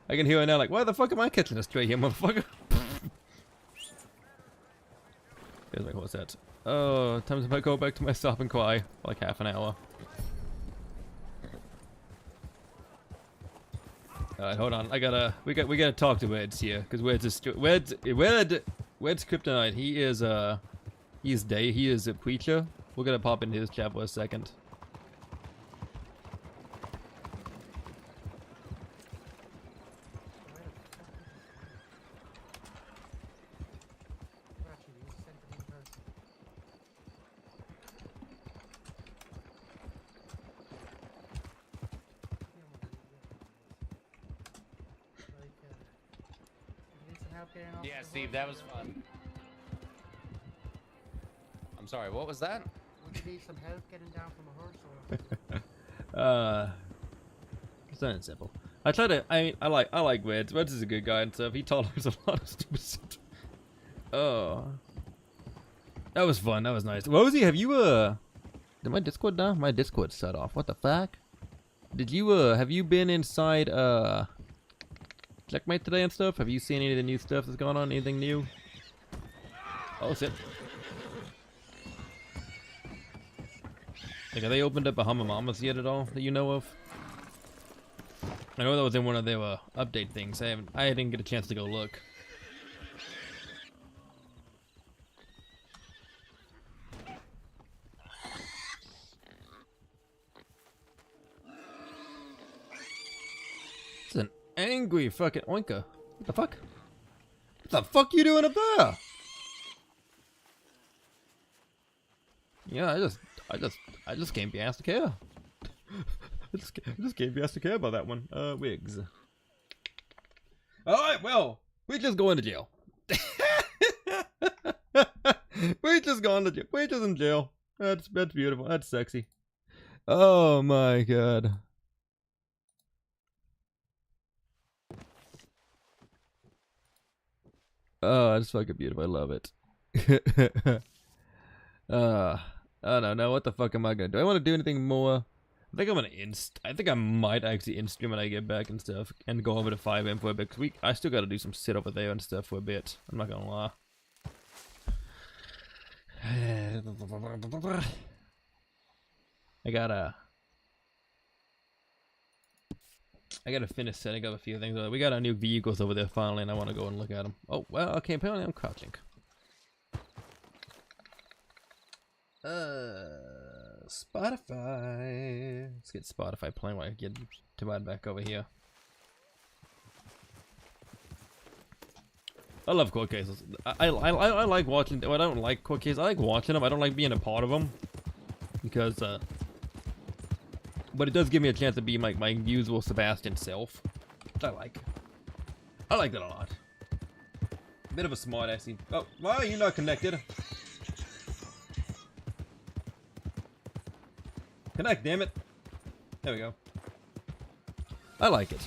I can hear it now, like, why the fuck am I catching a stray here, motherfucker? Feels like, what's that? Oh, time to go back to my stop and cry for like half an hour. Alright, hold on. We gotta talk to Reds here, because Red's kryptonite. He is a preacher. We're gonna pop into his chat for a second. Yeah, Steve, that was fun. I'm I'm sorry, what was that? Would you need some help getting down from a horse or? It's not simple. I try to. I like Reds. Reds is a good guy and stuff. He tolerates a lot of stupid shit. Oh, that was fun. That was nice. Rosie, have you did my Discord die? My Discord shut off. What the fuck? Did you have you been inside Checkmate today and stuff? Have you seen any of the new stuff that's going on? Anything new? Oh shit. Like, have they opened up a Hummer Mamas yet at all that you know of? I know that was in one of their update things. I didn't get a chance to go look. It's an angry fucking oinker. What the fuck? What the fuck you doing up there? Yeah, I just can't be asked to care. I just can't be asked to care about that one. Wigs. Alright, well, we're just going to jail. We're just going to jail. We're just in jail. That's beautiful. That's sexy. Oh my god. Oh, it's fucking beautiful. I love it. I don't know. What the fuck am I gonna do? I want to do anything more. I think I'm gonna I think I might actually in-stream when I get back and stuff, and go over to 5M for a bit. Cause I still gotta do some shit over there and stuff for a bit. I'm not gonna lie. I gotta finish setting up a few things. We got our new vehicles over there finally, and I want to go and look at them. Oh well, okay. Apparently I'm crouching. Spotify. Let's get Spotify playing while I get Tobias back over here. I love court cases. I like watching. Well, I don't like court cases. I like watching them. I don't like being a part of them because. But it does give me a chance to be my usual Sebastian self, which I like. I like that a lot. Bit of a smart assy. Oh, why are you not connected? Connect, damn it. There we go. I like it.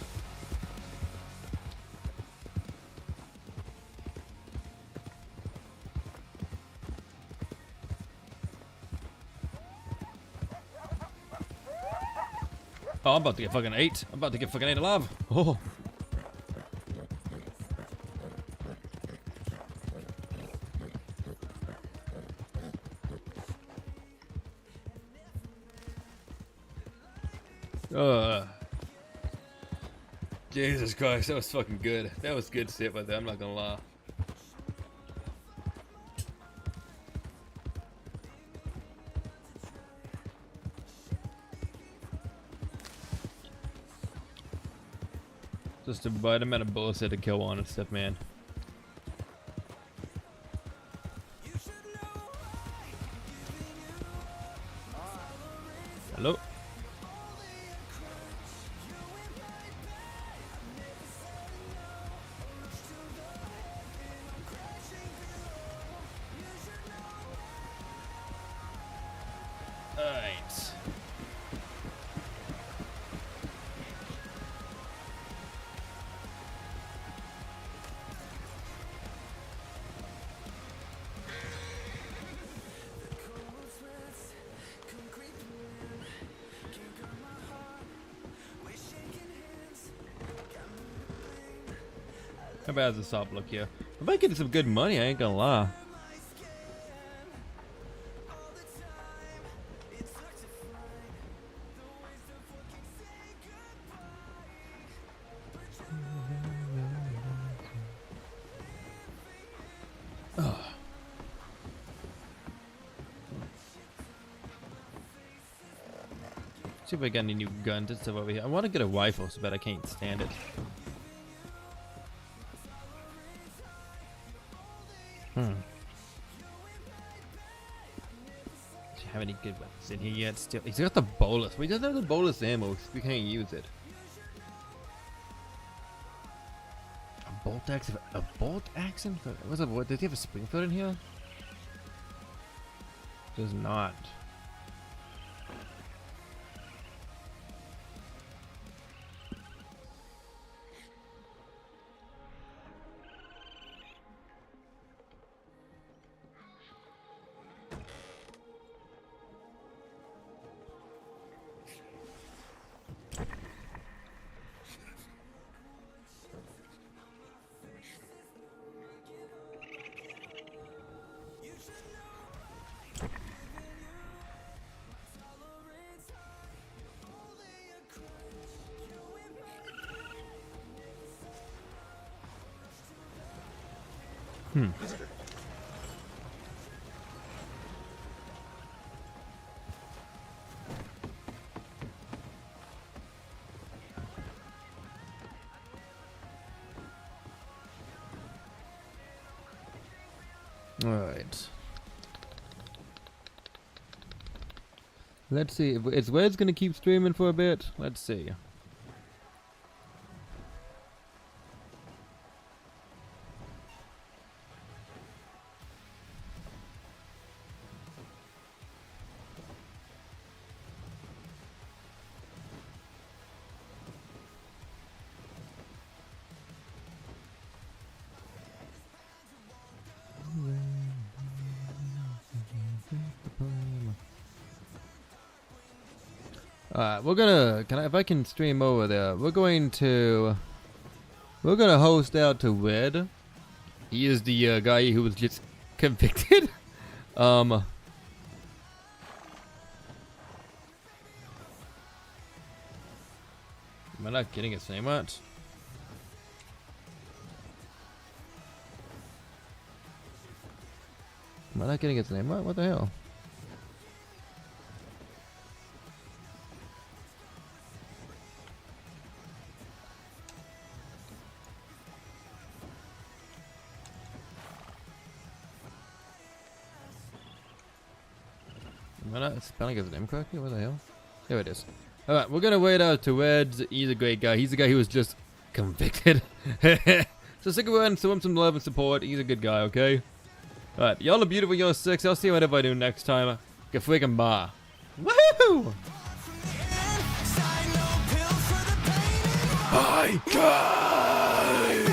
Oh, I'm about to get fucking 8. I'm about to get fucking 8 alive. Oh. Jesus Christ, that was fucking good. That was good shit right there, I'm not gonna lie. Just a right amount of bullshit to kill on and stuff, man. Hello? Alright. How bad does the shop look here? I might get some good money, I ain't gonna lie. See if I got any new guns and stuff over here. I want to get a rifle, so bad I can't stand it. Do you have any good weapons in here yet? Still, he's got the bolus. We just have the bolus ammo. We can't use it. A bolt axe. A bolt axe? What's up? What? Does he have a Springfield in here? Does not. Hmm. All right. Let's see. Is Wed's gonna keep streaming for a bit? Let's see. Alright, we're gonna, if I can stream over there, we're gonna host out to Red. He is the guy who was just convicted. Am I not getting his name right? Am I not getting his name right? What the hell? Am I not spelling his name correctly? What the hell? There it is. Alright, we're gonna wait out to Ed. He's a great guy. He's the guy who was just convicted. So stick around and show him some love and support. He's a good guy, okay? Alright, y'all are beautiful, y'all are six. I'll see whatever I do next time. Get freaking bye. Woohoo! Bye, guys!